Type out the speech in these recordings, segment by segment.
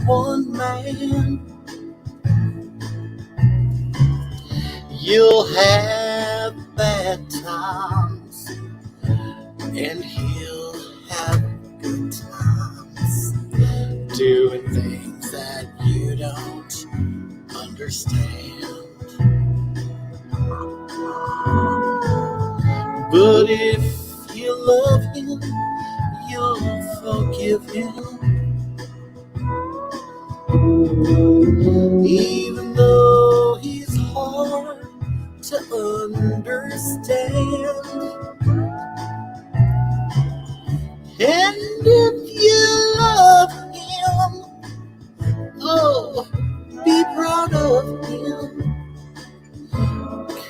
one man. You'll have bad times, and he'll have good times, doing things that you don't understand. But if you love him, you'll forgive him, even though he's hard to understand. And if you love him, oh, be proud of him,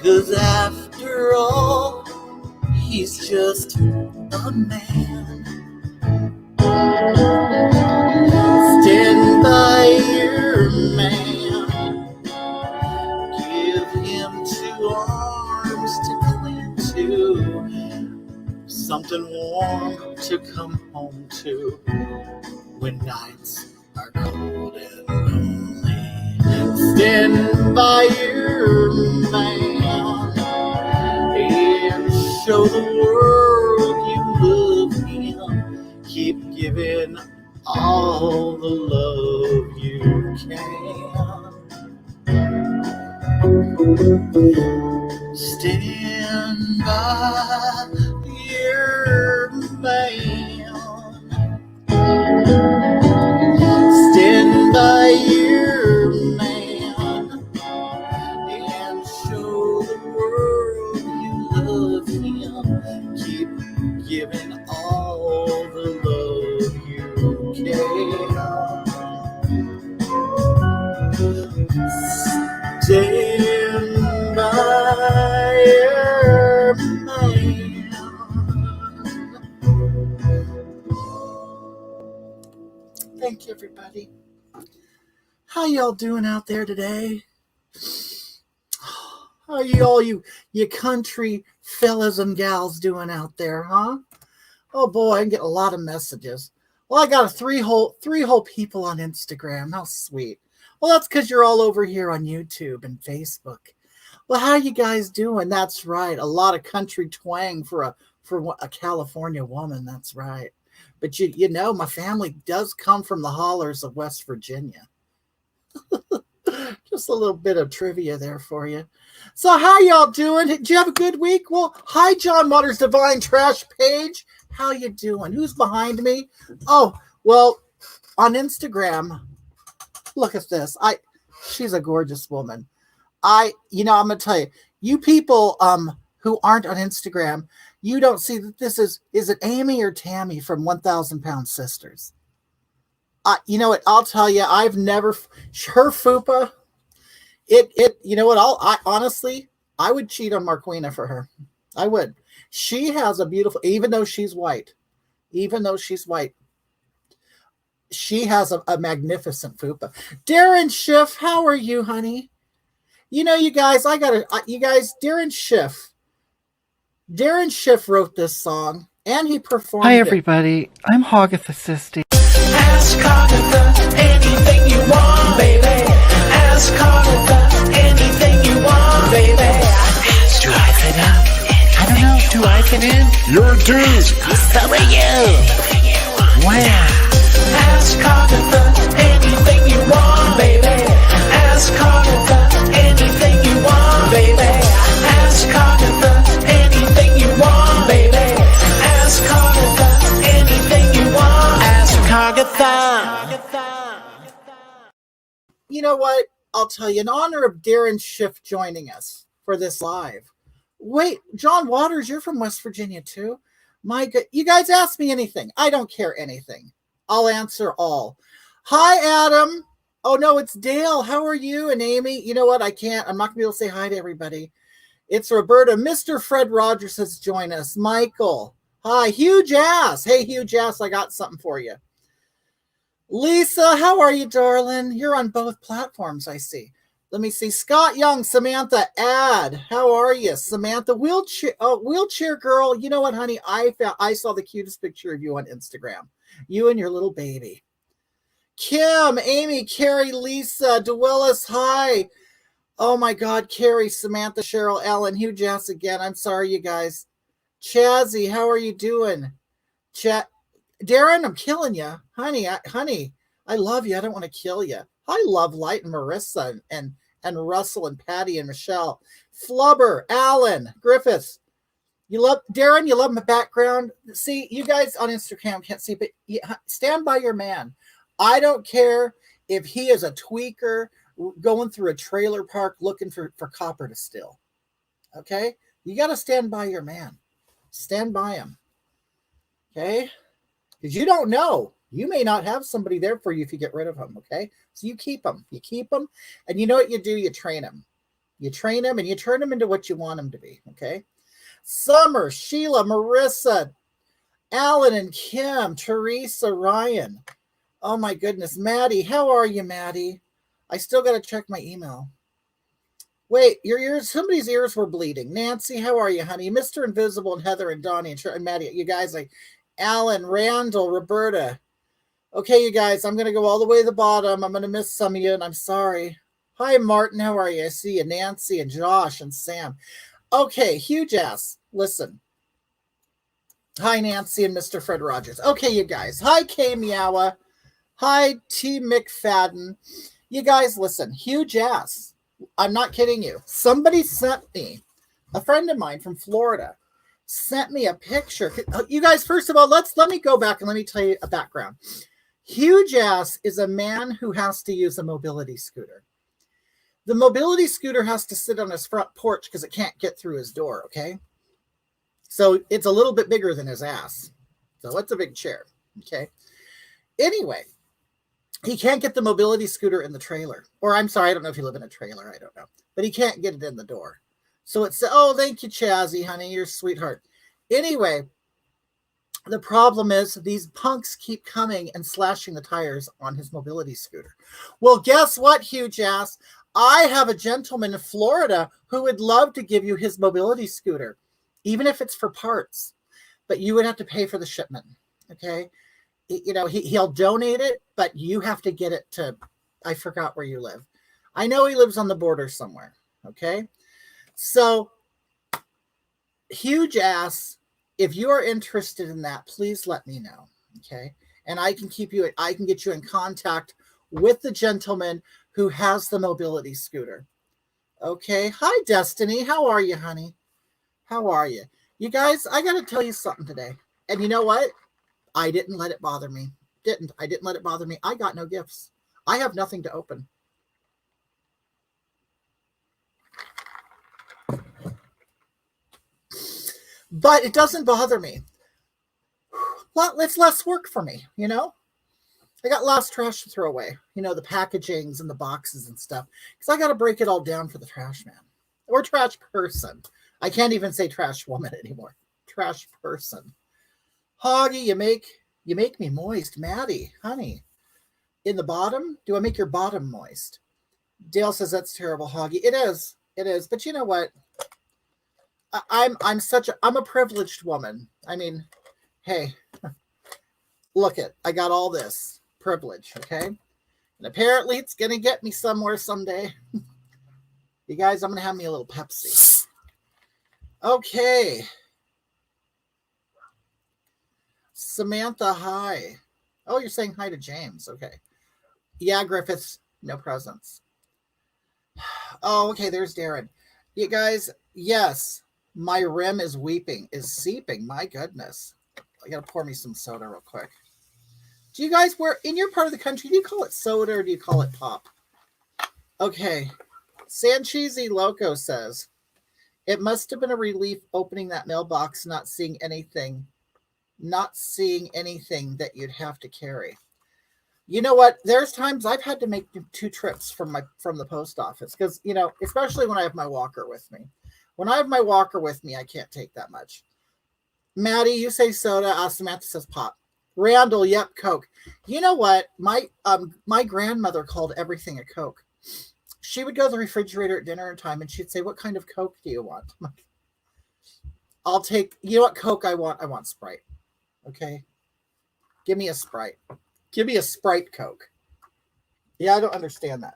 'cause after all, he's just a man. Stand by your man. Give him 2 arms to cling to, something warm to come home to when nights are cold and lonely. Stand by your man and show the world you love him. Keep giving all the love you can. Stand by your man. Stand by your man and show the world you love him. Keep giving all the love you can. Stand by your man. Thank you, everybody. How y'all doing out there today? How are you country fellas and gals doing out there, huh? Oh boy, I get a lot of messages. Well, I got three whole people on Instagram. How sweet. Well, that's because you're all over here on YouTube and Facebook. Well, how are you guys doing? That's right. A lot of country twang for a California woman. That's right. But you know, my family does come from the hollers of West Virginia. Just a little bit of trivia there for you. So how y'all doing? Did you have a good week? Well, hi, John Waters Divine Trash Page. How you doing? Who's behind me? Oh, well, on Instagram, look at this. She's a gorgeous woman. I'm gonna tell you, you people who aren't on Instagram, you don't see that this is it Amy or Tammy from 1,000 Pound Sisters? You know what? I'll tell you, I've never her fupa. You know what? Honestly, I would cheat on Marquina for her. I would. She has a beautiful, even though she's white, she has a magnificent fupa. Darren Schiff, how are you, honey? You know, you guys, Darren Schiff wrote this song and he performed it. Hi, everybody. I'm Hoggie Sister. Ask Hoggie anything you want, baby. Ask Hoggie anything you want, baby. Do I fit in? I don't know. Do I fit in? You're a dude. So are you. Wow. Ask Hoggie anything you want, baby. Ask Hoggie anything you want, baby. Ask Hoggie anything you want, baby. Ask Hoggie anything you want. Ask Hoggie. You know what? I'll tell you, in honor of Darren Schiff joining us for this live. Wait, John Waters, you're from West Virginia too? My God, you guys ask me anything. I don't care anything. I'll answer all. Hi, Adam. Oh, no, it's Dale. How are you? And Amy, you know what? I'm not going to be able to say hi to everybody. It's Roberta. Mr. Fred Rogers has joined us. Michael. Hi, Huge Ass. Hey, Huge Ass, I got something for you. Lisa, how are you, darling? You're on both platforms, I see. Let me see. Scott Young, Samantha Ad. How are you? Samantha, wheelchair girl. You know what, honey? I saw the cutest picture of you on Instagram. You and your little baby. Kim, Amy, Carrie, Lisa, DeWillis, hi. Oh my God, Carrie, Samantha, Cheryl, Ellen, Hugh Jess again. I'm sorry, you guys. Chazzy, how are you doing? Darren, I'm killing you. Honey, I love you. I don't want to kill you. Hi, Love Light and Marissa and Russell and Patty and Michelle. Flubber, Alan, Griffiths. You love Darren, you love my background. See, you guys on Instagram can't see, but stand by your man. I don't care if he is a tweaker going through a trailer park looking for copper to steal. Okay? You got to stand by your man. Stand by him. Okay? Because you don't know. You may not have somebody there for you if you get rid of him. Okay? So you keep him. You keep him. And you know what you do? You train him. You train him and you turn him into what you want him to be. Okay? Summer, Sheila, Marissa, Alan and Kim, Teresa, Ryan. Oh my goodness. Maddie, how are you, Maddie? I still got to check my email. Wait, your ears, somebody's ears were bleeding. Nancy, how are you, honey? Mr. Invisible and Heather and Donnie and Maddie, you guys, like Alan, Randall, Roberta. Okay, you guys, I'm going to go all the way to the bottom. I'm going to miss some of you, and I'm sorry. Hi, Martin, how are you? I see you. Nancy and Josh and Sam. Okay, huge ass. Listen. Hi, Nancy and Mr. Fred Rogers. Okay, you guys. Hi, Kay Meowa. Hi, T. McFadden. You guys, listen. Huge ass. I'm not kidding you. Somebody sent me, a friend of mine from Florida, sent me a picture. You guys, first of all, let me go back and let me tell you a background. Huge ass is a man who has to use a mobility scooter. The mobility scooter has to sit on his front porch because it can't get through his door, okay? So it's a little bit bigger than his ass. So it's a big chair, okay? Anyway, he can't get the mobility scooter in the trailer. Or I'm sorry, I don't know if you live in a trailer. I don't know. But he can't get it in the door. So it's, oh, thank you, Chazzy, honey. You're a sweetheart. Anyway, the problem is these punks keep coming and slashing the tires on his mobility scooter. Well, guess what, huge ass? I have a gentleman in Florida who would love to give you his mobility scooter, even if it's for parts. But you would have to pay for the shipment, okay? You know, he'll donate it, but you have to get it to, I forgot where you live. I know he lives on the border somewhere, okay? So, huge ass, if you are interested in that, please let me know, okay? And I can get you in contact with the gentleman who has the mobility scooter. Okay. Hi, Destiny. How are you, honey? How are you? You guys, I got to tell you something today. And you know what? I didn't let it bother me. I didn't let it bother me. I got no gifts. I have nothing to open. But it doesn't bother me. It's less work for me, you know? I got less trash to throw away. You know, the packagings and the boxes and stuff. Because I got to break it all down for the trash man. Or trash person. I can't even say trash woman anymore. Trash person. Hoggie, you make me moist. Maddie, honey. In the bottom? Do I make your bottom moist? Dale says that's terrible, Hoggie. It is. It is. But you know what? I'm a privileged woman. I mean, hey, look it. I got all this privilege, okay? And apparently it's going to get me somewhere someday. You guys, I'm going to have me a little Pepsi. Okay. Samantha, hi. Oh, you're saying hi to James. Okay. Yeah, Griffiths, no presents. Oh, okay, there's Darren. You guys, yes, my rim is seeping. My goodness. I got to pour me some soda real quick. Do you guys, in your part of the country, do you call it soda or do you call it pop? Okay. Sancheesy Loco says, it must have been a relief opening that mailbox, not seeing anything that you'd have to carry. You know what? There's times I've had to make 2 trips from the post office because, you know, especially when I have my walker with me. When I have my walker with me, I can't take that much. Maddie, you say soda. Samantha says pop. Randall, yep, Coke. You know what? My grandmother called everything a Coke. She would go to the refrigerator at dinner time and she'd say, what kind of Coke do you want? I'll take, you know what Coke I want? I want Sprite. Okay? Give me a Sprite. Give me a Sprite Coke. Yeah, I don't understand that.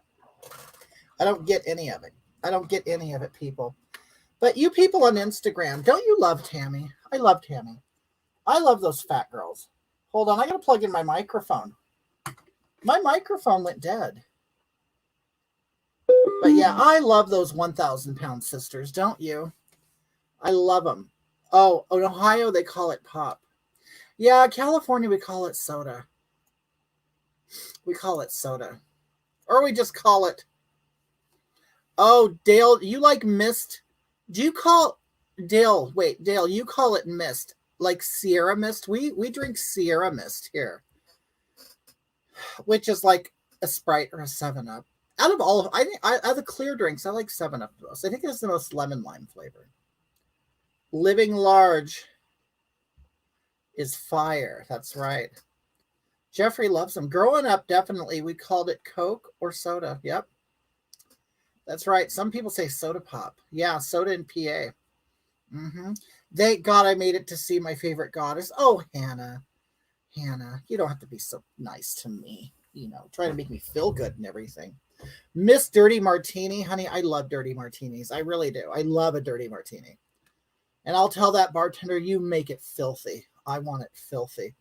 I don't get any of it. I don't get any of it, people. But you people on Instagram, don't you love Tammy? I love Tammy. I love those fat girls. Hold on, I gotta plug in my microphone. My microphone went dead. But yeah, I love those 1,000-pound sisters, don't you? I love them. Oh, in Ohio, they call it pop. Yeah, California, we call it soda. We call it soda. Or we just call it. Oh, Dale, you like mist? Do you call Dale? Wait, Dale, you call it mist, like Sierra Mist. We drink Sierra Mist here, which is like a Sprite or a 7-Up. Out of all, I think out of the clear drinks, I like 7-Up the most. I think it's the most lemon lime flavor. Living Large is fire. That's right. Jeffrey loves them. Growing up, definitely we called it Coke or soda. Yep. That's right. Some people say soda pop. Yeah, soda in PA. Thank God I made it to see my favorite goddess. Oh, Hannah. Hannah, you don't have to be so nice to me. Try to make me feel good and everything. Miss Dirty Martini. Honey, I love dirty martinis. I really do. I love a dirty martini. And I'll tell that bartender, you make it filthy. I want it filthy.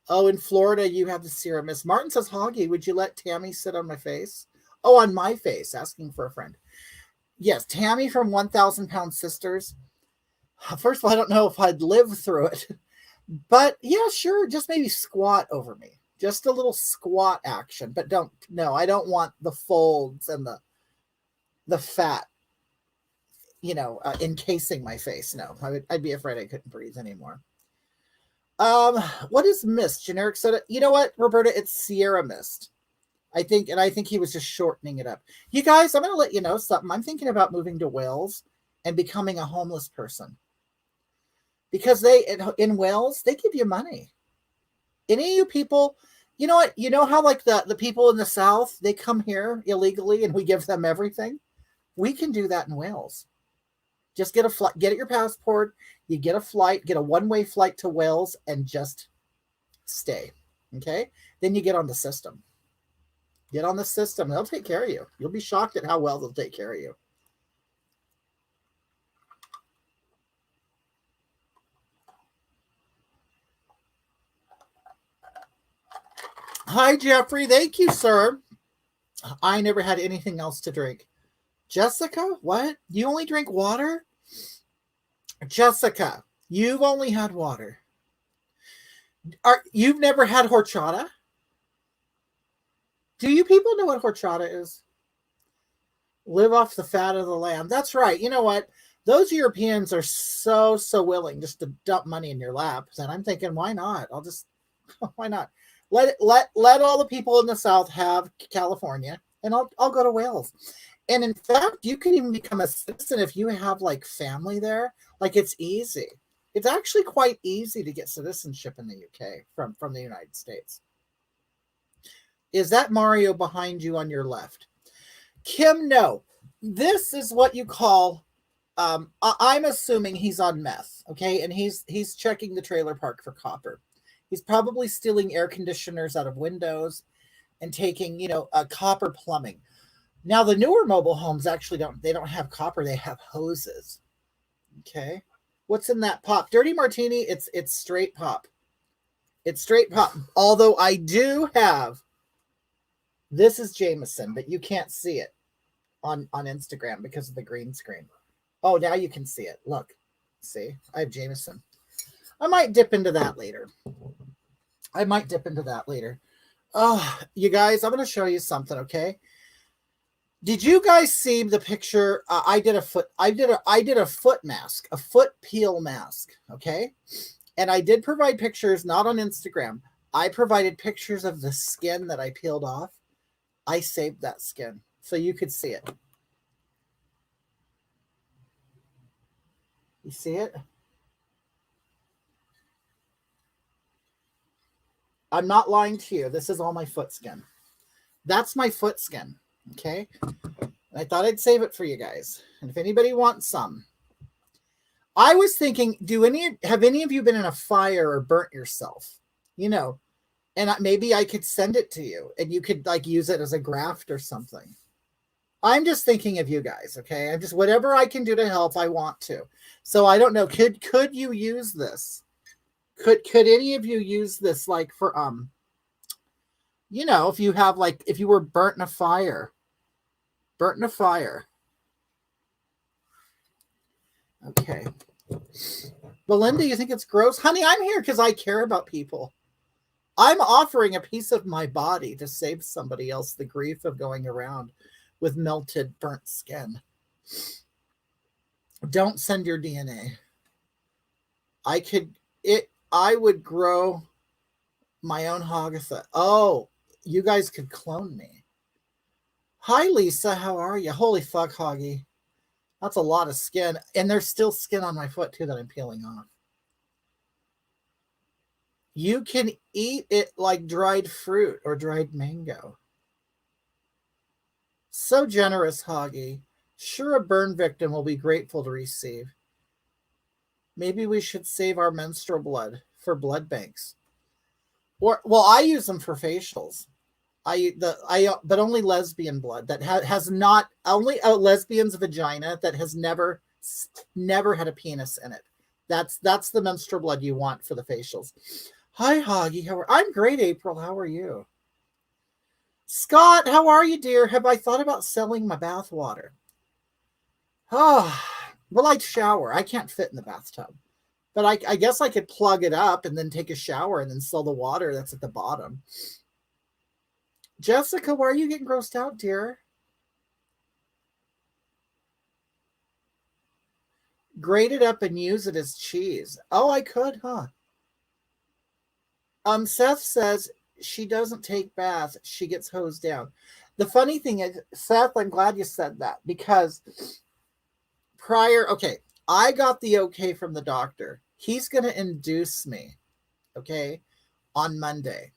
Oh, in Florida, you have the Sierra Mist. Martin says, Hoggie, would you let Tammy sit on my face? Oh, on my face, asking for a friend. Yes, Tammy from 1,000-Pound Sisters. First of all, I don't know if I'd live through it. But yeah, sure, just maybe squat over me. Just a little squat action. But I don't want the folds and the fat, encasing my face. No, I'd be afraid I couldn't breathe anymore. What is mist? Generic soda? You know what, Roberta? It's Sierra Mist. I think he was just shortening it up. You guys, I'm going to let you know something. I'm thinking about moving to Wales and becoming a homeless person. Because in Wales, they give you money. Any of you people, you know what? You know how like the people in the South, they come here illegally and we give them everything? We can do that in Wales. Just get a flight, get your passport, you get a flight, get a one-way flight to Wales and just stay. Okay? Then you get on the system. Get on the system. They'll take care of you. You'll be shocked at how well they'll take care of you. Hi, Jeffrey. Thank you, sir. I never had anything else to drink. Jessica, what? You only drink water? Jessica, you've only had water. You've never had horchata? Do you people know what horchata is? Live off the fat of the land. That's right. You know what? Those Europeans are so willing just to dump money in your lap. And I'm thinking, why not? Why not? Let all the people in the South have California, and I'll go to Wales. And in fact, you can even become a citizen if you have like family there. Like it's easy. It's actually quite easy to get citizenship in the UK from the United States. Is that Mario behind you on your left? Kim, no. This is what you call, I'm assuming he's on meth, okay? And he's checking the trailer park for copper. He's probably stealing air conditioners out of windows and taking, copper plumbing. Now, the newer mobile homes actually don't have copper. They have hoses, okay? What's in that pop? Dirty Martini, it's straight pop. It's straight pop. Although I do have, this is Jameson, but you can't see it on Instagram because of the green screen. Oh, now you can see it. Look, see, I have Jameson. I might dip into that later. Oh, you guys, I'm going to show you something, okay? Did you guys see the picture? I did a foot mask, a foot peel mask, okay? And I did provide pictures, not on Instagram. I provided pictures of the skin that I peeled off. I saved that skin so you could see it. You see it? I'm not lying to you. This is all my foot skin. That's my foot skin. Okay. And I thought I'd save it for you guys. And if anybody wants some, I was thinking, have any of you been in a fire or burnt yourself? And maybe I could send it to you and you could like use it as a graft or something. I'm just thinking of you guys, okay? I'm just whatever I can do to help, I want to. So I don't know. Could you use this? Could any of you use this like for if you have like if you were burnt in a fire? Burnt in a fire. Okay. Belinda, you think it's gross? Honey, I'm here because I care about people. I'm offering a piece of my body to save somebody else the grief of going around with melted, burnt skin. Don't send your DNA. I would grow my own Hoggetha. Oh, you guys could clone me. Hi, Lisa. How are you? Holy fuck, Hoggie. That's a lot of skin. And there's still skin on my foot, too, that I'm peeling off. You can eat it like dried fruit or dried mango. So generous, Hoggie. Sure, a burn victim will be grateful to receive. Maybe we should save our menstrual blood for blood banks. Well, I use them for facials. But only lesbian blood that has not only a lesbian's vagina that has never had a penis in it. That's the menstrual blood you want for the facials. Hi, Hoggie. I'm great, April. How are you? Scott, how are you, dear? Have I thought about selling my bath water? Oh, well, I'd shower. I can't fit in the bathtub. But I guess I could plug it up and then take a shower and then sell the water that's at the bottom. Jessica, why are you getting grossed out, dear? Grate it up and use it as cheese. Oh, I could, huh? Seth says she doesn't take baths. She gets hosed down. The funny thing is, Seth, I'm glad you said that because I got the okay from the doctor. He's going to induce me, okay, on Monday.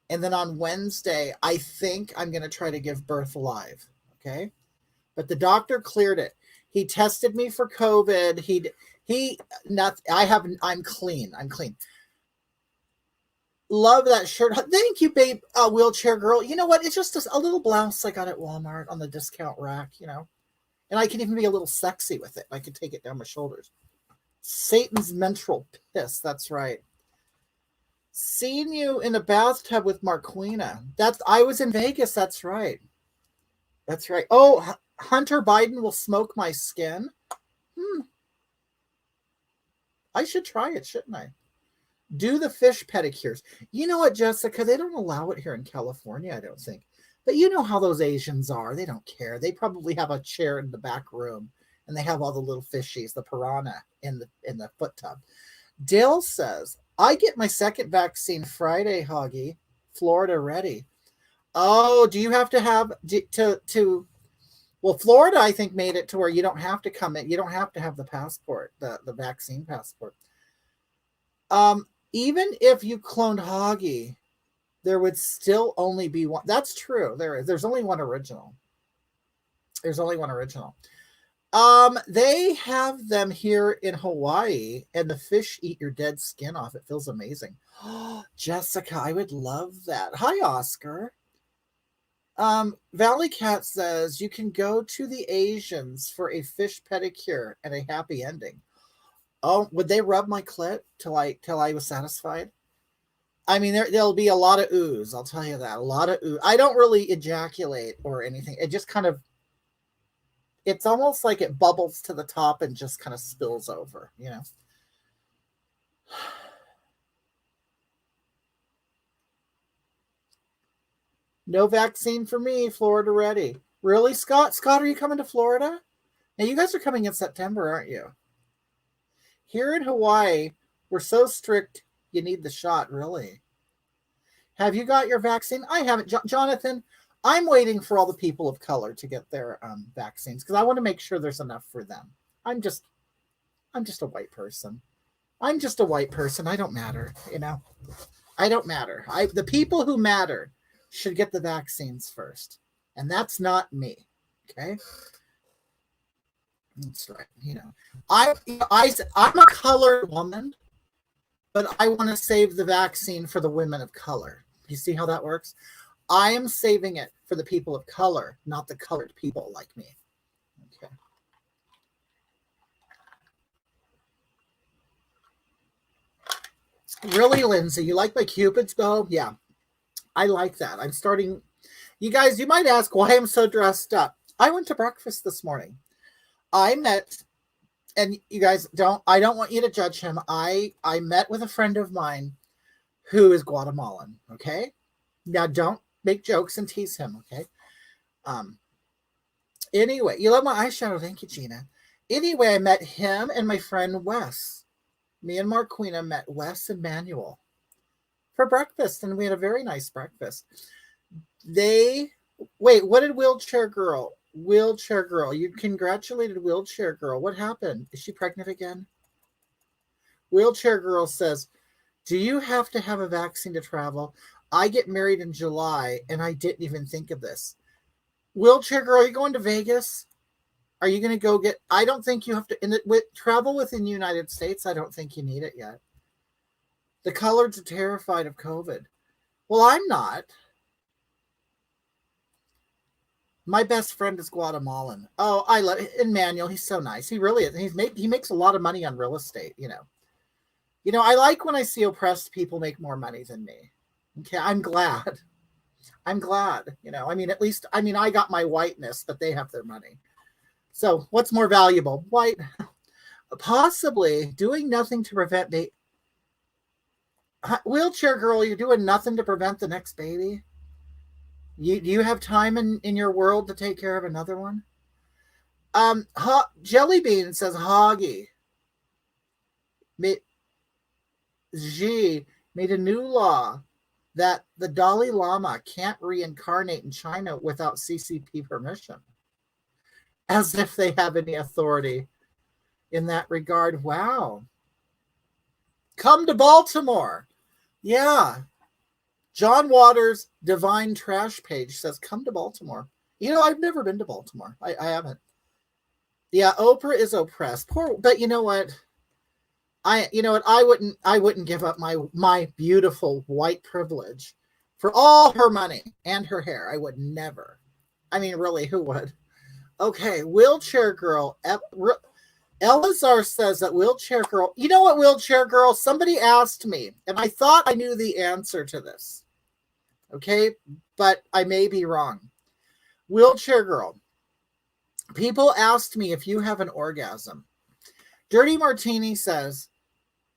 And then on Wednesday, I think I'm going to try to give birth live, okay? But the doctor cleared it. He tested me for COVID. I'm clean. I'm clean. Love that shirt. Thank you, babe, wheelchair girl. You know what? It's just a little blouse I got at Walmart on the discount rack, And I can even be a little sexy with it. I can take it down my shoulders. Satan's menstrual piss. That's right. Seen you in a bathtub with Marquina. I was in Vegas. That's right. That's right. Oh, Hunter Biden will smoke my skin. I should try it, shouldn't I? Do the fish pedicures. You know what, Jessica? They don't allow it here in California, I don't think. But you know how those Asians are. They don't care. They probably have a chair in the back room, and they have all the little fishies, the piranha, in the foot tub. Dale says, I get my second vaccine Friday, Hoggie. Florida ready. Oh, do you have to have well, Florida, I think, made it to where you don't have to come in. You don't have to have the passport, the vaccine passport. Even if you cloned Hoggie, there would still only be one. That's true. There's only one original. There's only one original. They have them here in Hawaii, and the fish eat your dead skin off. It feels amazing. Jessica, I would love that. Hi, Oscar. Valley Cat says you can go to the Asians for a fish pedicure and a happy ending. Oh, would they rub my clit till I was satisfied? I mean, there'll be a lot of ooze. I'll tell you that. A lot of ooze. I don't really ejaculate or anything. It just kind of, it's almost like it bubbles to the top and just kind of spills over, No vaccine for me. Florida ready. Really, Scott? Scott, are you coming to Florida? Now, you guys are coming in September, aren't you? Here in Hawaii, we're so strict, you need the shot, really. Have you got your vaccine? I haven't. Jonathan, I'm waiting for all the people of color to get their vaccines because I want to make sure there's enough for them. I'm just a white person. I'm just a white person. I don't matter, I don't matter. The people who matter should get the vaccines first. And that's not me. Okay? That's right. I'm a colored woman, but I want to save the vaccine for the women of color. You see how that works? I am saving it for the people of color, not the colored people like me. Okay. Really, Lindsay, you like my Cupid's bow? Yeah, I like that. I'm starting. You guys, you might ask why I'm so dressed up. I went to breakfast this morning. I met, and you guys I don't want you to judge him. I met with a friend of mine who is Guatemalan. Okay. Now don't make jokes and tease him. Okay. Anyway, you love my eyeshadow. Thank you, Gina. Anyway, I met him and my friend Wes. Me and Marquina met Wes and Manuel for breakfast, and we had a very nice breakfast. What did Wheelchair Girl? Wheelchair Girl, you congratulated Wheelchair Girl. What happened? Is she pregnant again? Wheelchair Girl says, do you have to have a vaccine to travel? I get married in July, and I didn't even think of this. Wheelchair Girl, are you going to Vegas? Are you going to go get... I don't think you have to... travel within the United States, I don't think you need it yet. The coloreds are terrified of COVID. Well, I'm not. My best friend is Guatemalan. Oh, I love Emmanuel. He's so nice. He really is. He makes a lot of money on real estate, you know. You know, I like when I see oppressed people make more money than me. Okay, I'm glad. I'm glad. You know, I mean, at least, I mean, I got my whiteness, but they have their money. So what's more valuable? White. Possibly doing nothing to prevent Wheelchair Girl, you're doing nothing to prevent the next baby? Do you have time in your world to take care of another one? Jelly Bean says Hoggie. Xi made a new law that the Dalai Lama can't reincarnate in China without CCP permission. As if they have any authority in that regard. Wow. Come to Baltimore. Yeah. John Waters' Divine Trash page says, come to Baltimore. You know, I've never been to Baltimore. I haven't. Yeah, Oprah is oppressed. Poor, but you know what? I wouldn't give up my beautiful white privilege for all her money and her hair. I would never. I mean, really, who would? Okay, Wheelchair Girl. Elazar says that Wheelchair Girl. You know what, Wheelchair Girl? Somebody asked me, and I thought I knew the answer to this. Okay, but I may be wrong. Wheelchair Girl. People asked me if you have an orgasm. Dirty Martini says,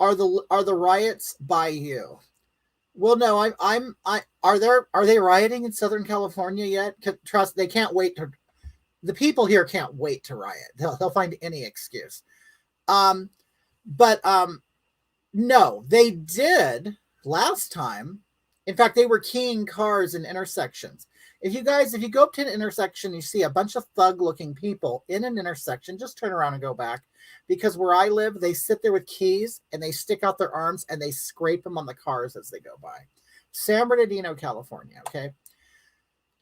"Are the riots by you?" Well, no. Are they rioting in Southern California yet? Trust, they can't wait to. The people here can't wait to riot. They'll find any excuse. But no, they did last time. In fact, they were keying cars in intersections. If you go up to an intersection, you see a bunch of thug-looking people in an intersection, just turn around and go back. Because where I live, they sit there with keys and they stick out their arms and they scrape them on the cars as they go by. San Bernardino, California, okay?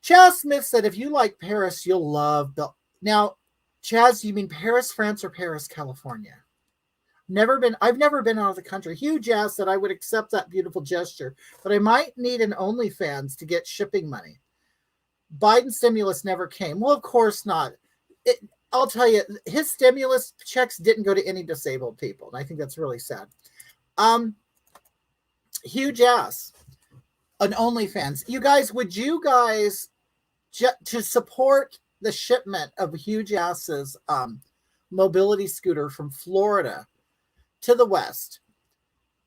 Chaz Smith said, if you like Paris, you'll love Bill. Now, Chaz, you mean Paris, France, or Paris, California? I've never been out of the country. Huge ass that I would accept that beautiful gesture, but I might need an OnlyFans to get shipping money. Biden stimulus never came. Well, of course not. I'll tell you, his stimulus checks didn't go to any disabled people, and I think that's really sad. Huge ass. An OnlyFans. You guys, would you guys, to support the shipment of Huge Ass's mobility scooter from Florida to the West,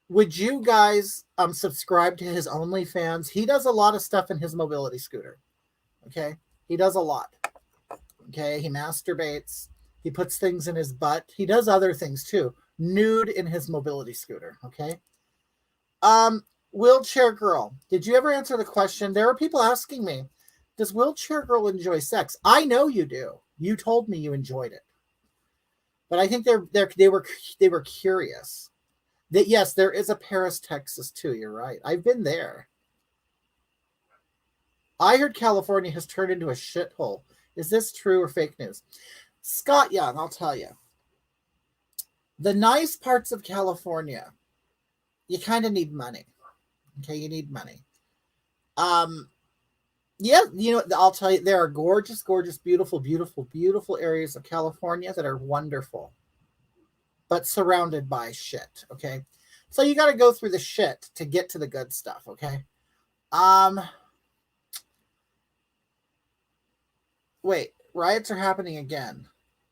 would you guys subscribe to his OnlyFans? He does a lot of stuff in his mobility scooter. Okay? He does a lot. Okay? He masturbates. He puts things in his butt. He does other things too. Nude in his mobility scooter. Okay? Wheelchair Girl, did you ever answer the question? There are people asking me, does Wheelchair Girl enjoy sex? I know you do. You told me you enjoyed it. But I think they were curious. That yes, there is a Paris, Texas too. You're right. I've been there. I heard California has turned into a shithole. Is this true or fake news? Scott Young, I'll tell you. The nice parts of California, you kind of need money. Okay, you need money. Yeah, I'll tell you, there are gorgeous, gorgeous, beautiful, beautiful, beautiful areas of California that are wonderful, but surrounded by shit. Okay, so you got to go through the shit to get to the good stuff. Okay. Wait, riots are happening again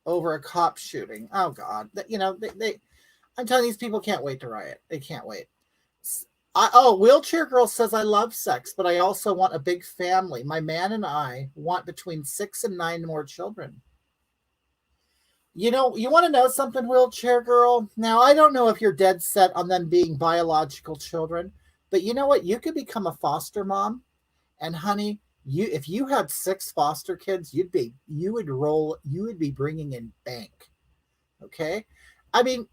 over a cop shooting. Oh God, I'm telling you, these people can't wait to riot. They can't wait. Wheelchair Girl says, I love sex, but I also want a big family. My man and I want between 6 and 9 more children. You want to know something, Wheelchair Girl? Now, I don't know if you're dead set on them being biological children, but you know what? You could become a foster mom, and honey, if you had 6 foster kids, you would be bringing in bank. Okay? I mean,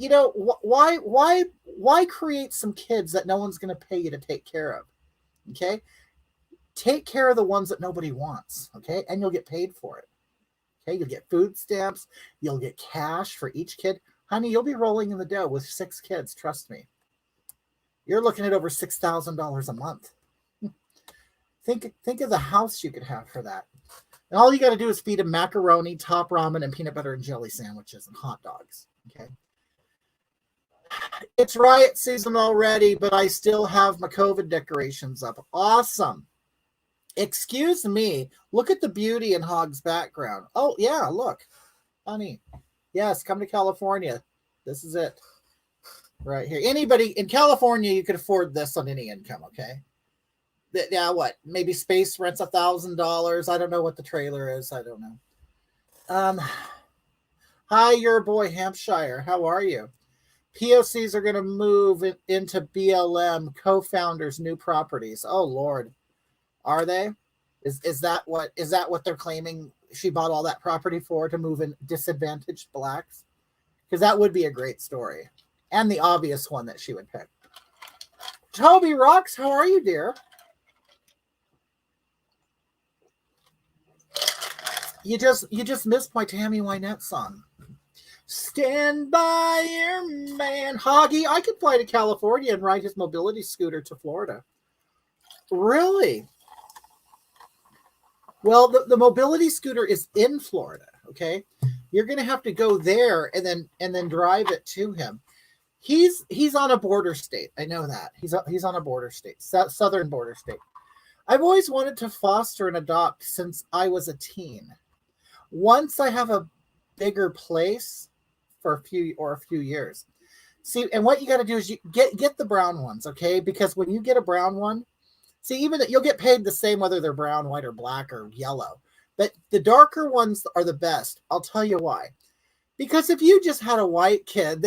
why create some kids that no one's going to pay you to take care of? Okay, take care of the ones that nobody wants. Okay, and you'll get paid for it. Okay, you'll get food stamps, you'll get cash for each kid. Honey, you'll be rolling in the dough with 6 kids. Trust me. You're looking at over $6,000 a month. Think of the house you could have for that. And all you got to do is feed them macaroni, top ramen, and peanut butter and jelly sandwiches and hot dogs. Okay. It's riot season already, but I still have my COVID decorations up. Awesome. Excuse me. Look at the beauty in Hog's background. Oh, yeah, look. Honey. Yes, come to California. This is it. Right here. Anybody in California, you could afford this on any income, okay? Now what? Maybe space rent's $1,000. I don't know what the trailer is. I don't know. Hi, your boy Hampshire. How are you? POCs are going to move into BLM co-founders' new properties. Oh Lord, are they? Is that what they're claiming? She bought all that property for to move in disadvantaged blacks, because that would be a great story, and the obvious one that she would pick. Toby Rocks, how are you, dear? You just missed my Tammy Wynette song. Stand by your man. Hoggie, I could fly to California and ride his mobility scooter to Florida. Really? Well, the mobility scooter is in Florida, okay? You're going to have to go there and then drive it to him. He's on a border state. I know that. He's on a border state, southern border state. I've always wanted to foster and adopt since I was a teen. Once I have a bigger place for a few years. See, and what you got to do is you get the brown ones, okay? Because when you get a brown one, see, even you'll get paid the same whether they're brown, white, or black, or yellow. But the darker ones are the best. I'll tell you why. Because if you just had a white kid,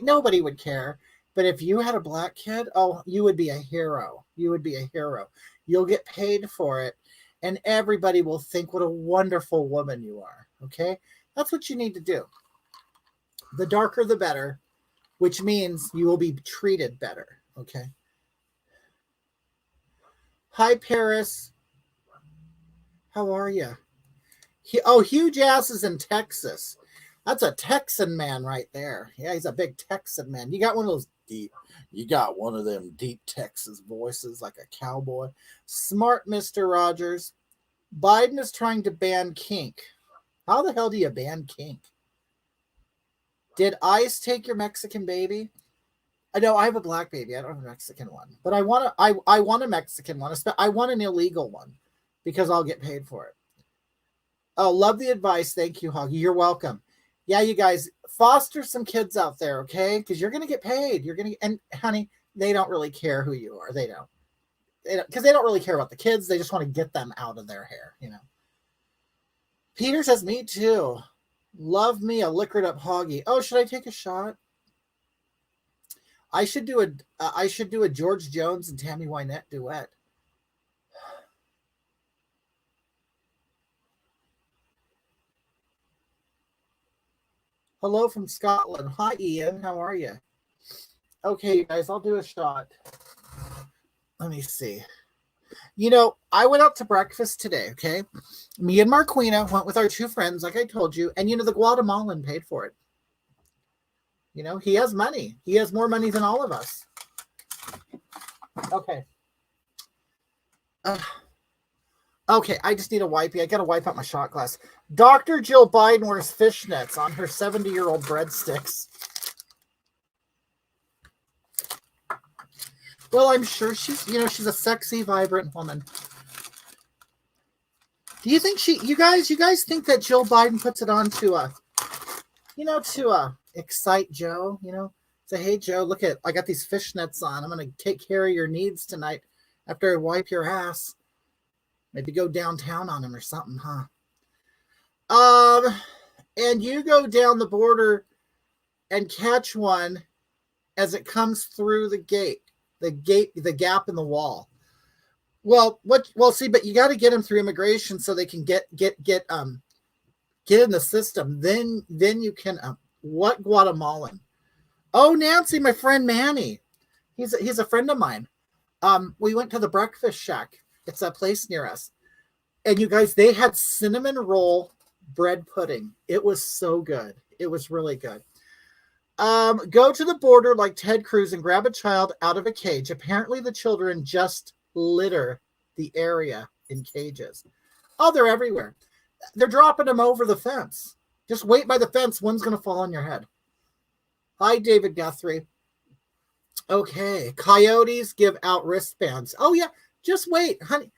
nobody would care. But if you had a black kid, oh, you would be a hero. You would be a hero. You'll get paid for it, and everybody will think what a wonderful woman you are. Okay, that's what you need to do. The darker, the better, which means you will be treated better. Okay. Hi, Paris. How are you? Hugh Jass is in Texas. That's a Texan man right there. Yeah, he's a big Texan man. You got one of those deep Texas voices like a cowboy. Smart Mr. Rogers. Biden is trying to ban kink. How the hell do you ban kink? Did ICE take your Mexican baby? I know I have a black baby. I don't have a Mexican one, but I want a Mexican one. I want an illegal one because I'll get paid for it. Oh, love the advice. Thank you, Hoggie. You're welcome. Yeah, you guys foster some kids out there, okay? Because you're gonna get paid. And honey, they don't really care who you are. They don't, because they don't really care about the kids. They just want to get them out of their hair, Peter says, me too. Love me a liquored up Hoggie. Oh, should I take a shot? I should do a George Jones and Tammy Wynette duet. Hello from Scotland. Hi, Ian. How are you? Okay, you guys, I'll do a shot. Let me see. I went out to breakfast today, okay? Me and Marquina went with our 2 friends, like I told you, and the Guatemalan paid for it. He has money. He has more money than all of us. Okay. Okay, I just need a wipey. I gotta wipe out my shot glass. Dr. Jill Biden wears fishnets on her 70-year-old breadsticks. Well, I'm sure she's a sexy, vibrant woman. Do you think you guys think that Jill Biden puts it on to excite Joe, say, hey Joe, look I got these fishnets on. I'm going to take care of your needs tonight after I wipe your ass. Maybe go downtown on him or something, huh? And you go down the border and catch one as it comes through the gap in the wall. Well, see, but you got to get them through immigration so they can get in the system. Then you can what Guatemalan? Oh, Nancy, my friend Manny. He's a friend of mine. We went to the Breakfast Shack. It's a place near us. And you guys, they had cinnamon roll bread pudding. It was so good. It was really good. Go to the border like Ted Cruz and grab a child out of a cage. Apparently the children just litter the area in cages. Oh, they're everywhere. They're dropping them over the fence. Just wait by the fence. One's going to fall on your head. Hi, David Guthrie. Okay. Coyotes give out wristbands. Oh, yeah. Just wait, honey.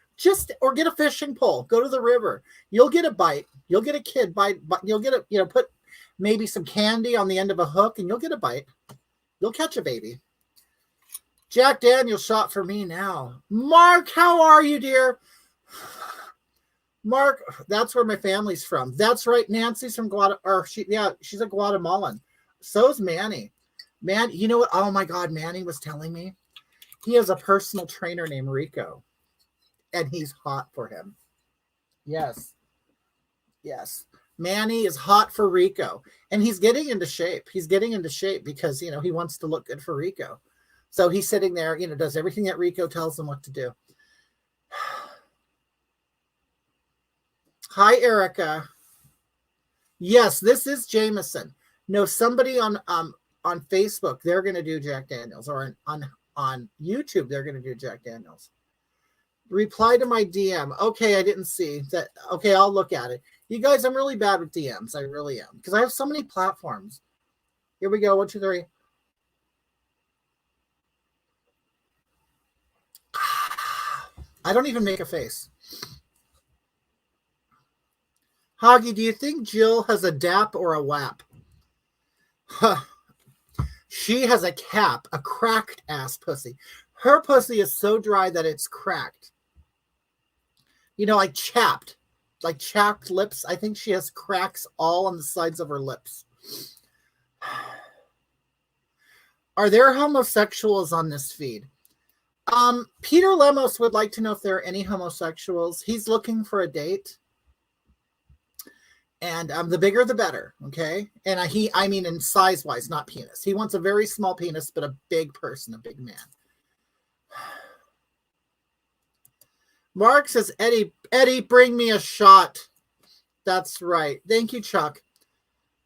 Or get a fishing pole. Go to the river. You'll get a bite. You'll get a kid bite. You'll get put maybe some candy on the end of a hook and you'll get a bite. You'll catch a baby. Jack Daniels shot for me now. Mark, how are you, dear? Mark, that's where my family's from. That's right. Nancy's from Guatemala. She's a Guatemalan. So's Manny. You know what? Oh my God, Manny was telling me he has a personal trainer named Rico, and he's hot for him. Yes. Manny is hot for Rico, and he's getting into shape. He's getting into shape because, he wants to look good for Rico. So he's sitting there, does everything that Rico tells him what to do. Hi, Erica. Yes, this is Jameson. No, somebody on Facebook, they're going to do Jack Daniels, or on YouTube, they're going to do Jack Daniels. Reply to my DM. Okay, I didn't see that. Okay, I'll look at it. You guys, I'm really bad with DMs. I really am. Because I have so many platforms. Here we go. 1, 2, 3. I don't even make a face. Hoggie, do you think Jill has a DAP or a WAP? She has a cap, a cracked ass pussy. Her pussy is so dry that it's cracked. Like chapped lips. I think she has cracks all on the sides of her lips. Are there homosexuals on this feed? Peter Lemos would like to know if there are any homosexuals. He's looking for a date. And the bigger, the better, okay? And I mean in size-wise, not penis. He wants a very small penis, but a big person, a big man. Mark says, Eddie, bring me a shot. That's right. Thank you, Chuck.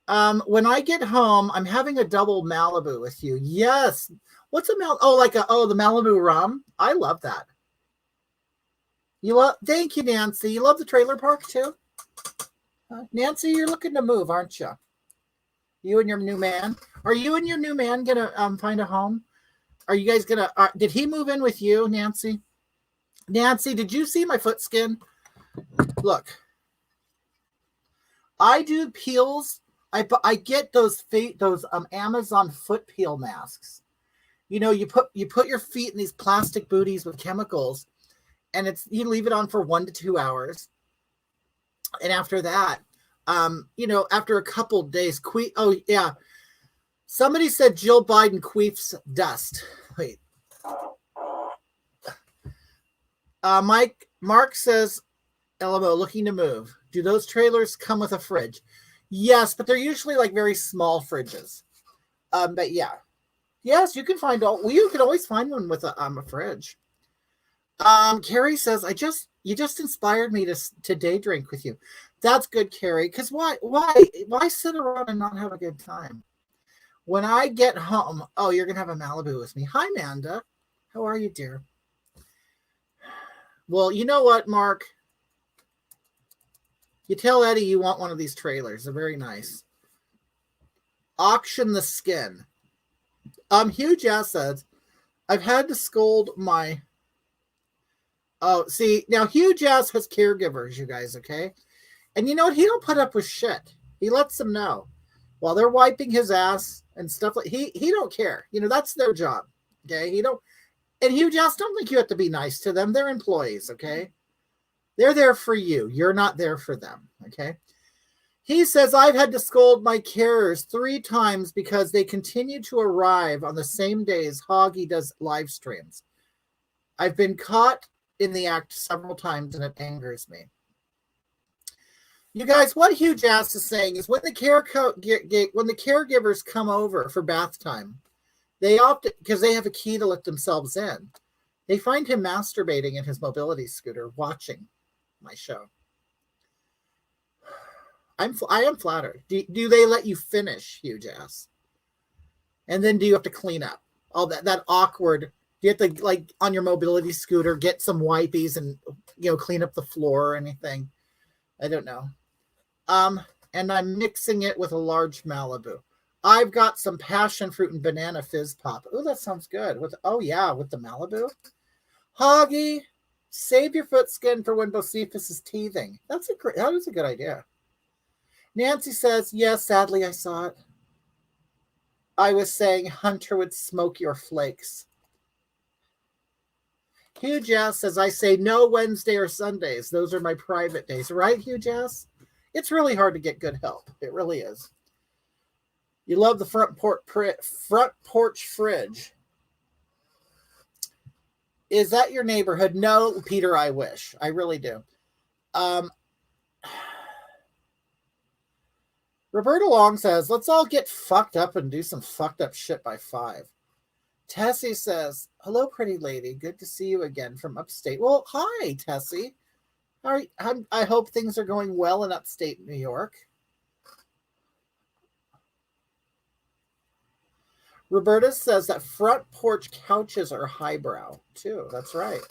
When I get home, I'm having a double Malibu with you. Yes. What's a the Malibu rum? I love that. Thank you, Nancy. You love the trailer park too? Nancy, you're looking to move, aren't you? You and your new man. Are you and your new man gonna find a home? Are you guys gonna? Did he move in with you, Nancy? Nancy, did you see my foot skin? Look, I do peels. I get those Amazon foot peel masks. You put your feet in these plastic booties with chemicals, and you leave it on for 1 to 2 hours. And after that, after a couple days, oh yeah, somebody said Jill Biden queefs dust. Wait, Mark says, LMO looking to move. Do those trailers come with a fridge? Yes, but they're usually like very small fridges. But yeah, yes, you can find you can always find one with a fridge. Carrie says, you just inspired me to day drink with you. That's good, Carrie. Because why sit around and not have a good time? When I get home, you're gonna have a Malibu with me. Hi, Amanda. How are you, dear? Well, you know what, Mark? You tell Eddie you want one of these trailers. They're very nice. Auction the skin. Hugh Jazz says, I've had to scold my... Oh, see, now Hugh Jazz has caregivers, you guys, okay? And you know what? He don't put up with shit. He lets them know. While they're wiping his ass and stuff like... He don't care. You know, that's their job, okay? He don't... And Hugh Jazz, don't think you have to be nice to them. They're employees, okay? They're there for you. You're not there for them, okay? He says, I've had to scold my carers 3 times because they continue to arrive on the same days Hoggie does live streams. I've been caught in the act several times, and it angers me. You guys, what Hugh Jazz is saying is when the caregivers come over for bath time, they opt because they have a key to let themselves in. They find him masturbating in his mobility scooter, watching my show. I am flattered. Do they let you finish, Hugh Jazz? And then do you have to clean up all that awkward? Do you have to, like, on your mobility scooter, get some wipies and, you know, clean up the floor or anything? I don't know. And I'm mixing it with a large Malibu. I've got some passion fruit and banana fizz pop. Oh, that sounds good. With the Malibu. Hoggie, save your foot skin for when Bocephus is teething. That is a good idea. Nancy says, yes, sadly I saw it. I was saying Hunter would smoke your flakes. Hugh Jazz says, I say no Wednesday or Sundays. Those are my private days. Right, Hugh Jazz? It's really hard to get good help. It really is. You love the front porch fridge. Is that your neighborhood? No, Peter, I wish. I really do. Roberta Long says, let's all get fucked up and do some fucked up shit by 5. Tessie says, hello, pretty lady. Good to see you again from upstate. Well, hi, Tessie. I hope things are going well in upstate New York. Roberta says that front porch couches are highbrow, too. That's right.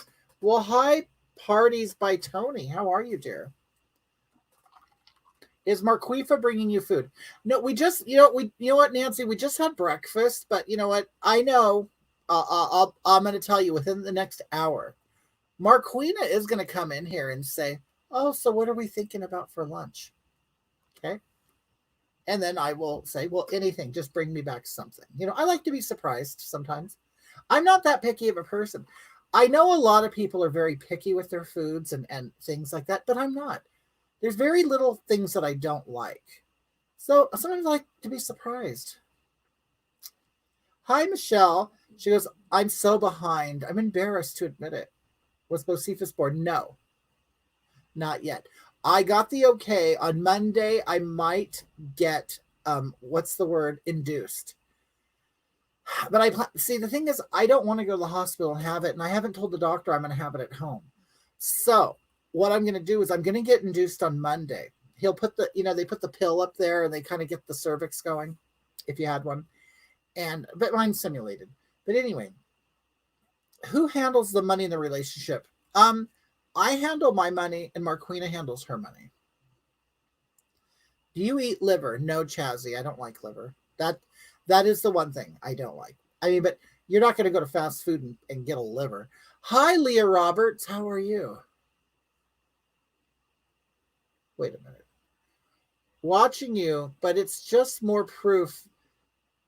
Well, hi, Parties by Tony. How are you, dear? Is Marquifa bringing you food? No, we just, you know what, Nancy? We just had breakfast, but you know what? I know. I'm going to tell you within the next hour. Marquina is going to come in here and say, "Oh, so what are we thinking about for lunch?" Okay, and then I will say, "Well, anything. Just bring me back something." You know, I like to be surprised sometimes. I'm not that picky of a person. I know a lot of people are very picky with their foods and things like that, but I'm not. There's very little things that I don't like. So sometimes I like to be surprised. Hi, Michelle. She goes, I'm so behind. I'm embarrassed to admit it. Was Bocephus born? No, not yet. I got the okay. On Monday, I might get, induced. But the thing is, I don't want to go to the hospital and have it, and I haven't told the doctor I'm going to have it at home. So what I'm going to do is I'm going to get induced on Monday. He'll put they put the pill up there and they kind of get the cervix going if you had one. But mine's simulated. But anyway, who handles the money in the relationship? I handle my money and Marquina handles her money. Do you eat liver? No, Chazzy. I don't like liver. That is the one thing I don't like. I mean, but you're not going to go to fast food and get a liver. Hi, Leah Roberts. How are you? Wait a minute. Watching you, but it's just more proof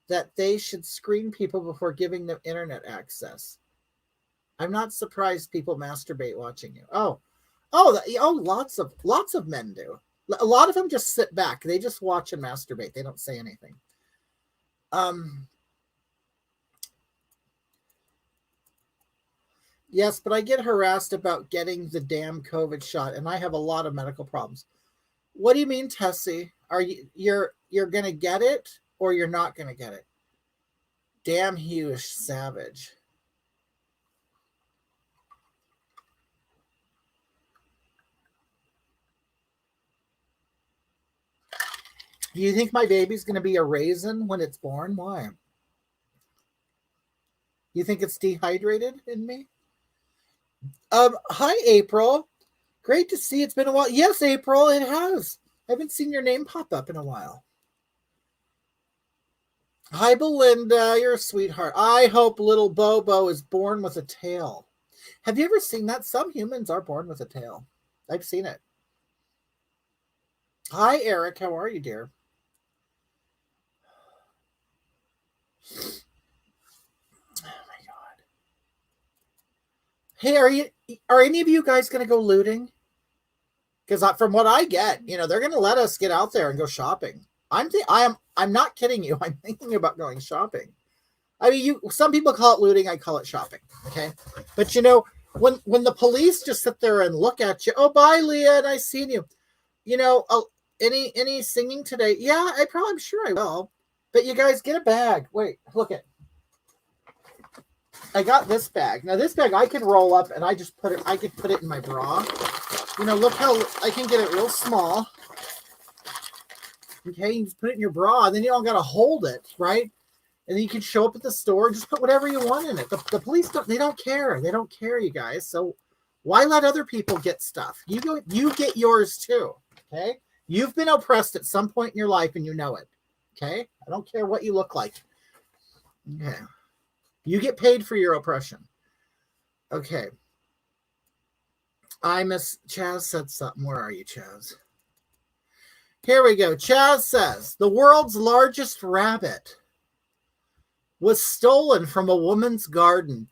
that they should screen people before giving them internet access. I'm not surprised people masturbate watching you. Lots of men do. A lot of them just sit back. They just watch and masturbate. They don't say anything. Yes, but I get harassed about getting the damn COVID shot, and I have a lot of medical problems. What do you mean, Tessie? You're gonna get it or you're not gonna get it? Damn huge savage. Do you think my baby's gonna be a raisin when it's born? Why? You think it's dehydrated in me? Hi, April. Great to see you. It's been a while. Yes, April, it has. I haven't seen your name pop up in a while. Hi, Belinda. You're a sweetheart. I hope little Bobo is born with a tail. Have you ever seen that? Some humans are born with a tail. I've seen it. Hi, Eric. How are you, dear? Oh my God. Hey, are any of you guys going to go looting? Because from what I get, they're going to let us get out there and go shopping. I'm not kidding you. I'm thinking about going shopping. I mean, some people call it looting. I call it shopping. Okay, but when the police just sit there and look at you, oh, bye, Leah, nice seeing you. Any singing today? Yeah, I'm sure I will. But you guys get a bag. Wait, look at. I got this bag. Now this bag I could roll up and I could put it in my bra. Look how I can get it real small. Okay, you just put it in your bra, and then you don't got to hold it, right? And then you can show up at the store and just put whatever you want in it. The police don't care. They don't care, you guys. So why let other people get stuff? You get yours too. Okay? You've been oppressed at some point in your life and you know it. Okay? I don't care what you look like. Okay. You get paid for your oppression. Okay. Chaz said something. Where are you, Chaz? Here we go. Chaz says, the world's largest rabbit was stolen from a woman's garden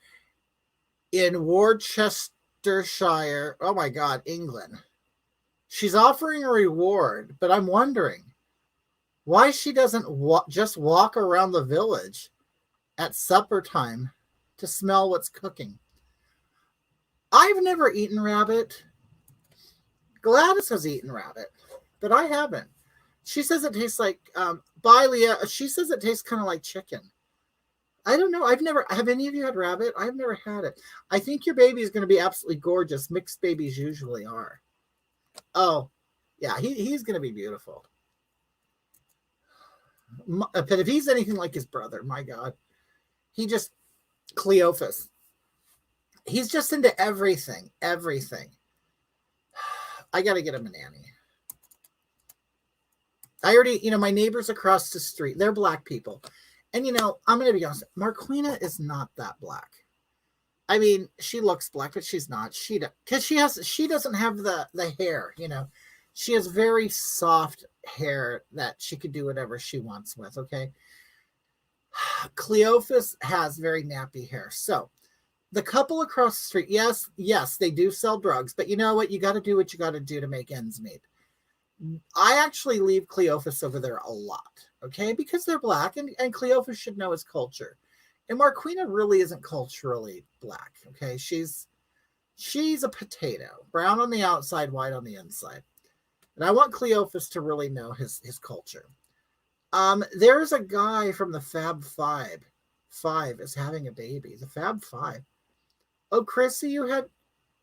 in Worcestershire. Oh my God, England. She's offering a reward, but I'm wondering why she doesn't just walk around the village at supper time to smell what's cooking. I've never eaten rabbit. Gladys has eaten rabbit, but I haven't. She says it tastes like, bye, Leah. She says it tastes kind of like chicken. I don't know. Have any of you had rabbit? I've never had it. I think your baby is going to be absolutely gorgeous. Mixed babies usually are. Oh, yeah, he's going to be beautiful. But if he's anything like his brother, my God, Cleophas. He's just into everything. I got to get him a nanny. I already, my neighbors across the street, they're black people. And, I'm going to be honest, Marquina is not that black. I mean, she looks black, but she's not. She doesn't have the hair, She has very soft hair that she could do whatever she wants with, okay? Cleophas has very nappy hair. So, the couple across the street, yes, they do sell drugs, but you know what? You got to do what you got to do to make ends meet. I actually leave Cleophas over there a lot, okay? Because they're black, and Cleophas should know his culture. And Marquina really isn't culturally black, okay? She's a potato, brown on the outside, white on the inside. And I want Cleophas to really know his culture. There's a guy from the Fab Five. Five is having a baby. The Fab Five. Oh, Chrissy,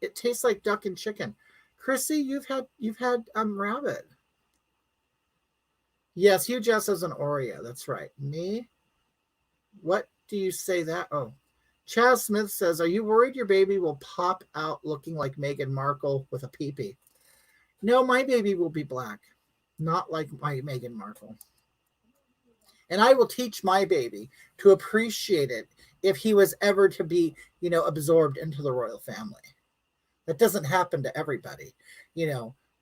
it tastes like duck and chicken. Chrissy, you've had rabbit. Yes, Hugh Jess has an Oreo. That's right. Me? What do you say that? Oh, Chaz Smith says, are you worried your baby will pop out looking like Meghan Markle with a peepee? No, my baby will be black, not like my Meghan Markle. And I will teach my baby to appreciate it if he was ever to be, absorbed into the royal family. That doesn't happen to everybody.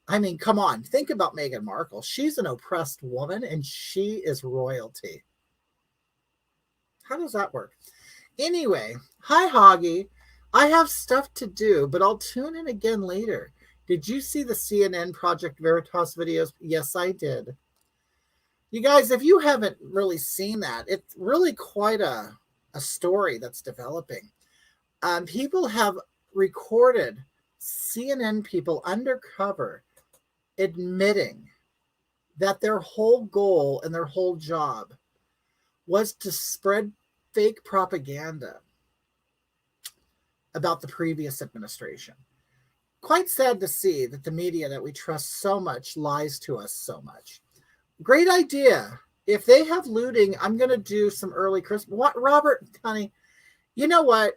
I mean, come on, think about Meghan Markle. She's an oppressed woman and she is royalty. How does that work? Anyway, hi, Hoggie. I have stuff to do, but I'll tune in again later. Did you see the CNN Project Veritas videos? Yes, I did. You guys, if you haven't really seen that, it's really quite a story that's developing. People have recorded CNN people undercover admitting that their whole goal and their whole job was to spread fake propaganda about the previous administration. Quite sad to see that the media that we trust so much lies to us so much. Great idea. If they have looting, I'm going to do some early Christmas. What, Robert, honey, you know what?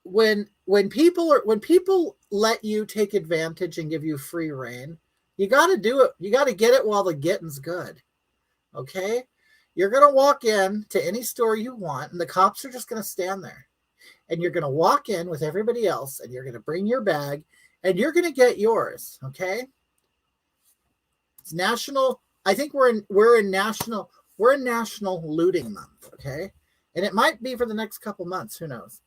when people let you take advantage and give you free reign, you got to do it. You got to get it while the getting's good. Okay? You're going to walk in to any store you want and the cops are just going to stand there. And you're going to walk in with everybody else and you're going to bring your bag and you're going to get yours, okay? It's national. I think we're in national looting month, okay? And it might be for the next couple months, who knows?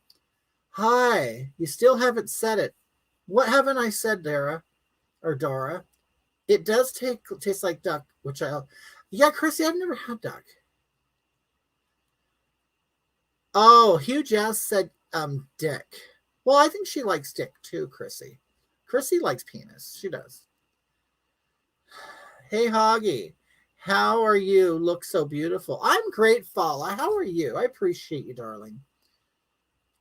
Hi, you still haven't said it. What haven't I said, Dara or Dora? It does taste like duck, which yeah, Chrissy, I've never had duck. Oh, Hugh Jazz said dick. Well, I think she likes dick too, Chrissy. Chrissy likes penis. She does. Hey, Hoggie. How are you? Look so beautiful. I'm great, Fala. How are you? I appreciate you, darling.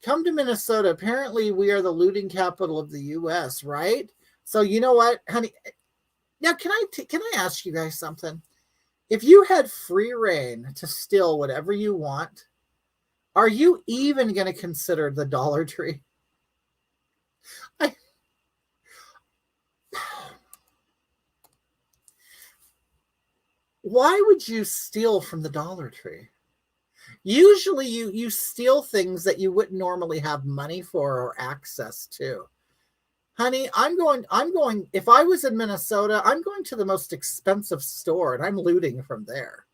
Come to Minnesota. Apparently, we are the looting capital of the U.S., right? So you know what, honey? Now, can I ask you guys something? If you had free reign to steal whatever you want, are you even going to consider the Dollar Tree? Why would you steal from the Dollar Tree? Usually you steal things that you wouldn't normally have money for or access to. Honey, I'm going, if I was in Minnesota, I'm going to the most expensive store and I'm looting from there.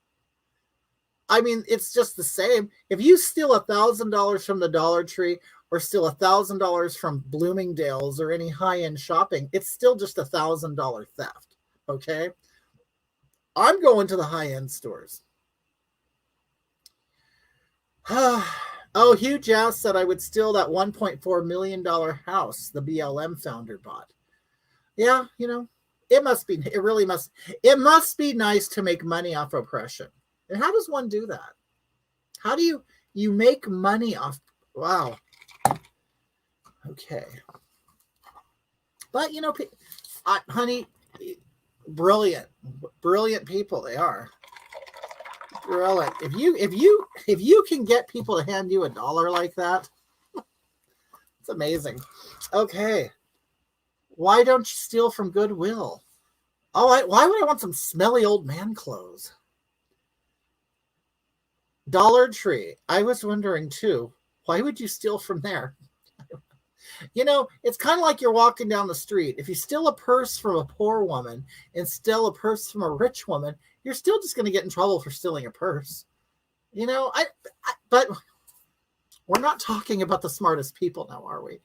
I mean, it's just the same. If you steal $1,000 from the Dollar Tree or steal $1,000 from Bloomingdale's or any high-end shopping, it's still just $1,000 theft. Okay? I'm going to the high-end stores. Oh, Hugh Jazz said I would steal that $1.4 million house the BLM founder bought. Yeah, you know, it must be nice to make money off oppression. And how does one do that? How do you make money off? Wow. Okay. But, you know, honey, brilliant people they are. Brilliant. If you can get people to hand you $1 like that, it's amazing. Okay. Why don't you steal from Goodwill? Oh, why would I want some smelly old man clothes? Dollar Tree. I was wondering too. Why would you steal from there? You know, it's kind of like you're walking down the street. If you steal a purse from a poor woman and steal a purse from a rich woman, you're still just going to get in trouble for stealing a purse. You know, but we're not talking about the smartest people now, are we?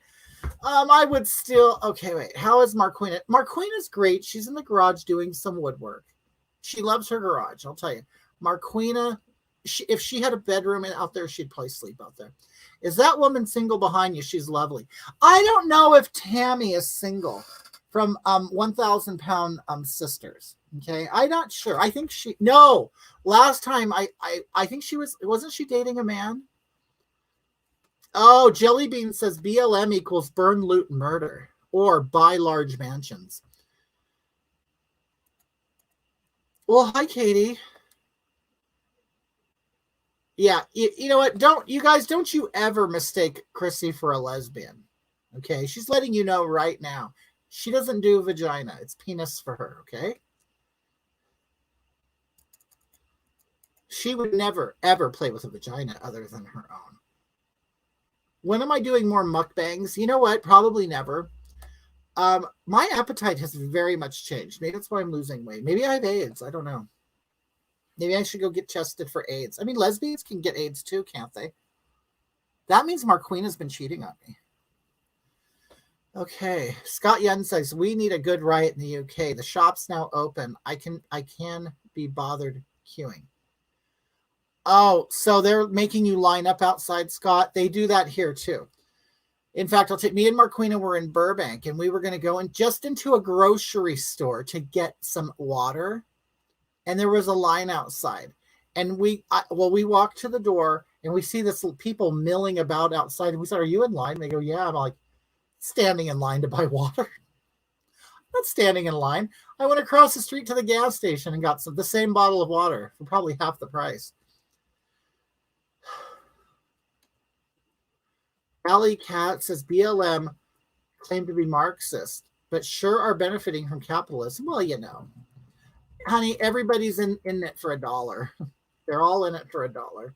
I would still, okay, wait. How is Marquina? Marquina's great. She's in the garage doing some woodwork. She loves her garage, I'll tell you. Marquina, if she had a bedroom out there, she'd probably sleep out there. Is that woman single behind you? She's lovely. I don't know if Tammy is single from 1,000 Pound Sisters. Okay, I'm not sure. I think last time I think wasn't she dating a man? Oh, Jellybean says BLM equals burn, loot, and murder, or buy large mansions. Well, hi, Katie. Yeah, you know what? Don't you ever mistake Chrissy for a lesbian. Okay, she's letting you know right now. She doesn't do vagina. It's penis for her, okay? She would never, ever play with a vagina other than her own. When am I doing more mukbangs? You know what? Probably never. My appetite has very much changed. Maybe that's why I'm losing weight. Maybe I have AIDS. I don't know. Maybe I should go get tested for AIDS. I mean, lesbians can get AIDS too, can't they? That means Marquina's been cheating on me. Okay. Scott Yen says, we need a good riot in the UK. The shop's now open. I can be bothered queuing. Oh, so they're making you line up outside, Scott? They do that here too. In fact, me and Marquina were in Burbank and we were going to go into a grocery store to get some water. And there was a line outside. And we walked to the door and we see this people milling about outside. And we said, are you in line? They go, yeah. I'm like, standing in line to buy water. I'm not standing in line. I went across the street to the gas station and got the same bottle of water for probably half the price. Alley Cat says BLM claim to be Marxist, but sure are benefiting from capitalism. Well, honey, everybody's in it for $1. They're all in it for $1.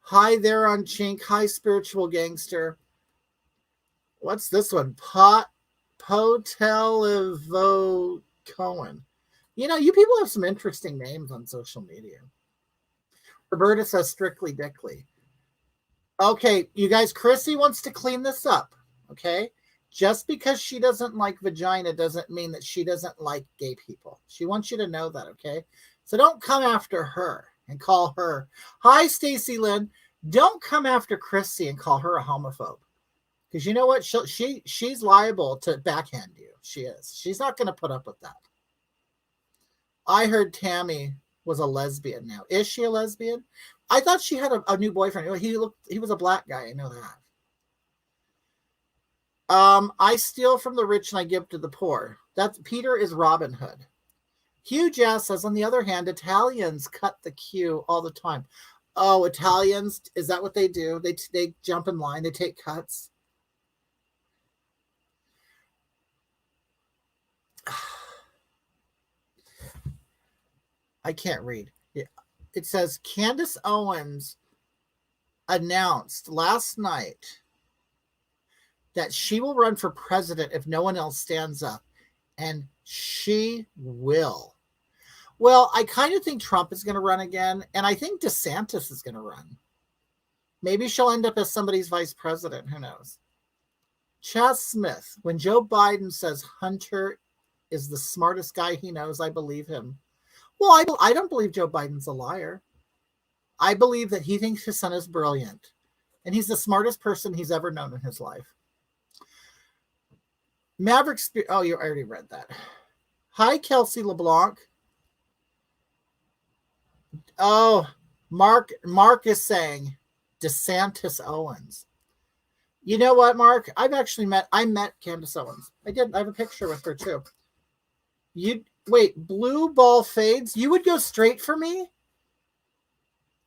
Hi there on Chink. Hi, spiritual gangster. What's this one? Potelevo Cohen. You people have some interesting names on social media. Roberta says Strictly Dickly. Okay, you guys, Chrissy wants to clean this up. Okay? Just because she doesn't like vagina doesn't mean that she doesn't like gay people. She wants you to know that, okay? So don't come after her and call her. Hi, Stacy Lynn. Don't come after Chrissy and call her a homophobe. Because you know what? She's liable to backhand you. She is. She's not going to put up with that. I heard Tammy was a lesbian now. Is she a lesbian? I thought she had a new boyfriend. He was a black guy. I know that. I steal from the rich and I give to the poor. Peter is Robin Hood. Hugh Jazz says, on the other hand, Italians cut the queue all the time. Oh, Italians, is that what they do? They jump in line, they take cuts. I can't read. It says Candace Owens announced last night that she will run for president if no one else stands up. And she will. Well, I kind of think Trump is going to run again. And I think DeSantis is going to run. Maybe she'll end up as somebody's vice president. Who knows? Chaz Smith, when Joe Biden says Hunter is the smartest guy he knows, I believe him. Well, I don't believe Joe Biden's a liar. I believe that he thinks his son is brilliant. And he's the smartest person he's ever known in his life. Maverick Spirit. Oh, you already read that. Hi, Kelsey LeBlanc. Oh, Mark is saying DeSantis Owens. You know what, Mark? I met Candace Owens. I did. I have a picture with her too. Wait, blue ball fades. You would go straight for me?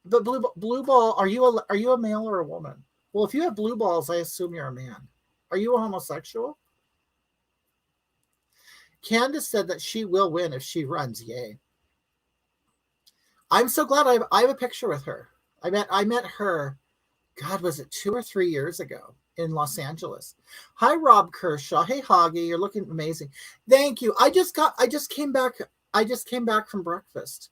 But blue ball, are you a male or a woman? Well, if you have blue balls, I assume you're a man. Are you a homosexual? Candace said that she will win if she runs. Yay. I'm so glad I have a picture with her. I met her, God, was it 2 or 3 years ago in Los Angeles. Hi, Rob Kershaw. Hey, Hoggie, you're looking amazing. Thank you. I just came back from breakfast.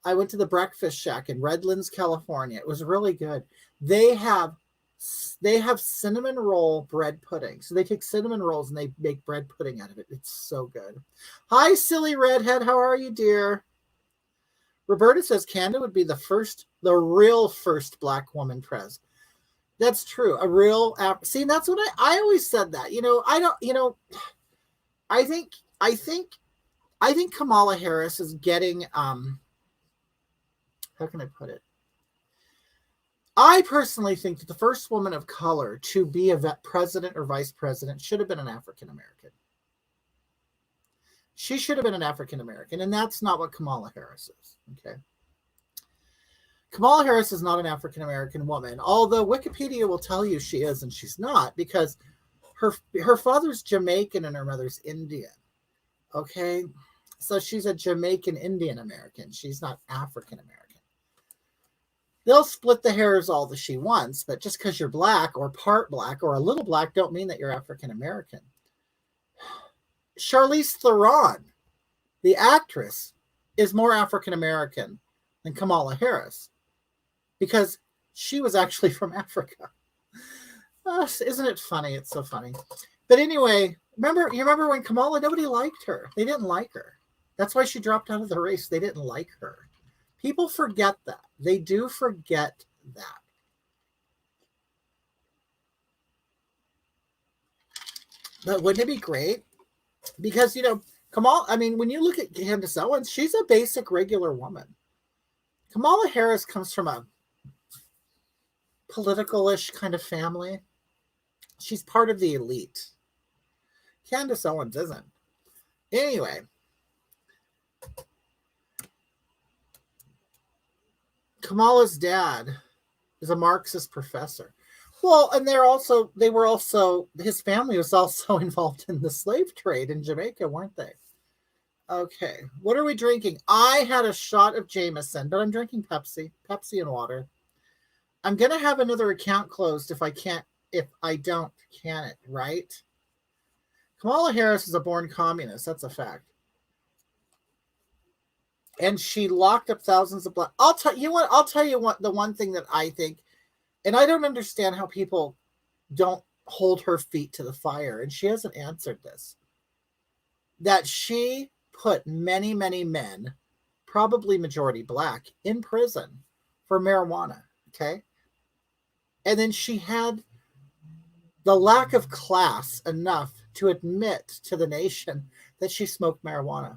I went to the Breakfast Shack in Redlands, California. It was really good. They have cinnamon roll bread pudding. So they take cinnamon rolls and they make bread pudding out of it. It's so good. Hi, silly redhead. How are you, dear? Roberta says Canada would be the real first black woman pres. That's true. A real see, that's what I always said that. I think Kamala Harris is getting how can I put it? I personally think that the first woman of color to be a president or vice president should have been an African American. She should have been an African American, and that's not what Kamala Harris is. Okay. Kamala Harris is not an African American woman, although Wikipedia will tell you she is and she's not, because her father's Jamaican and her mother's Indian. Okay. So she's a Jamaican Indian American. She's not African American. They'll split the hairs all that she wants, but just because you're black or part black or a little black don't mean that you're African American. Charlize Theron, the actress, is more African American than Kamala Harris because she was actually from Africa. Isn't it funny? It's so funny. But anyway, you remember when Kamala, nobody liked her. They didn't like her. That's why she dropped out of the race. They didn't like her. People forget that. They do forget that. But wouldn't it be great? Because, Kamala, when you look at Candace Owens, she's a basic, regular woman. Kamala Harris comes from a political-ish kind of family. She's part of the elite. Candace Owens isn't. Anyway. Kamala's dad He's a Marxist professor. Well, and they were also, his family was also involved in the slave trade in Jamaica, weren't they? Okay, what are we drinking? I had a shot of Jameson, but I'm drinking Pepsi and water. I'm going to have another account closed if I don't can it, right? Kamala Harris is a born communist. That's a fact. And she locked up thousands of black. I'll tell you what, the one thing that I think, and I don't understand how people don't hold her feet to the fire, and she hasn't answered this, that she put many, many men, probably majority black, in prison for marijuana, okay? And then she had the lack of class enough to admit to the nation that she smoked marijuana.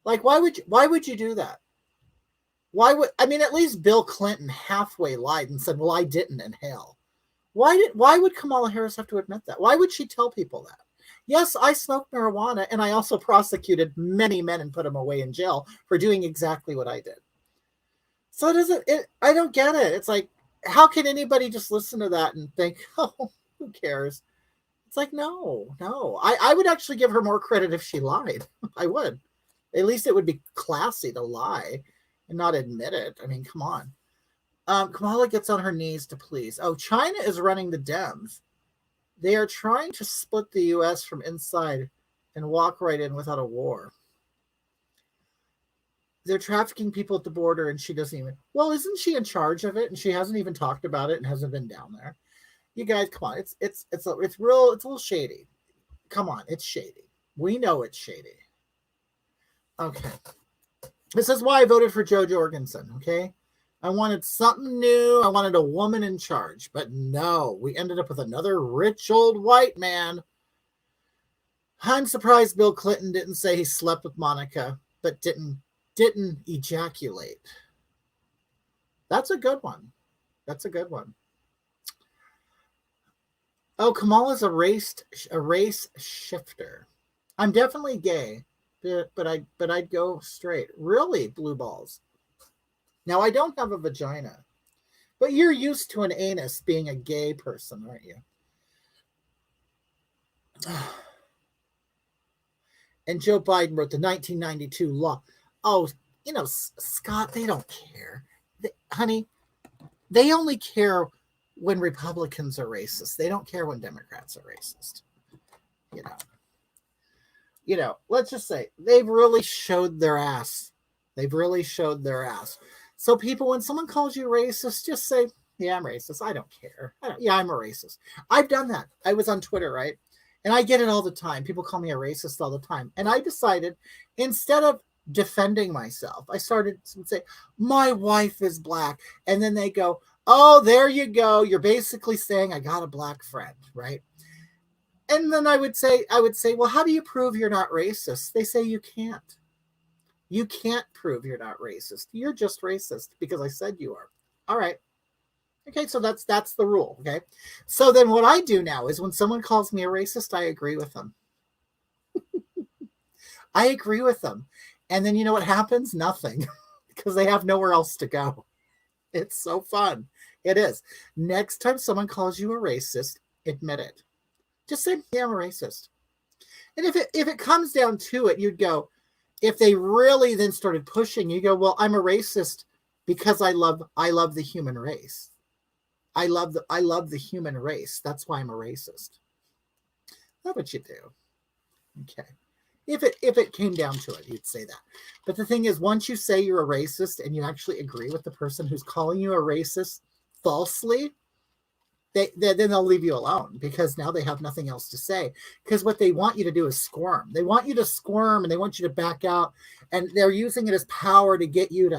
Like, why would you do that? At least Bill Clinton halfway lied and said, well, I didn't inhale. Why would Kamala Harris have to admit that? Why would she tell people that? Yes, I smoked marijuana, and I also prosecuted many men and put them away in jail for doing exactly what I did. So I don't get it. It's like, how can anybody just listen to that and think, oh, who cares? It's like, no. I would actually give her more credit if she lied. I would. At least it would be classy to lie and not admit it. I mean, come on. Kamala gets on her knees to please. Oh, China is running the Dems. They are trying to split the U.S. from inside and walk right in without a war. They're trafficking people at the border, and she doesn't even. Well, isn't she in charge of it? And she hasn't even talked about it and hasn't been down there. You guys, come on. It's a little shady. Come on, it's shady. We know it's shady. Okay. This is why I voted for Jo Jorgensen. Okay. I wanted something new. I wanted a woman in charge, but no, we ended up with another rich old white man. I'm surprised Bill Clinton didn't say he slept with Monica, but didn't ejaculate. That's a good one. Oh, Kamala's a race shifter. I'm definitely gay, but I'd go straight. Really, blue balls. Now, I don't have a vagina, but you're used to an anus being a gay person, aren't you? And Joe Biden wrote the 1992 law. Oh, Scott, they don't care. Honey, they only care when Republicans are racist. They don't care when Democrats are racist. Let's just say they've really showed their ass. So people, when someone calls you racist, just say, yeah, I'm racist. I don't care. I'm a racist. I've done that. I was on Twitter, right? And I get it all the time. People call me a racist all the time. And I decided, instead of defending myself, I started to say, my wife is black. And then they go, oh, there you go. You're basically saying I got a black friend, right? And then I would say, well, how do you prove you're not racist? They say you can't. You can't prove you're not racist. You're just racist because I said you are. All right. Okay, so that's the rule, okay? So then what I do now is when someone calls me a racist, I agree with them. I agree with them. And then you know what happens? Nothing. Because they have nowhere else to go. It's so fun. It is. Next time someone calls you a racist, admit it. Just say, yeah, I'm a racist. And if it comes down to it, you'd go, if they really then started pushing, you go, well, I'm a racist because I love the human race. I love the human race. That's why I'm a racist. That's what you do. Okay. If it came down to it, you'd say that. But the thing is, once you say you're a racist and you actually agree with the person who's calling you a racist falsely, then they'll leave you alone because now they have nothing else to say. Because what they want you to do is squirm. They want you to squirm and they want you to back out, and they're using it as power to get you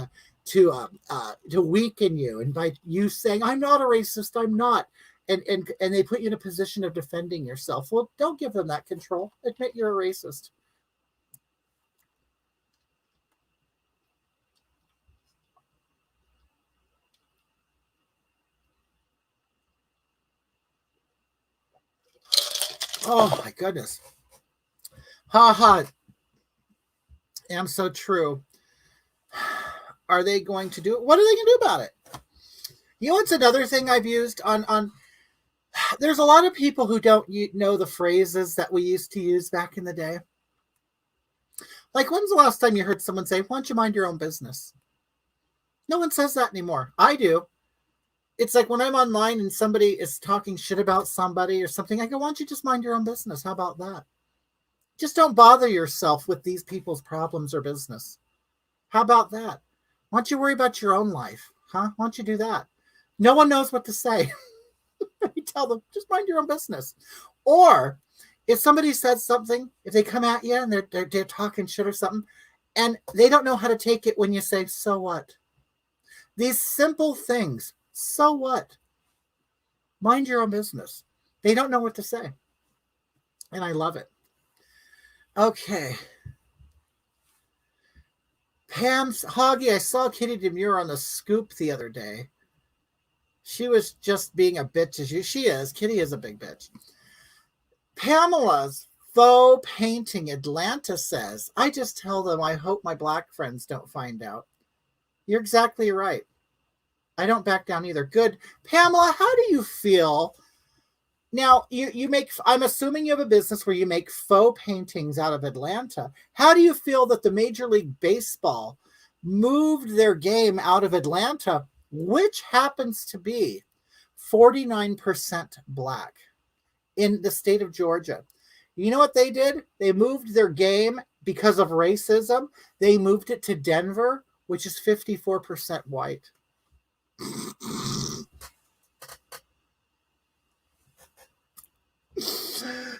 to weaken you. And by you saying, I'm not a racist, I'm not, and they put you in a position of defending yourself. Well, don't give them that control. Admit you're a racist. Oh my goodness. Ha ha. I'm so true. Are they going to do it? What are they going to do about it? You know what's another thing I've used on there's a lot of people who don't know the phrases that we used to use back in the day. Like, when's the last time you heard someone say, "Why don't you mind your own business?" No one says that anymore. I do. It's like when I'm online and somebody is talking shit about somebody or something, I go, "Why don't you just mind your own business? How about that? Just don't bother yourself with these people's problems or business. How about that? Why don't you worry about your own life? Huh? Why don't you do that?" No one knows what to say. You tell them, just mind your own business. Or if somebody says something, if they come at you and they're talking shit or something, and they don't know how to take it when you say, "So what?" These simple things. So what? Mind your own business. They don't know what to say. And I love it. Okay. Pam's Hoggie, I saw Kitty Demure on the Scoop the other day. She was just being a bitch as you. She is. Kitty is a big bitch. Pamela's faux painting Atlanta says, "I just tell them I hope my black friends don't find out." You're exactly right. I don't back down either. Good. Pamela, how do you feel? Now, you make, I'm assuming you have a business where you make faux paintings out of Atlanta. How do you feel that the Major League Baseball moved their game out of Atlanta, which happens to be 49% black in the state of Georgia? You know what they did? They moved their game because of racism. They moved it to Denver, which is 54% white.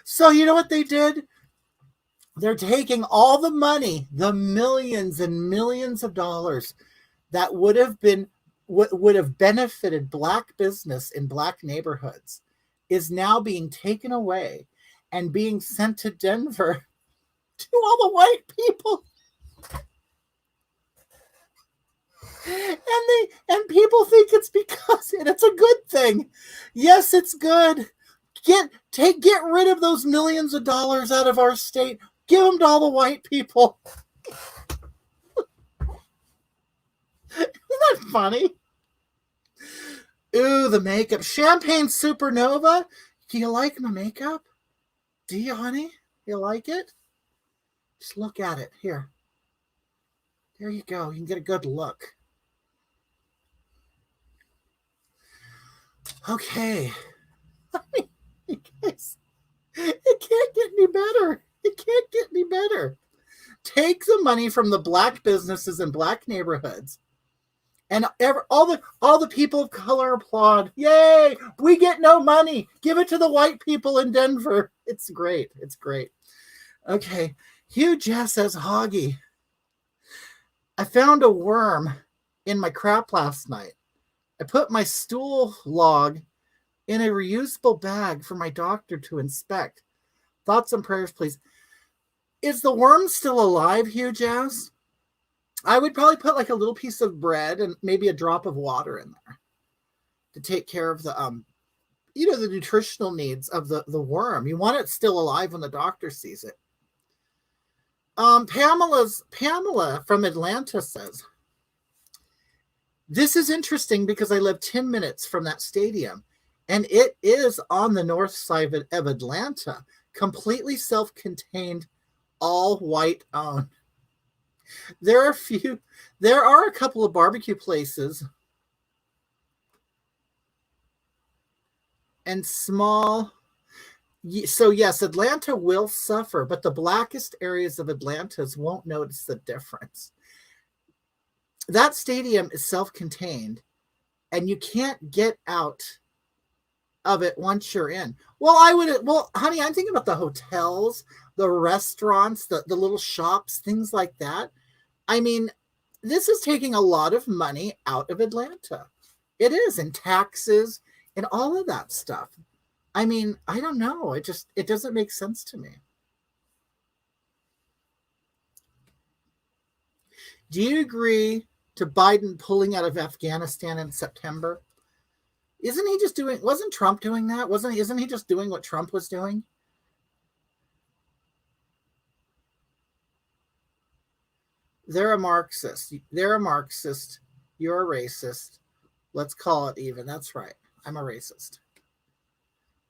So you know what they did? They're taking all the money, the millions and millions of dollars that would have benefited black business in black neighborhoods, is now being taken away and being sent to Denver to all the white people. And people think it's because, and it's a good thing. Yes, it's good. Get rid of those millions of dollars out of our state. Give them to all the white people. Isn't that funny? Ooh, the makeup. Champagne Supernova. Do you like my makeup? Do you, honey? You like it? Just look at it. Here. There you go. You can get a good look. Okay. I mean, you guys, it can't get any better. It can't get any better. Take the money from the black businesses in black neighborhoods, and all the people of color applaud. Yay! We get no money. Give it to the white people in Denver. It's great. It's great. Okay. Hugh Jess says, "Hoggie, I found a worm in my crap last night. I put my stool log in a reusable bag for my doctor to inspect. Thoughts and prayers, please." Is the worm still alive, Hugh Jazz? I would probably put like a little piece of bread and maybe a drop of water in there to take care of the the nutritional needs of the worm. You want it still alive when the doctor sees it. Pamela from Atlanta says, "This is interesting because I live 10 minutes from that stadium, and it is on the north side of Atlanta, completely self-contained, all white owned. There are a couple of barbecue places and small. So yes, Atlanta will suffer, but the blackest areas of Atlanta won't notice the difference. That stadium is self-contained, and you can't get out of it once you're in. Well, honey, I'm thinking about the hotels, the restaurants, the little shops, things like that. I mean, this is taking a lot of money out of Atlanta. It is, in taxes and all of that stuff. I mean, I don't know. It doesn't make sense to me. Do you agree to Biden pulling out of Afghanistan in September? Wasn't Trump doing that? Isn't he just doing what Trump was doing? They're a Marxist. You're a racist. Let's call it even. That's right. I'm a racist.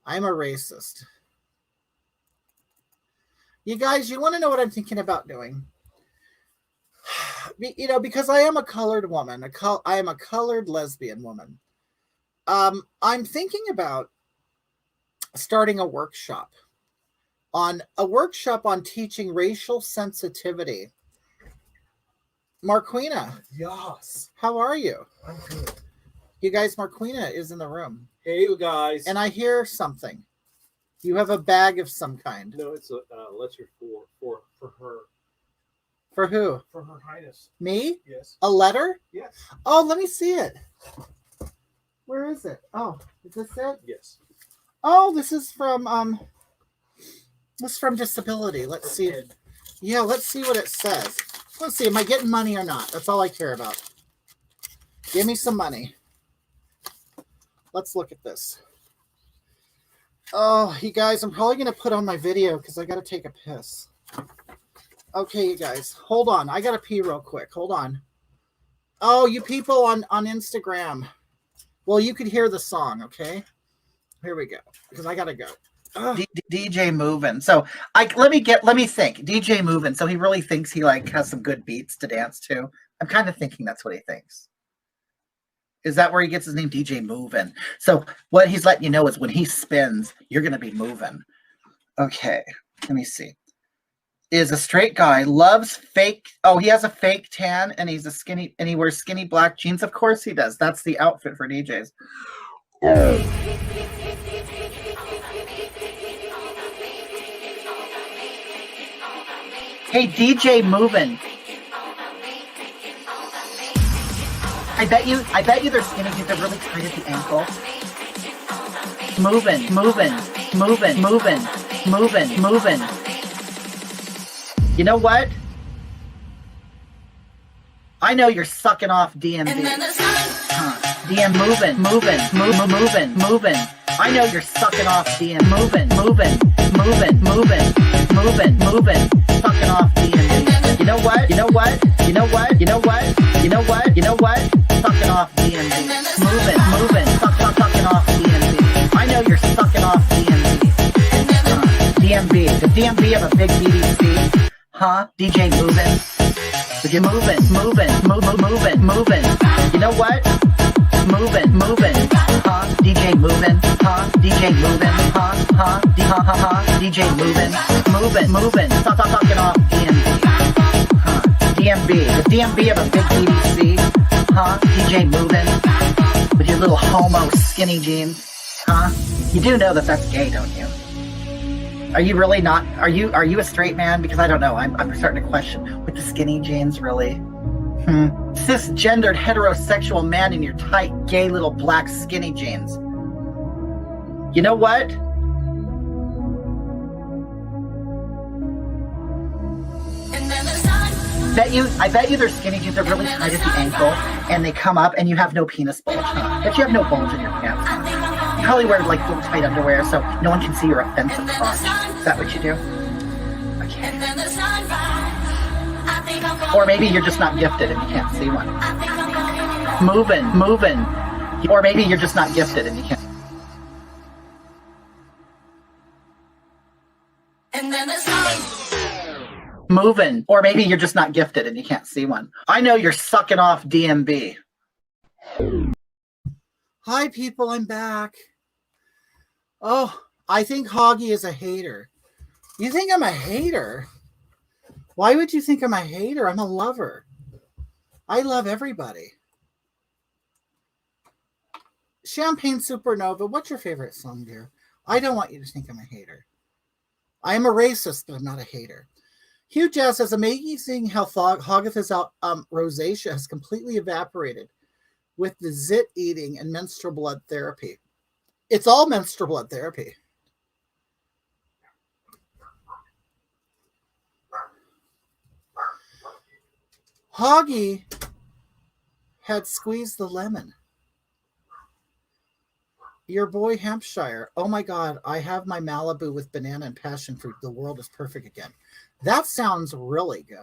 I'm a racist. You guys, you want to know what I'm thinking about doing? You know, because I am a colored woman. I am a colored lesbian woman. I'm thinking about starting a workshop on teaching racial sensitivity. Marquina. Yes. How are you? I'm good. You guys, Marquina is in the room. Hey, you guys. And I hear something. You have a bag of some kind. No, it's a letter for her. For who? For Her Highness. Me? Yes. A letter? Yes. Oh, let me see it. Where is it? Oh, is this it? Yes. Oh, this is from Disability. Let's see. Yeah, let's see what it says. Let's see. Am I getting money or not? That's all I care about. Give me some money. Let's look at this. Oh, you guys, I'm probably going to put on my video because I got to take a piss. Okay, you guys, hold on. I got to pee real quick. Hold on. Oh, you people on Instagram. Well, you could hear the song, okay? Here we go, because I got to go. DJ moving. So let me think. DJ moving. So he really thinks he like has some good beats to dance to. I'm kind of thinking that's what he thinks. Is that where he gets his name, DJ moving? So what he's letting you know is when he spins, you're gonna be moving. Okay, let me see. Is a straight guy, loves fake. Oh, he has a fake tan and he's a skinny and he wears skinny black jeans. Of course he does. That's the outfit for DJs. Hey, DJ moving. I bet you their skinny jeans are really tight at the ankle. Moving. You know what? I know you're sucking off DMV. DM moving. I know you're sucking off DM moving. Sucking off DMV. You know what? Sucking off DMV. Moving. Sucking off DMV. I know you're sucking off DMV. DMV. Does DMV have a big BDC? Huh? DJ moving. Would you moving. You know what? Moving. Huh? DJ moving. Huh? DJ moving. Huh? DJ moving. Sucking off DMV. Huh? DMV. Does DMV have a big BBC? Huh? DJ moving. With your little homo skinny jeans. Huh? You do know that that's gay, don't you? Are you really not? Are you a straight man? Because I don't know. I'm starting to question with the skinny jeans, really. Cisgendered heterosexual man in your tight, gay little black skinny jeans. You know what? I bet you their skinny jeans are really tight at the ankle and they come up and you have no penis bulge, huh? But you have no bulge in your pants. Huh? You probably wear like little tight underwear so no one can see your offensive crotch. Is that what you do? Okay. Or maybe you're just not gifted and you can't see one. Moving. Or maybe you're just not gifted and you can't. Moving. Or maybe you're just not gifted and you can't see one. I know you're sucking off DMB. Hi, people. I'm back. Oh, I think Hoggie is a hater. You think I'm a hater? Why would you think I'm a hater? I'm a lover. I love everybody. Champagne Supernova, what's your favorite song, dear? I don't want you to think I'm a hater. I am a racist, but I'm not a hater. Hugh Jazz says, amazing how Hoggetha's rosacea has completely evaporated with the zit eating and menstrual blood therapy. It's all menstrual blood therapy. Hoggie had squeezed the lemon. Your boy Hampshire. Oh my God, I have my Malibu with banana and passion fruit. The world is perfect again. That sounds really good.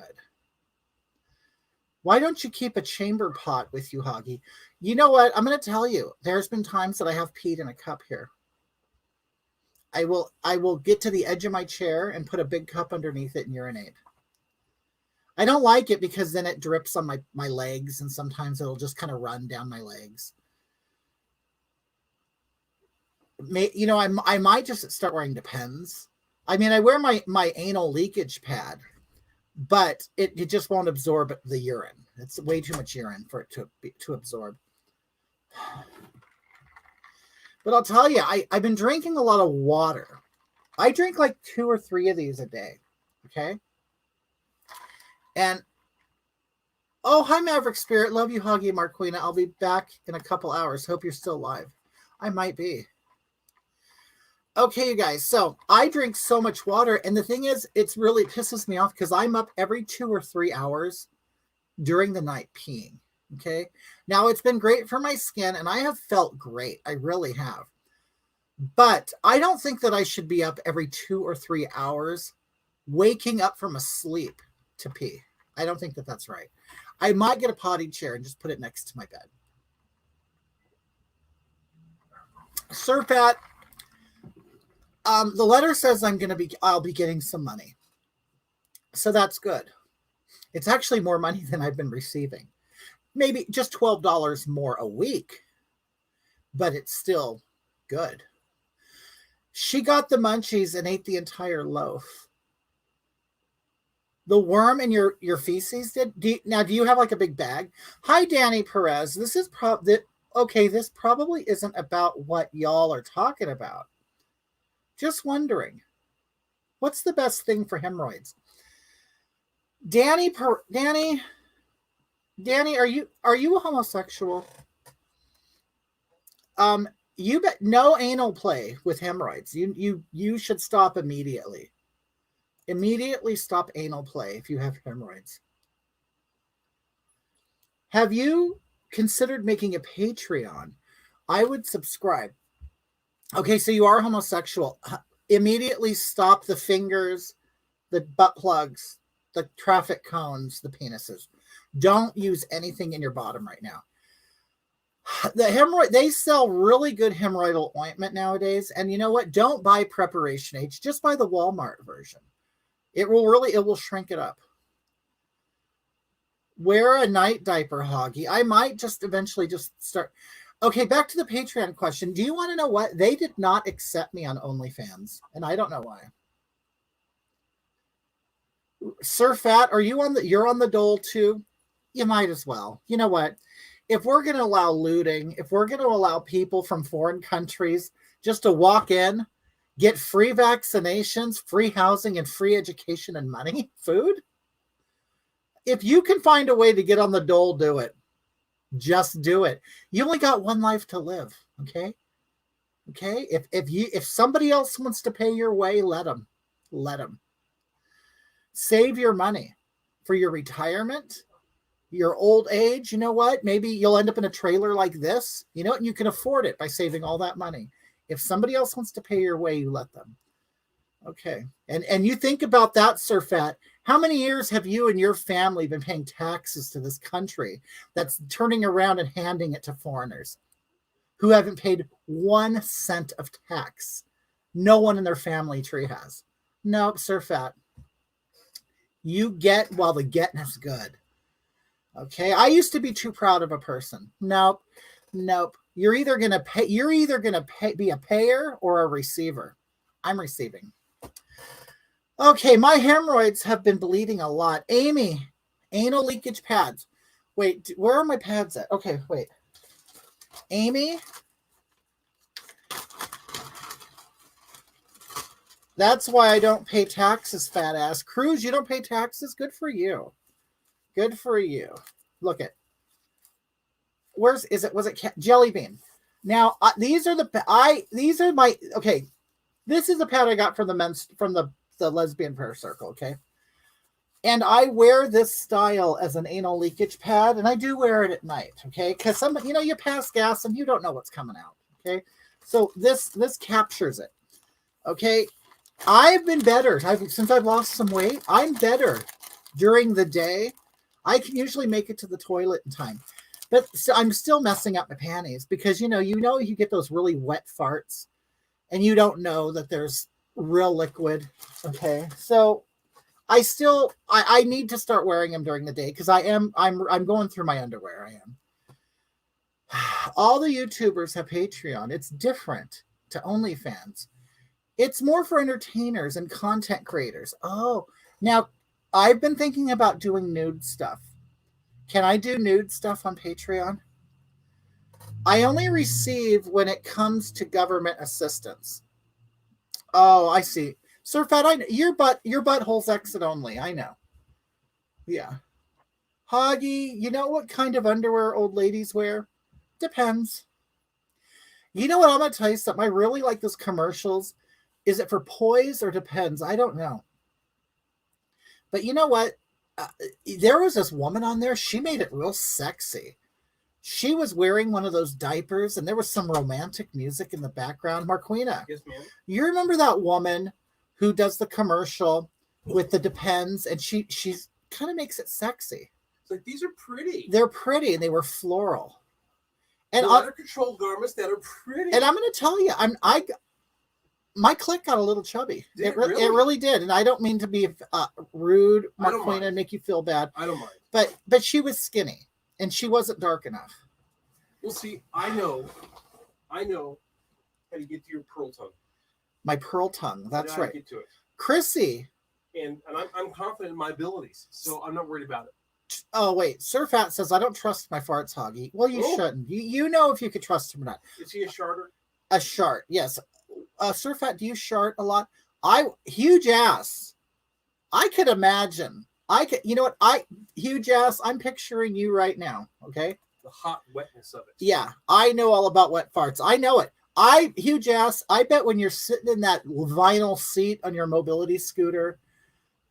Why don't you keep a chamber pot with you, Hoggie? You know what? I'm going to tell you. There's been times that I have peed in a cup here. I will get to the edge of my chair and put a big cup underneath it and urinate. I don't like it because then it drips on my legs, and sometimes it'll just kind of run down my legs. I might just start wearing Depends. I mean, I wear my anal leakage pad, but it just won't absorb the urine. It's way too much urine for it to absorb. But I'll tell you, I've been drinking a lot of water. I drink like 2 or 3 of these a day. Okay. And oh, hi Maverick Spirit. Love you, Hoggie and Marquina. I'll be back in a couple hours. Hope you're still alive. I might be. Okay, you guys. So I drink so much water. And the thing is, it's really pisses me off because I'm up every 2 or 3 hours during the night peeing. Okay. Now it's been great for my skin and I have felt great. I really have. But I don't think that I should be up every 2 or 3 hours waking up from a sleep to pee. I don't think that that's right. I might get a potty chair and just put it next to my bed. Surfat, the letter says I'll be getting some money. So that's good. It's actually more money than I've been receiving. Maybe just $12 more a week, but it's still good. She got the munchies and ate the entire loaf. The worm in your feces did? Do you have like a big bag? Hi, Danny Perez. This is this probably isn't about what y'all are talking about. Just wondering, what's the best thing for hemorrhoids? Danny, are you a homosexual? You bet no anal play with hemorrhoids. You should stop immediately. Immediately stop anal play if you have hemorrhoids. Have you considered making a Patreon? I would subscribe. Okay, so you are homosexual. Immediately stop the fingers, the butt plugs, the traffic cones, the penises. Don't use anything in your bottom right now. The hemorrhoid, they sell really good hemorrhoidal ointment nowadays. And you know what? Don't buy Preparation H. Just buy the Walmart version. It will shrink it up. Wear a night diaper, Hoggie. I might just eventually just start. Okay, back to the Patreon question. Do you want to know what? They did not accept me on OnlyFans, and I don't know why. Sir Fat, you're on the dole too? You might as well. You know what? If we're going to allow looting, if we're going to allow people from foreign countries just to walk in, get free vaccinations, free housing, and free education and money, food. If you can find a way to get on the dole, do it. Just do it. You only got one life to live. Okay. Okay. If somebody else wants to pay your way, let them. Save your money for your retirement, your old age. You know what? Maybe you'll end up in a trailer like this, and you can afford it by saving all that money. If somebody else wants to pay your way, you let them. Okay. And you think about that, Sir Fat. How many years have you and your family been paying taxes to this country that's turning around and handing it to foreigners who haven't paid 1 cent of tax? No one in their family tree has. Nope, Sir Fat. You get while the getting is good. Okay. I used to be too proud of a person. Nope. You're either gonna be a payer or a receiver. I'm receiving. Okay, my hemorrhoids have been bleeding a lot. Amy, anal leakage pads. Wait, where are my pads at? Okay, wait. Amy. That's why I don't pay taxes, fat ass. Cruz, you don't pay taxes? Good for you. Good for you. Look at. Was it Jelly Bean? Now these are my okay. This is the pad I got from the lesbian prayer circle. Okay, and I wear this style as an anal leakage pad, and I do wear it at night. Okay, because you pass gas and you don't know what's coming out. Okay, so this captures it. Okay, I've been better. Since I've lost some weight, I'm better during the day. I can usually make it to the toilet in time. But so I'm still messing up my panties because you get those really wet farts and you don't know that there's real liquid. Okay. So I need to start wearing them during the day because I'm going through my underwear. I am. All the YouTubers have Patreon. It's different to OnlyFans. It's more for entertainers and content creators. Oh, now I've been thinking about doing nude stuff. Can I do nude stuff on Patreon? I only receive when it comes to government assistance. Oh, I see. Sir Fat, I know. Your butthole's exit only. I know. Yeah. Hoggie, you know what kind of underwear old ladies wear? Depends. You know what? I'm going to tell you something. I really like those commercials. Is it for poise or depends? I don't know. But you know what? There was this woman on there. She made it real sexy. She was wearing one of those diapers, and there was some romantic music in the background. Marquina, Yes, ma'am. you remember that woman who does the commercial with the depends, and she's kind of makes it sexy. It's like, these are pretty. They're pretty, and they were floral. And Out of control garments that are pretty. and I'm going to tell you, my clit got a little chubby. Did It it really? really did, and I don't mean to be rude, I don't Marquina, mind. and make you feel bad, I don't mind. but she was skinny, and she wasn't dark enough. Well, see, I know how to get to your pearl tongue. My pearl tongue. I That's know how to right. Get to it. Chrissy. And I'm confident in my abilities, so I'm not worried about it. Oh, wait. Sir Fat says, I don't trust my farts, Hoggie. Well, you Oh. shouldn't. You know if you could trust him or not. Is he a sharter? A shart, yes. Sir Fat, do you shart a lot? Huge ass. I could imagine. You know what? Huge ass, I'm picturing you right now, okay? The hot wetness of it. Yeah, I know all about wet farts. I know it. Huge ass, I bet when you're sitting in that vinyl seat on your mobility scooter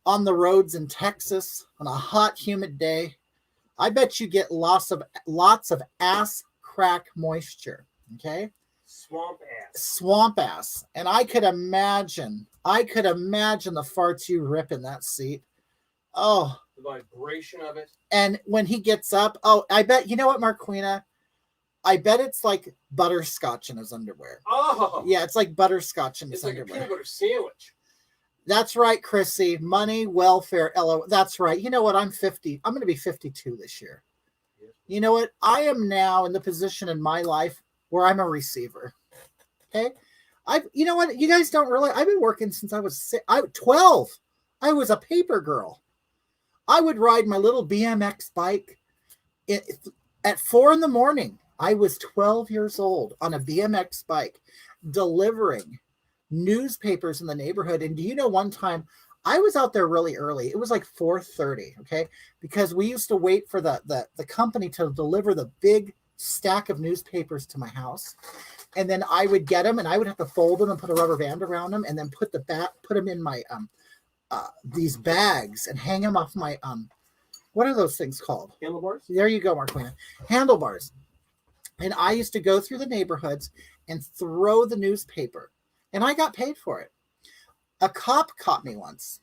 on the roads in Texas on a hot, humid day, I bet you get lots of ass crack moisture. Okay, swamp ass, and I could imagine the farts you rip in that seat. Oh, The vibration of it. and when he gets up, oh, I bet you know what, Marquina. I bet it's like butterscotch in his underwear. Oh, Yeah, it's like butterscotch in his it's like a underwear. peanut butter sandwich. That's right, Chrissy. Money, welfare, That's right. You know what? I'm 50. I'm going to be 52 this year. You know what? I am now in the position in my life where I'm a receiver. Okay? You know what? You guys don't realize I've been working since I was 12. I was a paper girl. I would ride my little BMX bike at 4 a.m. I was 12 years old on a BMX bike delivering newspapers in the neighborhood. And do you know, one time I was out there really early. It was like 4:30, okay? Because we used to wait for the company to deliver the big stack of newspapers to my house. And then I would get them and I would have to fold them and put a rubber band around them and then put them in my these bags and hang them off my what are those things called? Handlebars? There you go, Marquina. Handlebars. And I used to go through the neighborhoods and throw the newspaper. And I got paid for it. A cop caught me once.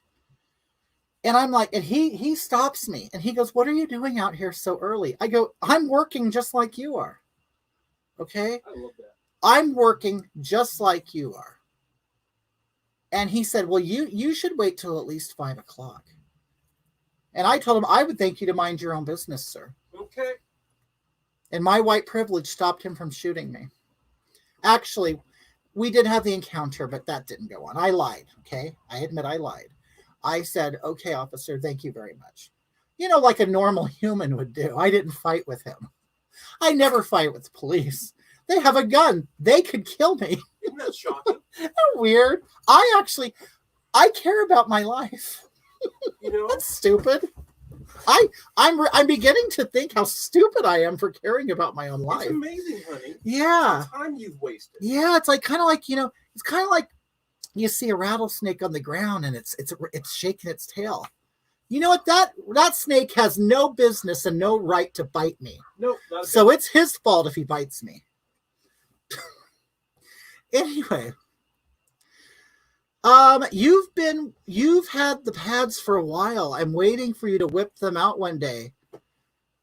And I'm like, and he stops me. And he goes, what are you doing out here so early? I go, I'm working just like you are. Okay? I love that. I'm working just like you are. And he said, well, you should wait till at least 5 o'clock. And I told him, I would thank you to mind your own business, sir. Okay. And my white privilege stopped him from shooting me. Actually, we did have the encounter, but that didn't go on. I lied, okay? I admit I lied. I said, okay, officer, thank you very much. You know, like a normal human would do. I didn't fight with him. I never fight with the police. They have a gun. They could kill me. Isn't that shocking? Isn't that weird? I care about my life. You know? That's stupid. I'm beginning to think how stupid I am for caring about my own It's life. amazing, honey. Yeah. The time you've wasted. Yeah, it's like kind of like, it's kind of like you see a rattlesnake on the ground and it's shaking its tail. You know what? That snake has no business and no right to bite me. No, not So it's his fault if he bites me. Anyway, you've had the pads for a while. I'm waiting for you to whip them out one day.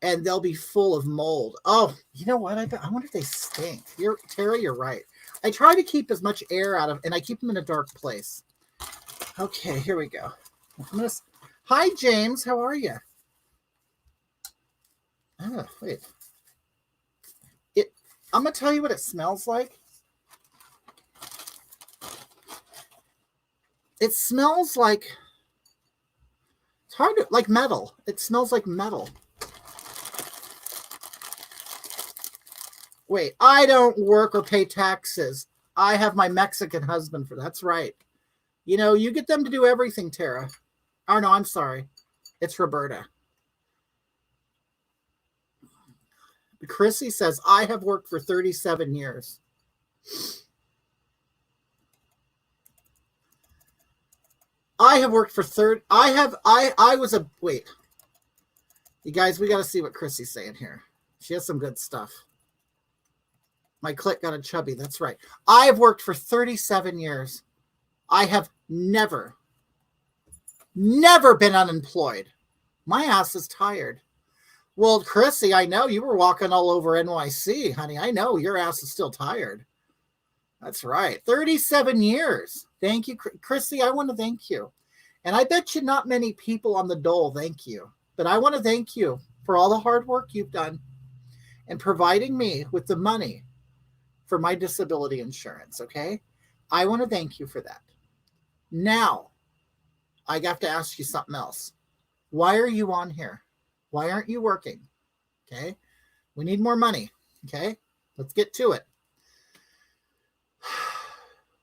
and they'll be full of mold. Oh, you know what? I wonder if they stink. Tara, you're right. I try to keep as much air out of, and I keep them in a dark place. Okay, here we go. Hi, James. How are you? Oh, wait. I'm going to tell you what it smells like. It smells like, it's hard to, like metal. It smells like metal. Wait, I don't work or pay taxes. I have my Mexican husband for that's right. You know, you get them to do everything, Tara. Oh, no, I'm sorry. It's Roberta. Chrissy says, I have worked for 37 years. I have worked for I was a, wait. You guys, we got to see what Chrissy's saying here. She has some good stuff. My clit got a chubby. That's right. I have worked for 37 years. I have never been unemployed. My ass is tired. Well, Chrissy, I know you were walking all over NYC, honey. I know your ass is still tired. That's right. 37 years. Thank you, Chrissy. I want to thank you. And I bet you not many people on the dole thank you. But I want to thank you for all the hard work you've done and providing me with the money for my disability insurance, okay? I want to thank you for that. Now, I have to ask you something else. Why are you on here? Why aren't you working? Okay? We need more money, okay? Let's get to it.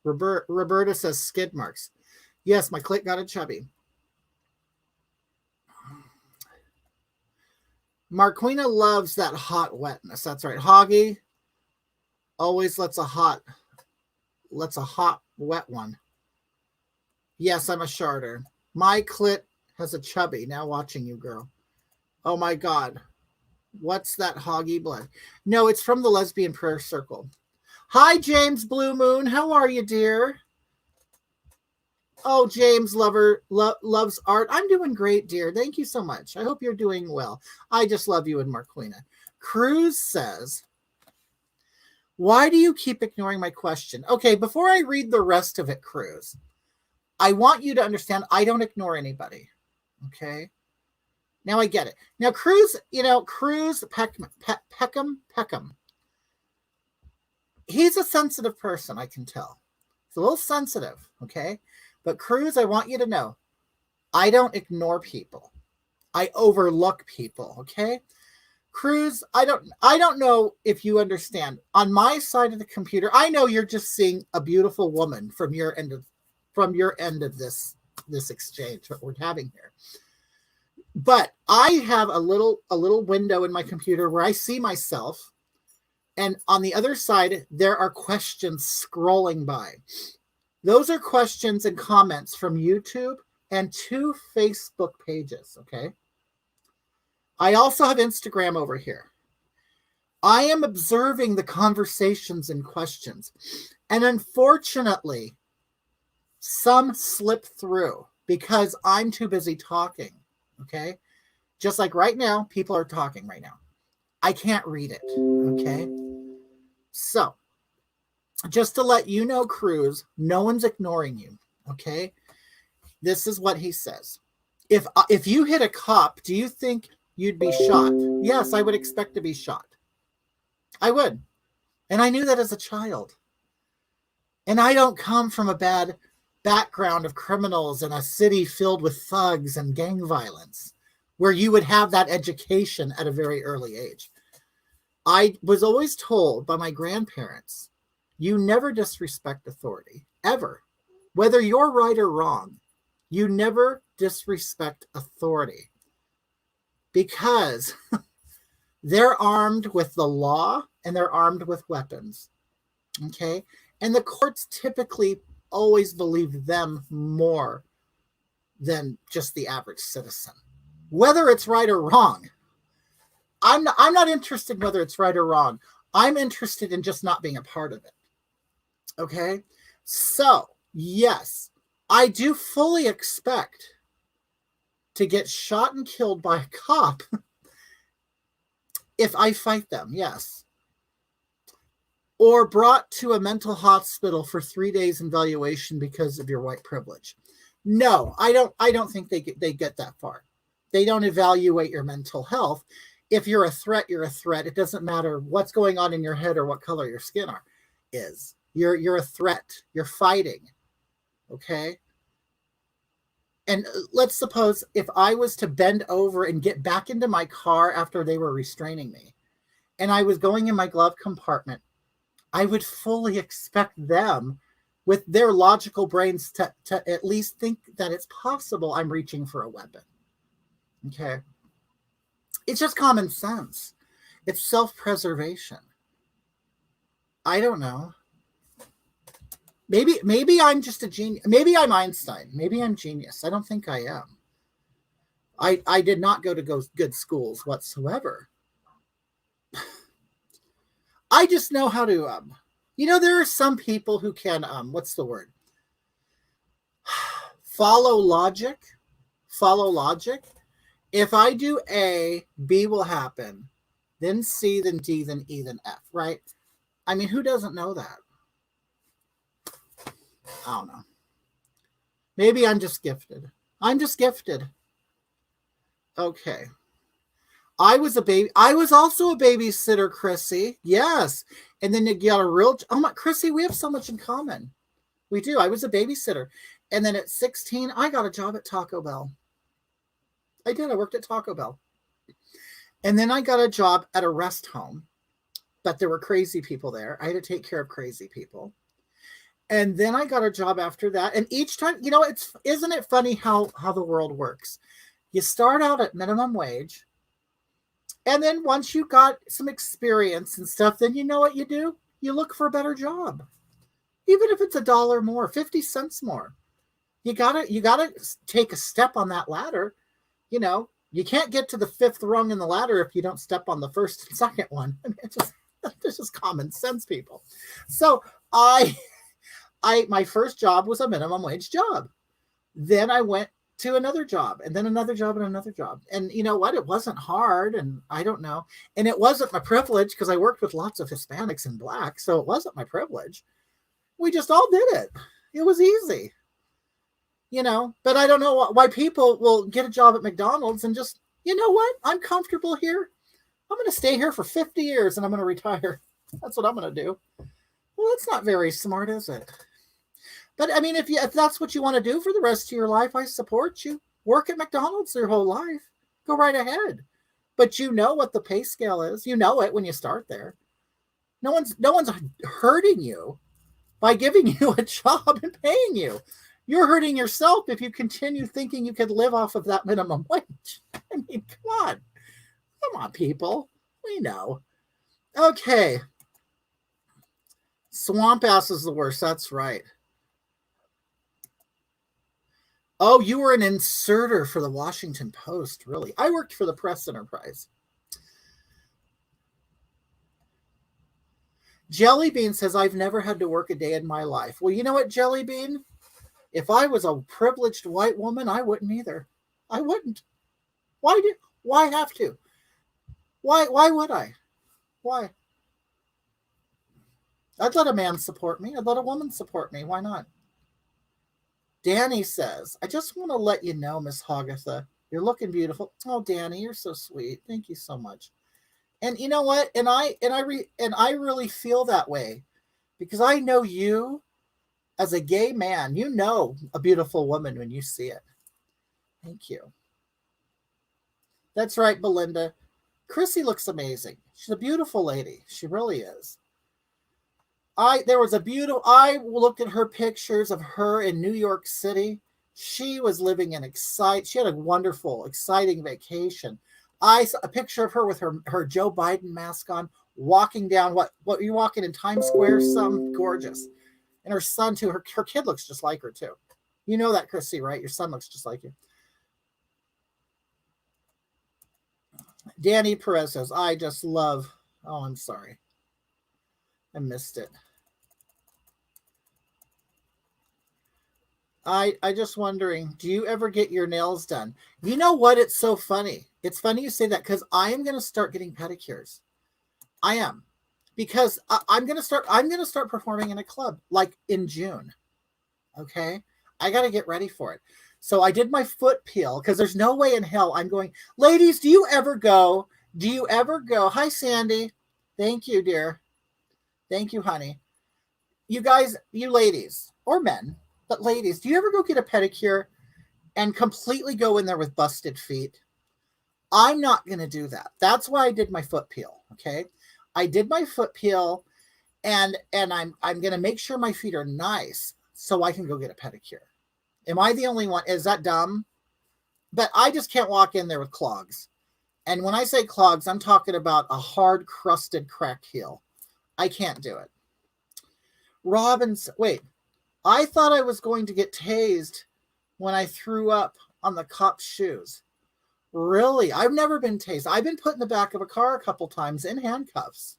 Roberta says skid marks. Yes, my clit got a chubby. Marquina loves that hot wetness. That's right. Hoggie always lets a hot wet one. Yes, I'm a sharder. My clit has a chubby. Now watching you, girl. Oh my God. What's that Hoggie blood? No, it's from the Lesbian Prayer Circle. Hi, James Blue Moon. How are you, dear? Oh, James loves art. I'm doing great, dear. Thank you so much. I hope you're doing well. I just love you and Marquina. Cruz says, why do you keep ignoring my question? Okay, before I read the rest of it, Cruz, I want you to understand I don't ignore anybody. Okay? Now I get it. Now, Cruz, Peckham. He's a sensitive person, I can tell. He's a little sensitive, okay? But Cruz, I want you to know, I don't ignore people. I overlook people, okay? Cruz, I don't know if you understand. On my side of the computer, I know you're just seeing a beautiful woman from your end of this exchange that we're having here. But I have a little window in my computer where I see myself, and on the other side there are questions scrolling by. Those are questions and comments from YouTube and 2 Facebook pages, okay? I also have Instagram over here. I am observing the conversations and questions. And unfortunately, some slip through because I'm too busy talking, okay? Just like right now, people are talking right now. I can't read it, okay? So, just to let you know, Cruz, no one's ignoring you, okay? This is what he says. If you hit a cop, do you think you'd be shot? Yes, I would expect to be shot. I would. And I knew that as a child. And I don't come from a bad background of criminals in a city filled with thugs and gang violence, where you would have that education at a very early age. I was always told by my grandparents, you never disrespect authority, ever. Whether you're right or wrong, you never disrespect authority. Because they're armed with the law and they're armed with weapons. Okay? And the courts typically always believe them more than just the average citizen. Whether it's right or wrong. I'm not interested in whether it's right or wrong. I'm interested in just not being a part of it. Okay? So, yes, I do fully expect to get shot and killed by a cop If I fight them, yes. Or brought to a mental hospital for 3 days in evaluation because of your white privilege. No, I don't think they get that far. They don't evaluate your mental health. If you're a threat, you're a threat. It doesn't matter what's going on in your head or what color your skin is. You're a threat. You're fighting. Okay? And let's suppose if I was to bend over and get back into my car after they were restraining me, and I was going in my glove compartment, I would fully expect them with their logical brains to at least think that it's possible I'm reaching for a weapon. Okay. It's just common sense. It's self-preservation. I don't know. Maybe I'm just a genius. Maybe I'm Einstein. Maybe I'm genius. I don't think I am. I did not go to good schools whatsoever. I just know how to, there are some people who can, what's the word? Follow logic. If I do A, B will happen, then C, then D, then E, then F, right? I mean, who doesn't know that? I don't know. Maybe I'm just gifted. Okay. I was also a babysitter, Chrissy. Yes. And then you got a real, oh my, Chrissy, we have so much in common. We do. I was a babysitter. And then at 16, I got a job at Taco Bell. I did. I worked at Taco Bell. And then I got a job at a rest home. But there were crazy people there. I had to take care of crazy people. And then I got a job after that. And each time, isn't it funny how the world works? You start out at minimum wage. And then once you got some experience and stuff, then you know what you do? You look for a better job. Even if it's $1 more, 50 cents more. You gotta take a step on that ladder. You can't get to the 5th rung in the ladder if you don't step on the 1st and 2nd one. I mean, it's just common sense, people. So my first job was a minimum wage job. Then I went to another job, and then another job, and another job. And you know what? It wasn't hard, and I don't know. And it wasn't my privilege because I worked with lots of Hispanics and Blacks, so it wasn't my privilege. We just all did it. It was easy. But I don't know why people will get a job at McDonald's and just, you know what? I'm comfortable here. I'm going to stay here for 50 years and I'm going to retire. That's what I'm going to do. Well, that's not very smart, is it? But I mean, if that's what you want to do for the rest of your life, I support you. Work at McDonald's your whole life. Go right ahead. But you know what the pay scale is. You know it when you start there. No one's hurting you by giving you a job and paying you. You're hurting yourself if you continue thinking you could live off of that minimum wage. I mean, come on, people. We know. Okay. Swamp ass is the worst. That's right. Oh, you were an inserter for the Washington Post, really? I worked for the Press Enterprise. Jellybean says, I've never had to work a day in my life. Well, you know what, Jellybean? If I was a privileged white woman, I wouldn't either. I wouldn't. Why have to? Why would I? Why? I'd let a man support me. I'd let a woman support me. Why not? Danny says, I just want to let you know, Miss Hogatha, you're looking beautiful. Oh, Danny, you're so sweet. Thank you so much. And you know what? And I really feel that way because I know you as a gay man. You know a beautiful woman when you see it. Thank you. That's right, Belinda. Chrissy looks amazing. She's a beautiful lady. She really is. I looked at her pictures of her in New York City. She was living she had a wonderful, exciting vacation. I saw a picture of her with her Joe Biden mask on, walking down what you're walking in Times Square, some gorgeous. And her son too, her kid looks just like her too. You know that, Chrissy, right? Your son looks just like you. Danny Perez says, I just love, oh, I'm sorry. I missed it. I just wondering, do you ever get your nails done? You know what? It's so funny. It's funny you say that because I am going to start getting pedicures. I am, because I'm going to start. I'm going to start performing in a club like in June. Okay, I got to get ready for it. So I did my foot peel because there's no way in hell I'm going. Ladies, do you ever go? Do you ever go? Hi, Sandy. Thank you, dear. Thank you, honey. You guys, you ladies or men, but ladies, do you ever go get a pedicure and completely go in there with busted feet? I'm not going to do that. That's why I did my foot peel. Okay. I did my foot peel and I'm going to make sure my feet are nice so I can go get a pedicure. Am I the only one? Is that dumb? But I just can't walk in there with clogs. And when I say clogs, I'm talking about a hard crusted crack heel. I can't do it. Robin's, wait, I thought I was going to get tased when I threw up on the cop's shoes. Really? I've never been tased. I've been put in the back of a car a couple times in handcuffs.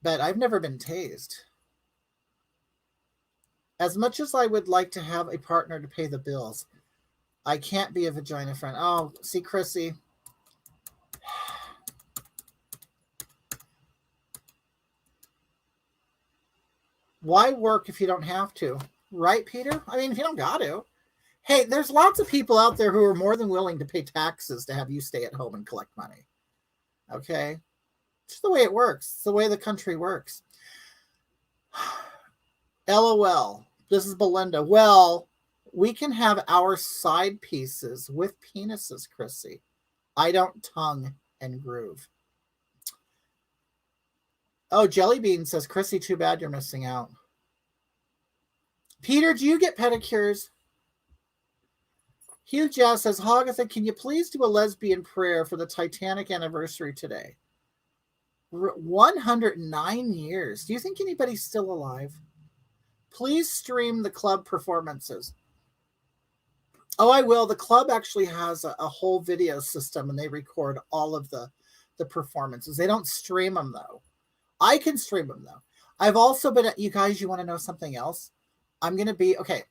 But I've never been tased. As much as I would like to have a partner to pay the bills, I can't be a vagina friend. Oh, see, Chrissy. Why work if you don't have to? Right, Peter? I mean, if you don't got to. Hey, there's lots of people out there who are more than willing to pay taxes to have you stay at home and collect money. Okay? It's the way it works. It's the way the country works. LOL. This is Belinda. Well, we can have our side pieces with penises, Chrissy. I don't tongue and groove. Oh, Jellybean says, Chrissy, too bad you're missing out. Peter, do you get pedicures? Hugh Jazz says, Hogatha, can you please do a lesbian prayer for the Titanic anniversary today? 109 years. Do you think anybody's still alive? Please stream the club performances. Oh, I will. The club actually has a whole video system, and they record all of the performances. They don't stream them, though. I can stream them, though. I've also been at, you guys, you want to know something else? I'm going to be, okay.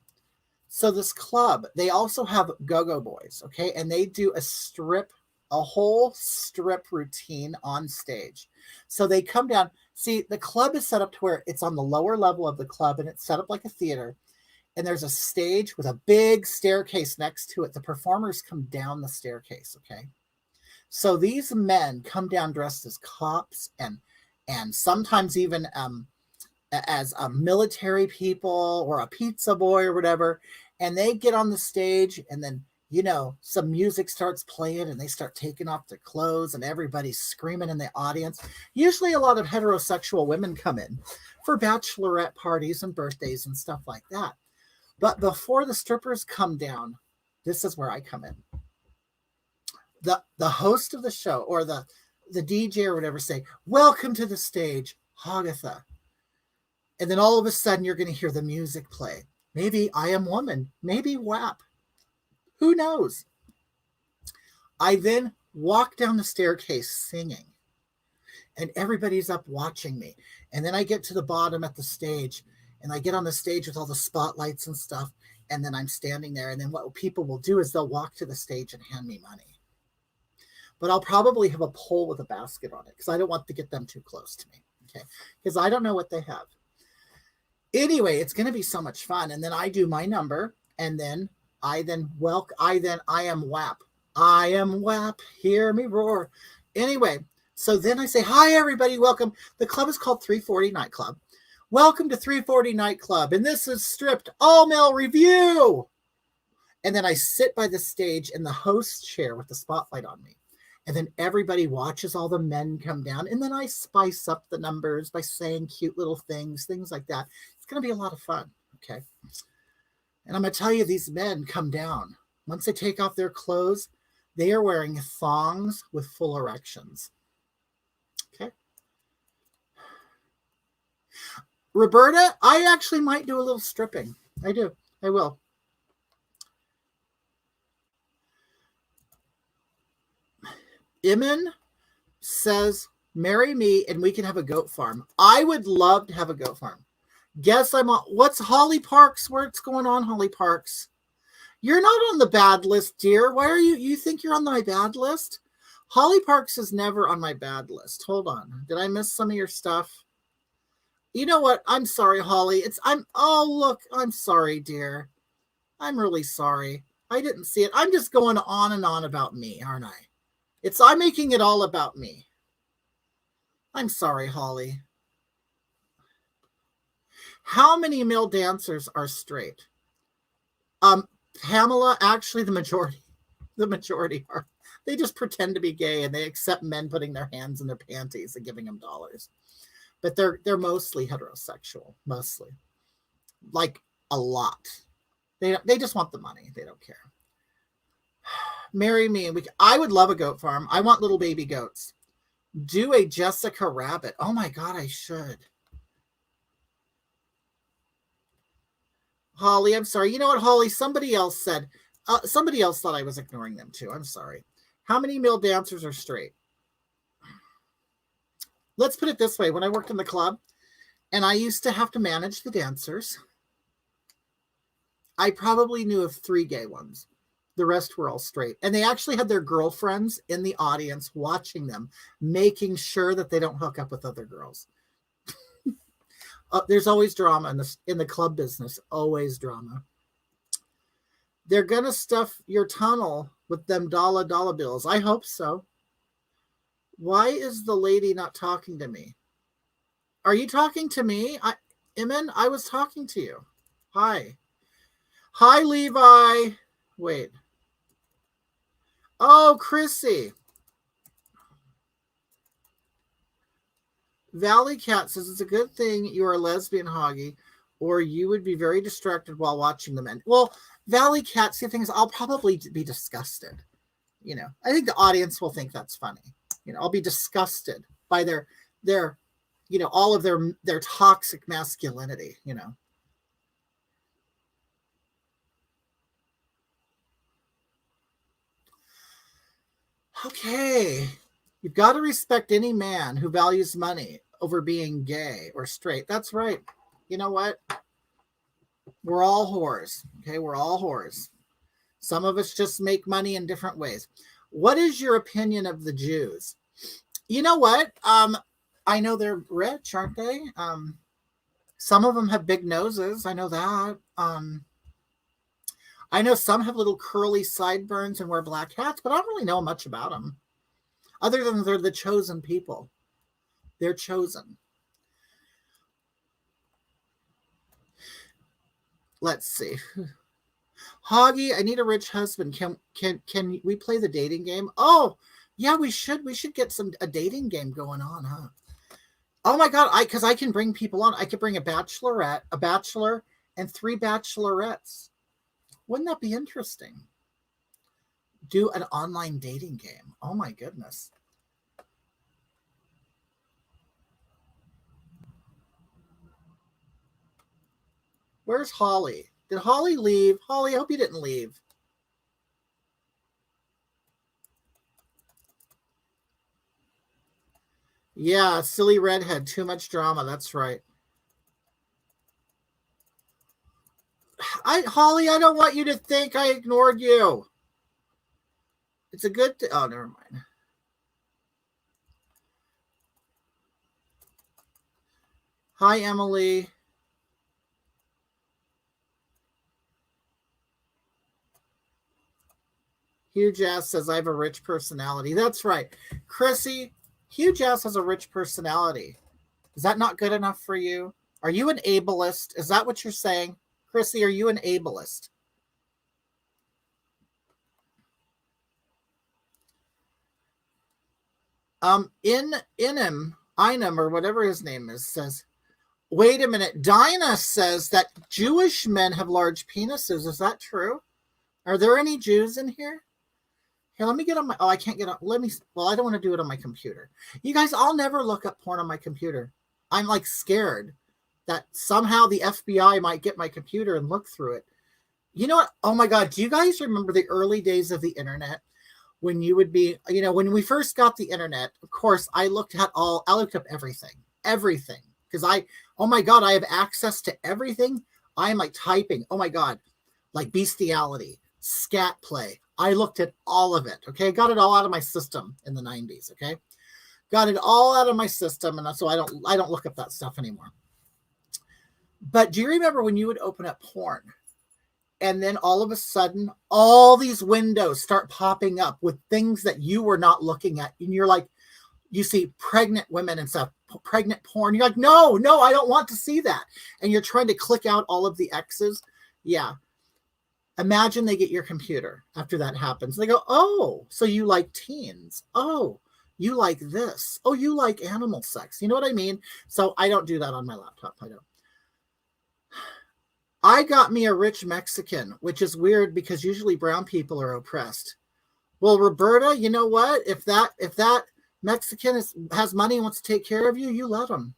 So this club, they also have go-go boys, okay? And they do a whole strip routine on stage. So they come down. See, the club is set up to where it's on the lower level of the club, and it's set up like a theater. And there's a stage with a big staircase next to it. The performers come down the staircase, okay? So these men come down dressed as cops and sometimes even as military people or a pizza boy or whatever. And they get on the stage, and then, you know, some music starts playing and they start taking off their clothes and everybody's screaming in the audience. Usually a lot of heterosexual women come in for bachelorette parties and birthdays and stuff like that. But before the strippers come down, this is where I come in. The host of the show or the DJ or whatever say, welcome to the stage, Hogatha. And then all of a sudden you're going to hear the music play. Maybe I Am Woman, maybe WAP. Who knows? I then walk down the staircase singing, and everybody's up watching me. And then I get to the bottom at the stage, and I get on the stage with all the spotlights and stuff, and then I'm standing there. And then what people will do is they'll walk to the stage and hand me money. But I'll probably have a pole with a basket on it because I don't want to get them too close to me, okay? Because I don't know what they have. Anyway, it's going to be so much fun. And then I do my number, and then I am WAP. I am WAP. Hear me roar. Anyway, so then I say, hi, everybody. Welcome. The club is called 340 Nightclub. Welcome to 340 Nightclub. And this is Stripped All Male Review. And then I sit by the stage in the host chair with the spotlight on me. And then everybody watches all the men come down. And then I spice up the numbers by saying cute little things like that. It's going to be a lot of fun. Okay. And I'm going to tell you, these men come down. Once they take off their clothes, they are wearing thongs with full erections. Okay. Roberta, I actually might do a little stripping. I do. I will. Iman says, marry me and we can have a goat farm. I would love to have a goat farm. Guess I'm on. What's Holly Parks? What's going on, Holly Parks? You're not on the bad list, dear. Why are you? You think you're on my bad list? Holly Parks is never on my bad list. Hold on. Did I miss some of your stuff? You know what? I'm sorry, Holly. Oh, look. I'm sorry, dear. I'm really sorry. I didn't see it. I'm just going on and on about me, aren't I? I'm making it all about me. I'm sorry, Holly. How many male dancers are straight? Pamela, actually the majority are. They just pretend to be gay and they accept men putting their hands in their panties and giving them dollars. But they're mostly heterosexual, mostly. Like a lot. They just want the money. They don't care. Marry me. I would love a goat farm. I want little baby goats. Do a Jessica Rabbit. Oh my God, I should. Holly, I'm sorry. You know what, Holly? Somebody else said. Somebody else thought I was ignoring them too. I'm sorry. How many male dancers are straight? Let's put it this way. When I worked in the club and I used to have to manage the dancers, I probably knew of 3 gay ones. The rest were all straight. And they actually had their girlfriends in the audience watching them, making sure that they don't hook up with other girls. There's always drama in the club business. Always drama. They're going to stuff your tunnel with them dollar bills. I hope so. Why is the lady not talking to me? Are you talking to me? Emin, I was talking to you. Hi. Hi, Levi. Wait. Oh, Chrissy. Valley Cat says it's a good thing you are a lesbian, Hoggie, or you would be very distracted while watching the men. Well, Valley Cat, see, the thing is, I'll probably be disgusted. You know, I think the audience will think that's funny. You know, I'll be disgusted by their, you know, all of their toxic masculinity, you know. Okay. You've got to respect any man who values money over being gay or straight. That's right. You know what? We're all whores. Okay, we're all whores. Some of us just make money in different ways. What is your opinion of the Jews? You know what? I know they're rich, aren't they? Some of them have big noses. I know that. I know some have little curly sideburns and wear black hats, but I don't really know much about them. Other than they're the chosen people. They're chosen. Let's see. Hoggie, I need a rich husband. Can we play the dating game? Oh, yeah, we should. We should get a dating game going on, huh? Oh my God, because I can bring people on. I could bring a bachelorette, a bachelor, and 3 bachelorettes. Wouldn't that be interesting? Do an online dating game. Oh my goodness. Where's Holly? Did Holly leave? Holly, I hope you didn't leave. Yeah, silly redhead. Too much drama. That's right. Holly, I don't want you to think I ignored you. It's a good thing. Oh, never mind. Hi, Emily. Huge Ass says, I have a rich personality. That's right. Chrissy, Huge Ass has a rich personality. Is that not good enough for you? Are you an ableist? Is that what you're saying? Chrissy, are you an ableist? Inem, or whatever his name is, says, wait a minute. Dinah says that Jewish men have large penises. Is that true? Are there any Jews in here? Here, let me get on my, I can't get on, I don't want to do it on my computer. You guys, I'll never look up porn on my computer. I'm like scared that somehow the FBI might get my computer and look through it. You know what? Oh my God. Do you guys remember the early days of the internet? When you would be, you know, when we first got the internet, of course, I looked up everything. because oh my God, I have access to everything. I am like typing. Oh my God, like bestiality, scat play. I looked at all of it. Okay. Got it all out of my system in the 90s. Okay. Got it all out of my system. And so I don't look up that stuff anymore. But do you remember when you would open up porn and then all of a sudden all these windows start popping up with things that you were not looking at? And you're like, you see pregnant women and stuff, pregnant porn. You're like, no, I don't want to see that. And you're trying to click out all of the X's. Yeah. Imagine they get your computer after that happens. They go, oh, so you like teens. Oh, you like this. Oh, you like animal sex. You know what I mean? So I don't do that on my laptop. I don't. I got me a rich Mexican, which is weird because usually brown people are oppressed. Well, Roberta, you know what? If that Mexican has money and wants to take care of you, you let him.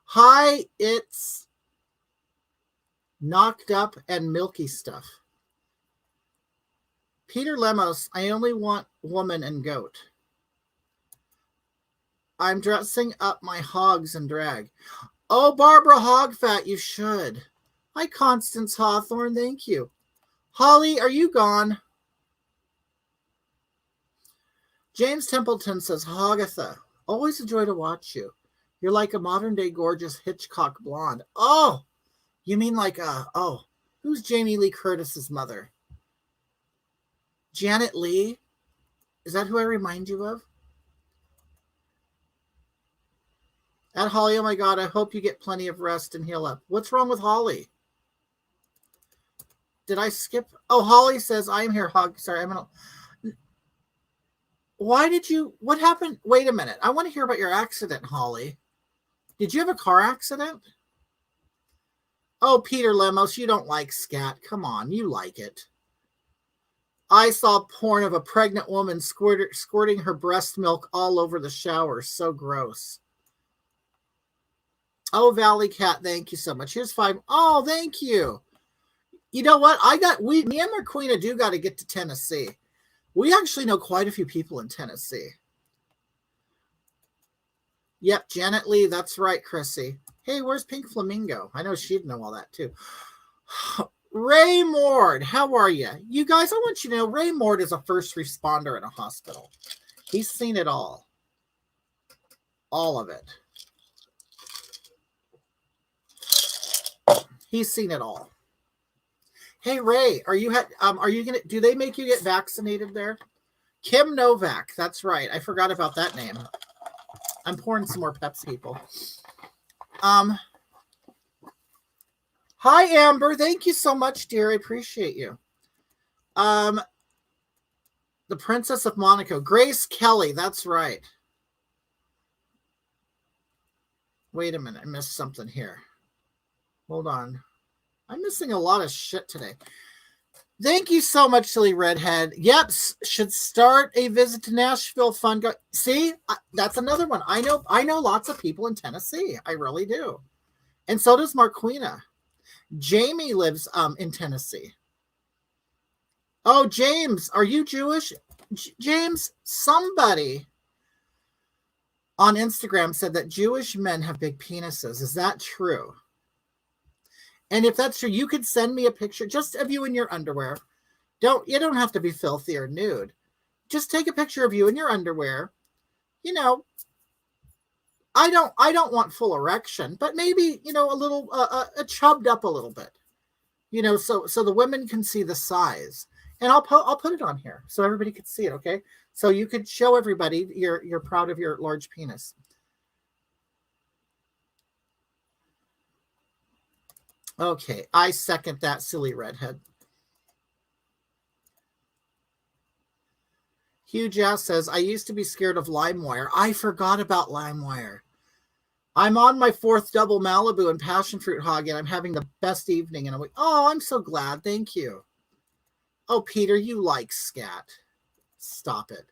Hi, it's knocked up and milky stuff. Peter Lemos, I only want woman and goat. I'm dressing up my hogs in drag. Oh, Barbara Hogfat, you should. Hi, Constance Hawthorne, thank you. Holly, are you gone? James Templeton says, Hogatha, always a joy to watch you. You're like a modern-day gorgeous Hitchcock blonde. Oh, you mean like, who's Jamie Lee Curtis's mother? Janet Leigh? Is that who I remind you of? At Holly, oh my God, I hope you get plenty of rest and heal up. What's wrong with Holly? Did I skip? Oh, Holly says, I'm here, Hog. Sorry, what happened? Wait a minute. I want to hear about your accident, Holly. Did you have a car accident? Oh, Peter Lemos, you don't like scat. Come on, you like it. I saw porn of a pregnant woman squirting her breast milk all over the shower. So gross. Oh, Valley Cat, thank you so much. Here's 5. Oh, thank you. You know what? Me and Marquina do got to get to Tennessee. We actually know quite a few people in Tennessee. Yep, Janet Leigh, that's right, Chrissy. Hey, where's Pink Flamingo? I know she'd know all that too. Ray Mord, how are you? You guys, I want you to know Ray Mord is a first responder in a hospital. He's seen it all. All of it. He's seen it all. Hey Ray, are you gonna? Do they make you get vaccinated there? Kim Novak, that's right. I forgot about that name. I'm pouring some more Peps, people. Hi Amber, thank you so much, dear. I appreciate you. The Princess of Monaco, Grace Kelly, that's right. Wait a minute, I missed something here. Hold on. I'm missing a lot of shit today. Thank you so much, Silly Redhead. Yep, should start a visit to Nashville fun. See, that's another one. I know lots of people in Tennessee. I really do. And so does Marquina. Jamie lives in Tennessee. Oh, James, are you Jewish? James, somebody on Instagram said that Jewish men have big penises. Is that true? And if that's true, you could send me a picture just of you in your underwear. You don't have to be filthy or nude. Just take a picture of you in your underwear. You know, I don't want full erection, but maybe, a little chubbed up a little bit. So the women can see the size. And I'll put it on here so everybody can see it, okay? So you could show everybody you're proud of your large penis. Okay, I second that, Silly Redhead. Hugh Jazz says, I used to be scared of LimeWire. I forgot about LimeWire. I'm on my 4th double Malibu and passion fruit hog, and I'm having the best evening. And I'm like, oh, I'm so glad. Thank you. Oh, Peter, you like scat. Stop it.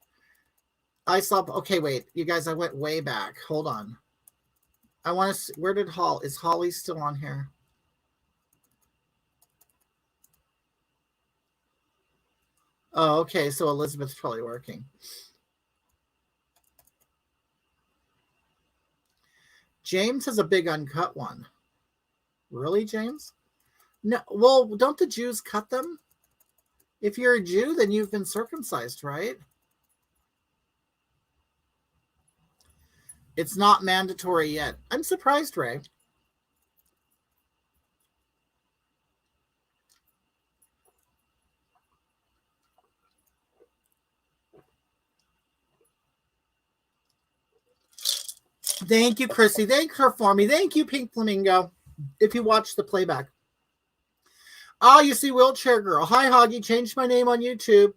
Okay, wait. You guys, I went way back. Hold on. I want to see, is Holly still on here? Oh, okay. So Elizabeth's probably working. James has a big uncut one. Really, James? No. Well, don't the Jews cut them? If you're a Jew, then you've been circumcised, right? It's not mandatory yet. I'm surprised, Ray. Thank you, Chrissy. Thank her for me. Thank you, Pink Flamingo. If you watch the playback. Ah, you see Wheelchair Girl. Hi, Hoggie. Changed my name on YouTube.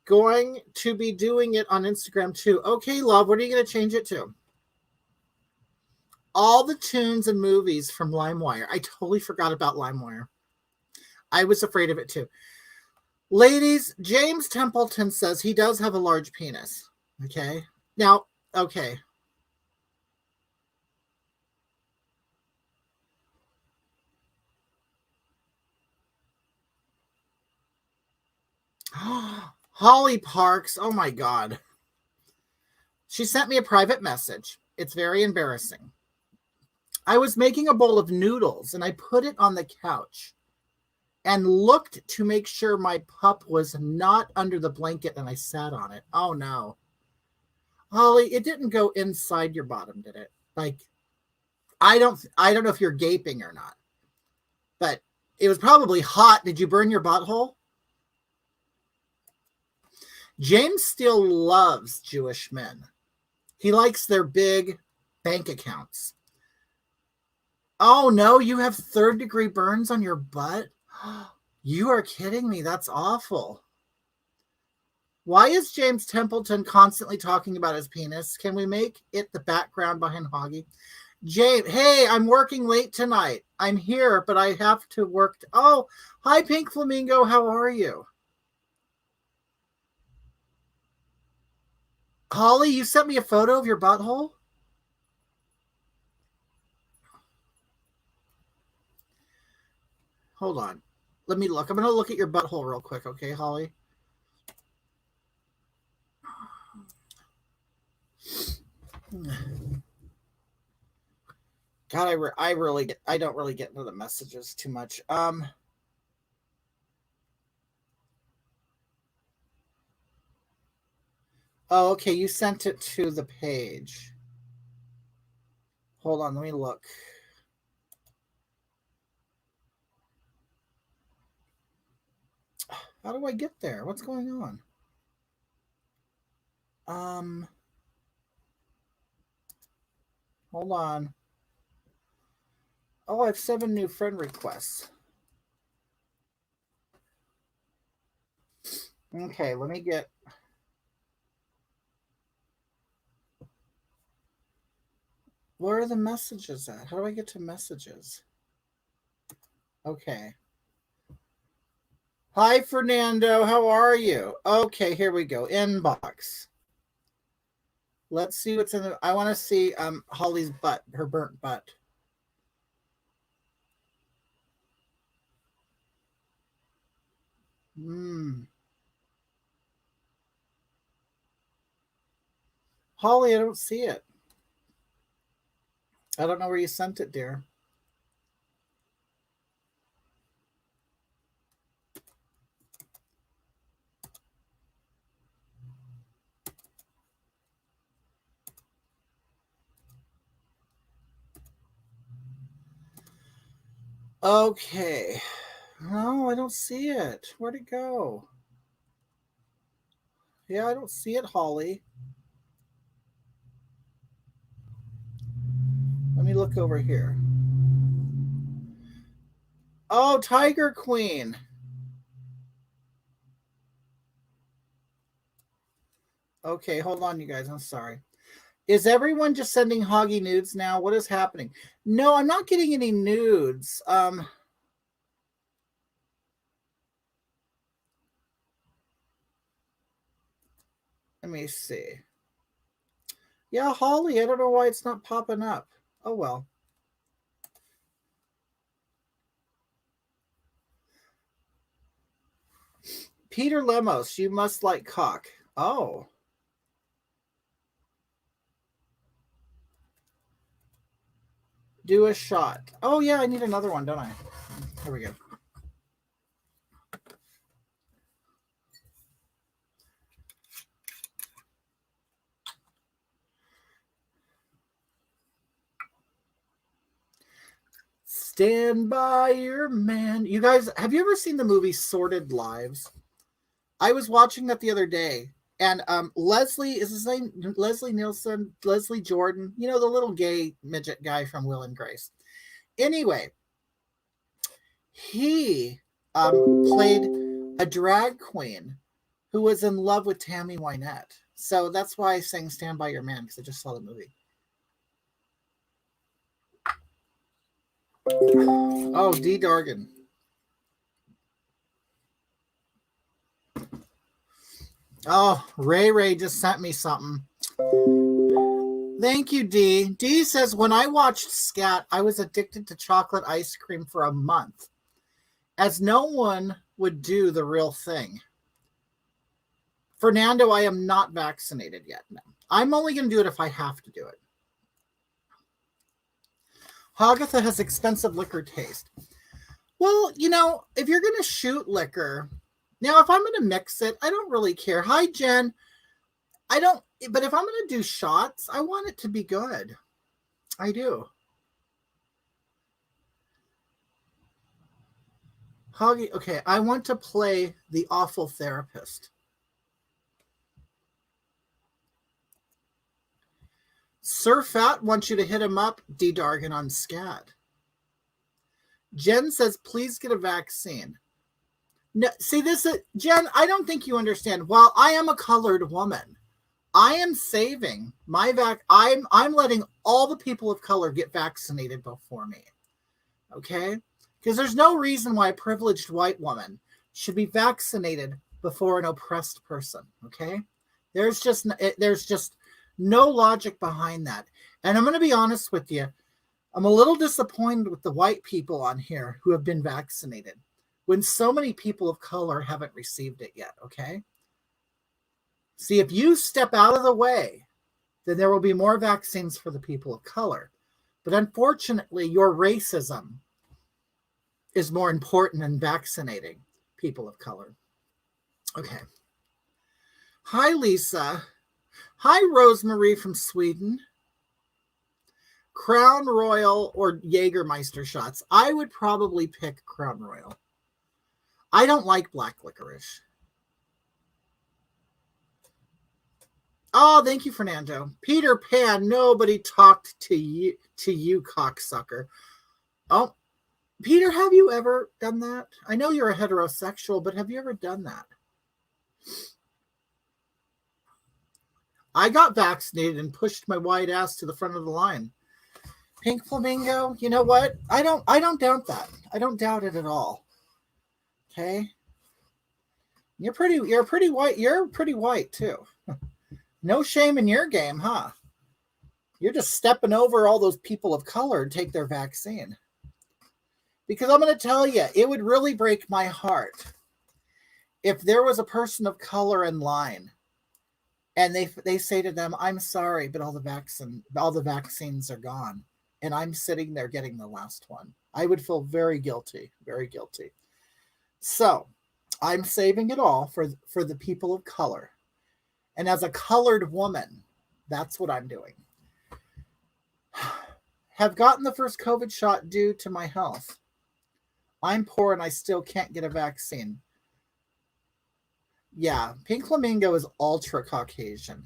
Going to be doing it on Instagram too. Okay, love. What are you going to change it to? All the tunes and movies from LimeWire. I totally forgot about LimeWire. I was afraid of it too. Ladies, James Templeton says he does have a large penis. Okay. Now, okay. Holly Parks. Oh my God. She sent me a private message. It's very embarrassing. I was making a bowl of noodles and I put it on the couch and looked to make sure my pup was not under the blanket and I sat on it. Oh no. Holly, it didn't go inside your bottom, did it? Like, I don't know if you're gaping or not, but it was probably hot. Did you burn your butthole? James still loves Jewish men. He likes their big bank accounts. Oh no, you have 3rd-degree burns on your butt? You are kidding me. That's awful. Why is James Templeton constantly talking about his penis? Can we make it the background behind Hoggie? James, hey, I'm working late tonight. I'm here, but I have to work. Oh, hi, Pink Flamingo. How are you? Holly, you sent me a photo of your butthole? Hold on. Let me look. I'm going to look at your butthole real quick, okay, Holly? God, I don't really get into the messages too much. Oh, okay, you sent it to the page. Hold on, let me look. How do I get there? What's going on? Hold on. Oh, I have 7 new friend requests. Okay, let me get... Where are the messages at? How do I get to messages? Okay. Hi, Fernando. How are you? Okay, here we go. Inbox. Let's see what's in the... I want to see Holly's butt, her burnt butt. Holly, I don't see it. I don't know where you sent it, dear. Okay. No, I don't see it. Where'd it go? Yeah, I don't see it, Holly. Let me look over here. Oh, Tiger Queen. Okay, hold on, you guys. I'm sorry. Is everyone just sending Hoggie nudes now? What is happening? No, I'm not getting any nudes. Let me see. Yeah, Holly, I don't know why it's not popping up. Oh, well. Peter Lemos, you must like cock. Oh. Do a shot. Oh, yeah, I need another one, don't I? Here we go. Stand by your man. You guys, have you ever seen the movie Sordid Lives? I was watching that the other day, and Leslie, is his name Leslie Nielsen, Leslie Jordan, you know, the little gay midget guy from Will and Grace. Anyway, he played a drag queen who was in love with Tammy Wynette. So that's why I sang Stand By Your Man, because I just saw the movie. Oh, D. Dargan. Oh, Ray just sent me something. Thank you, D. D says, when I watched Scat, I was addicted to chocolate ice cream for a month, as no one would do the real thing. Fernando, I am not vaccinated yet. No. I'm only going to do it if I have to do it. Hagatha has expensive liquor taste. Well, you know, if you're going to shoot liquor, now if I'm going to mix it, I don't really care. Hi, Jen. But if I'm going to do shots, I want it to be good. I do. Hoggie, okay, I want to play the awful therapist. Sir Fat wants you to hit him up, D. Dargan, on Scat. Jen says, please get a vaccine. No, see, this is, Jen, I don't think you understand. While I am a colored woman, I am saving my I'm letting all the people of color get vaccinated before me. Okay? Because there's no reason why a privileged white woman should be vaccinated before an oppressed person. Okay? There's just no logic behind that. And I'm going to be honest with you. I'm a little disappointed with the white people on here who have been vaccinated when so many people of color haven't received it yet. Okay? See, if you step out of the way, then there will be more vaccines for the people of color. But unfortunately, your racism is more important than vaccinating people of color. Okay. Hi, Lisa. Hi, Rosemary from Sweden. Crown Royal or Jägermeister shots? I would probably pick Crown Royal. I don't like black licorice. Oh, thank you, Fernando. Peter Pan, nobody talked to you, cocksucker. Oh, Peter, have you ever done that? I know you're a heterosexual, but have you ever done that? I got vaccinated and pushed my white ass to the front of the line. Pink Flamingo, you know what? I don't doubt that. I don't doubt it at all. Okay? You're pretty white. You're pretty white too. No shame in your game, huh? You're just stepping over all those people of color and take their vaccine. Because I'm going to tell you, it would really break my heart if there was a person of color in line and they say to them, I'm sorry, but all the vaccines are gone. And I'm sitting there getting the last one. I would feel very guilty, very guilty. So I'm saving it all for the people of color. And as a colored woman, that's what I'm doing. Have gotten the first COVID shot due to my health. I'm poor and I still can't get a vaccine. Yeah, Pink Flamingo is ultra Caucasian.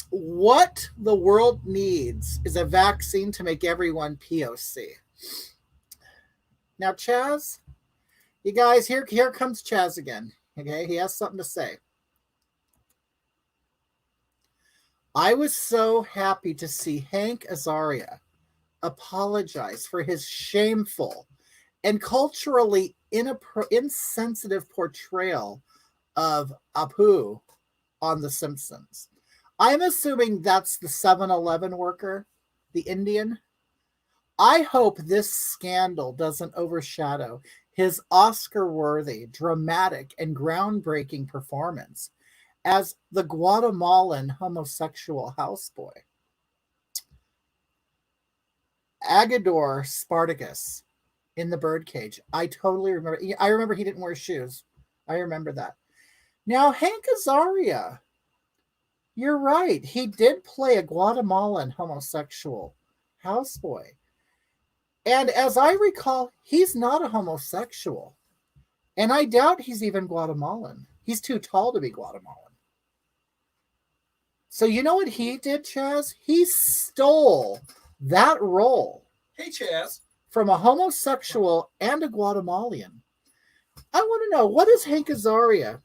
What the world needs is a vaccine to make everyone POC. Now, Chaz, you guys, here comes Chaz again. Okay, he has something to say. I was so happy to see Hank Azaria apologize for his shameful and culturally insensitive portrayal of Apu on The Simpsons. I'm assuming that's the 7-Eleven worker, the Indian. I hope this scandal doesn't overshadow his Oscar-worthy, dramatic, and groundbreaking performance as the Guatemalan homosexual houseboy. Agador Spartacus in the birdcage. I totally remember. I remember he didn't wear shoes. I remember that. Now, Hank Azaria, you're right. He did play a Guatemalan homosexual houseboy. And as I recall, he's not a homosexual. And I doubt he's even Guatemalan. He's too tall to be Guatemalan. So you know what he did, Chaz? He stole that role. Hey, Chaz. From a homosexual and a Guatemalan. I want to know, what is Hank Azaria?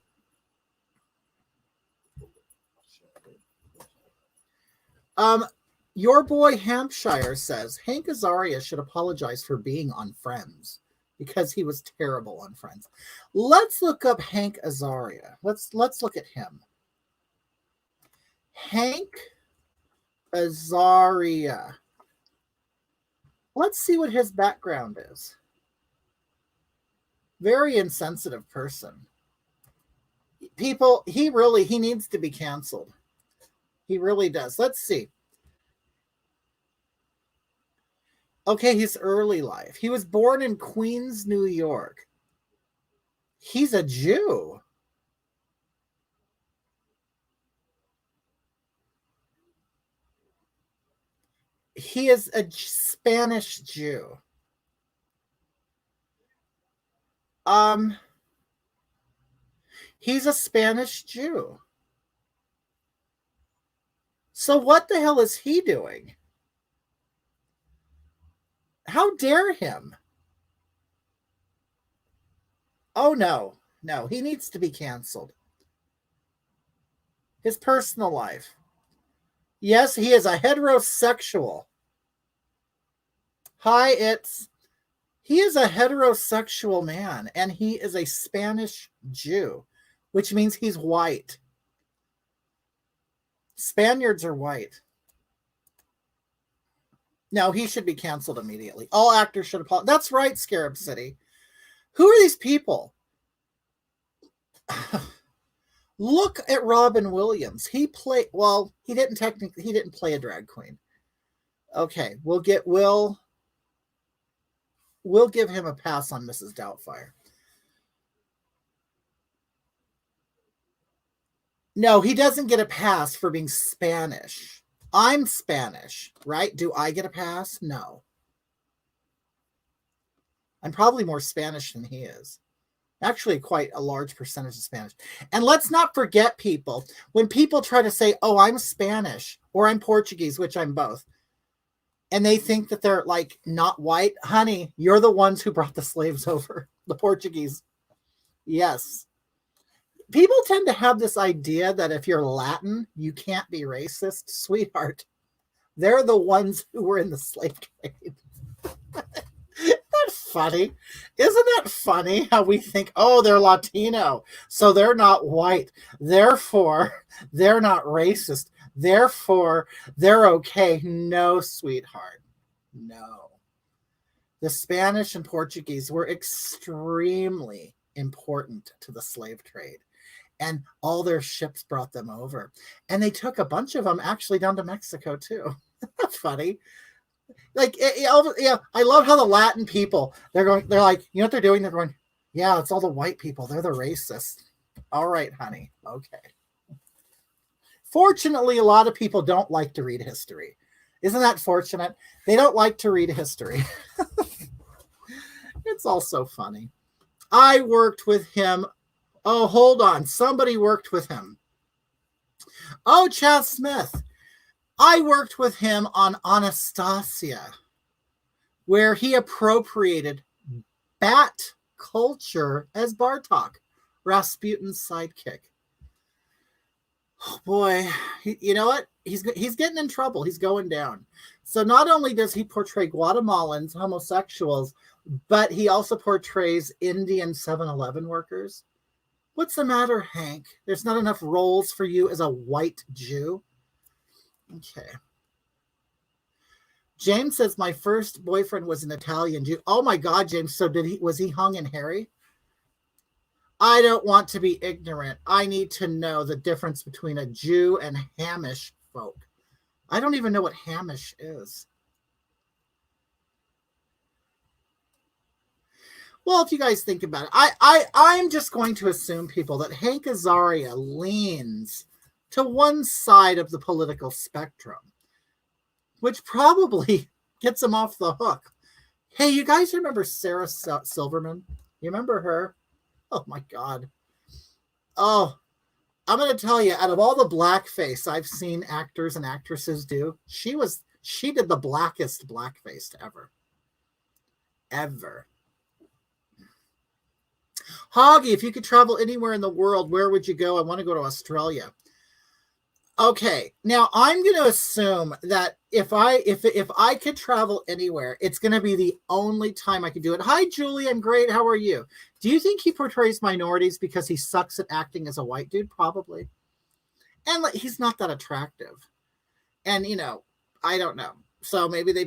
Your boy Hampshire says Hank Azaria should apologize for being on Friends because he was terrible on Friends. Let's look up Hank Azaria. Let's look at him. Hank Azaria. Let's see what his background is. Very insensitive person. People, he needs to be canceled. He really does. Let's see. Okay, his early life. He was born in Queens, New York. He's a Jew. He is a Spanish Jew. He's a Spanish Jew. So what the hell is he doing? How dare him? Oh, no. No, he needs to be canceled. His personal life. Yes, he is a heterosexual. Hi, he is a heterosexual man, and he is a Spanish Jew, which means he's white. Spaniards are white. No, he should be canceled immediately. All actors should apologize. That's right, Scarab City. Who are these people? Look at Robin Williams. He didn't play a drag queen. Okay, we'll give him a pass on Mrs. Doubtfire. No, he doesn't get a pass for being Spanish. I'm Spanish, right? Do I get a pass? No. I'm probably more Spanish than he is. Actually, quite a large percentage of Spanish. And let's not forget, people, when people try to say, oh, I'm Spanish or I'm Portuguese, which I'm both, and they think that they're like not white, honey, you're the ones who brought the slaves over, the Portuguese. Yes. People tend to have this idea that if you're Latin, you can't be racist. Sweetheart, they're the ones who were in the slave trade. That's funny. Isn't that funny how we think, oh, they're Latino, so they're not white. Therefore, they're not racist. Therefore, they're okay. No, sweetheart. No. The Spanish and Portuguese were extremely important to the slave trade. And all their ships brought them over. And they took a bunch of them actually down to Mexico, too. That's funny. Like, yeah, I love how the Latin people, they're like, you know what they're doing? They're going, yeah, it's all the white people. They're the racists. All right, honey. Okay. Fortunately, a lot of people don't like to read history. Isn't that fortunate? They don't like to read history. It's also funny. I worked with him. Oh, hold on. Somebody worked with him. Oh, Chad Smith. I worked with him on Anastasia, where he appropriated bat culture as Bartok, Rasputin's sidekick. Oh boy, you know what? He's getting in trouble. He's going down. So not only does he portray Guatemalans, homosexuals, but he also portrays Indian 7-Eleven workers. What's the matter, Hank? There's not enough roles for you as a white Jew? Okay. James says, my first boyfriend was an Italian Jew. Oh my God, James. So was he hung in Harry? I don't want to be ignorant. I need to know the difference between a Jew and Hamish folk. I don't even know what Hamish is. Well, if you guys think about it, I'm just going to assume, people, that Hank Azaria leans to one side of the political spectrum, which probably gets him off the hook. Hey, you guys remember Sarah Silverman? You remember her? Oh my God. Oh, I'm going to tell you, out of all the blackface I've seen actors and actresses do, she did the blackest blackface ever. Ever. Hoggie, if you could travel anywhere in the world, where would you go? I want to go to Australia. Okay, now I'm going to assume that if I could travel anywhere, it's going to be the only time I could do it. Hi, Julie, I'm great. How are you? Do you think he portrays minorities because he sucks at acting as a white dude? Probably. And he's not that attractive. And, I don't know. So maybe they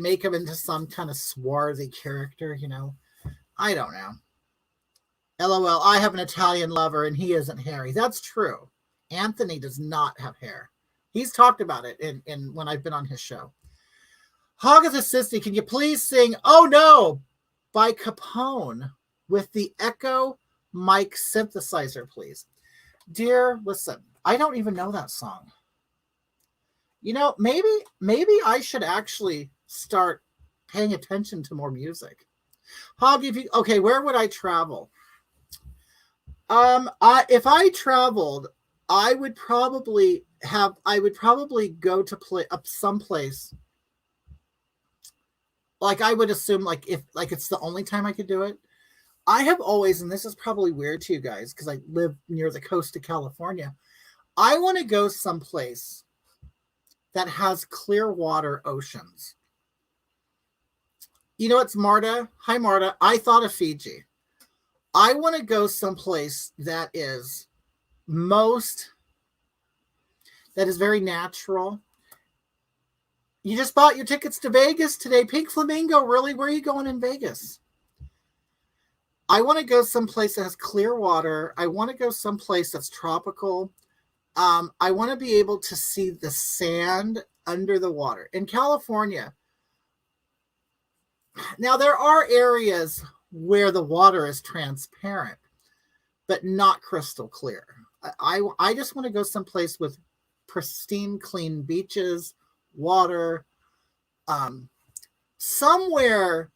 make him into some kind of swarthy character, I don't know. LOL, I have an Italian lover and he isn't hairy. That's true. Anthony does not have hair. He's talked about it in when I've been on his show. Hoggie Sissy, can you please sing "Oh No" by Capone with the Echo mic synthesizer, please? Dear, listen, I don't even know that song. Maybe I should actually start paying attention to more music. Hoggie, okay, where would I travel? If I traveled, I would probably go to someplace. Like I would assume, if it's the only time I could do it. I have always, and this is probably weird to you guys because I live near the coast of California. I want to go someplace that has clear water oceans. It's Marta. Hi, Marta. I thought of Fiji. I want to go someplace that is very natural. You just bought your tickets to Vegas today. Pink Flamingo, really? Where are you going in Vegas? I want to go someplace that has clear water. I want to go someplace that's tropical. I want to be able to see the sand under the water. In California, now there are areas where the water is transparent, but not crystal clear. I just want to go someplace with pristine, clean beaches, water, somewhere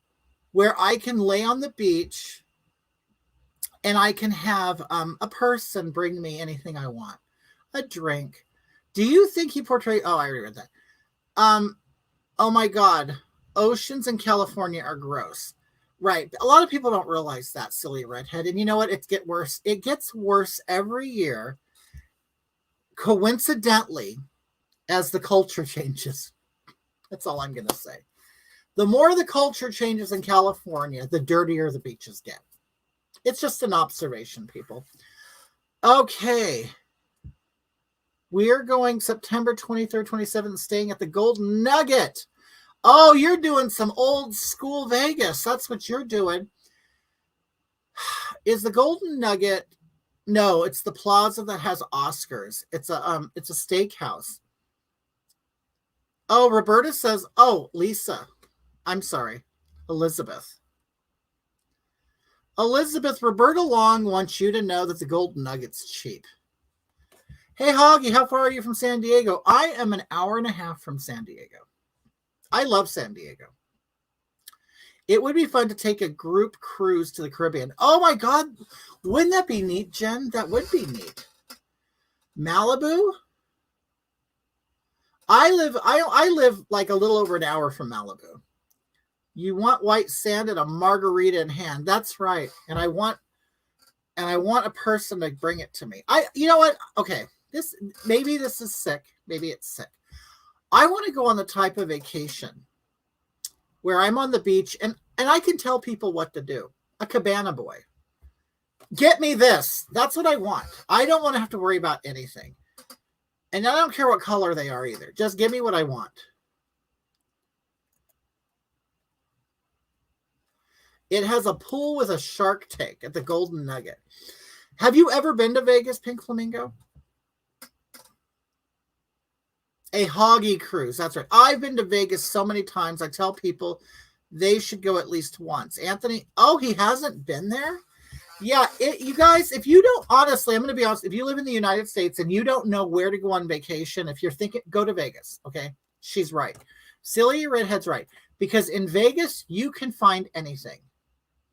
where I can lay on the beach and I can have a person bring me anything I want, a drink. Do you think he portrayed? Oh, I already read that. Oh my God, oceans in California are gross. Right. A lot of people don't realize that, silly redhead. And you know what? It gets worse. It gets worse every year. Coincidentally, as the culture changes. That's all I'm going to say. The more the culture changes in California, the dirtier the beaches get. It's just an observation, people. Okay. We're going September 23rd, 27th, staying at the Golden Nugget. Oh, you're doing some old school Vegas. That's what you're doing. Is the Golden Nugget? No, it's the plaza that has Oscars. It's a steakhouse. Oh, Roberta says, oh, Lisa. I'm sorry. Elizabeth. Roberta Long wants you to know that the Golden Nugget's cheap. Hey, Hoggie, how far are you from San Diego? I am an hour and a half from San Diego. I love San Diego. It would be fun to take a group cruise to the Caribbean. Oh my God. Wouldn't that be neat, Jen? That would be neat. Malibu? I live like a little over an hour from Malibu. You want white sand and a margarita in hand. That's right. And I want a person to bring it to me. You know what? Okay. Maybe this is sick. Maybe it's sick. I want to go on the type of vacation where I'm on the beach and I can tell people what to do. A cabana boy. Get me this. That's what I want. I don't want to have to worry about anything. And I don't care what color they are either. Just give me what I want. It has a pool with a shark tank at the Golden Nugget. Have you ever been to Vegas, Pink Flamingo? A Hoggie cruise. That's right. I've been to Vegas so many times. I tell people They should go at least once. Anthony, oh, he hasn't been there? Yeah, you guys, if you don't, honestly, I'm going to be honest, if you live in the United States and you don't know where to go on vacation, if you're thinking, go to Vegas, okay? She's right. Silly Redhead's right. Because in Vegas, you can find anything.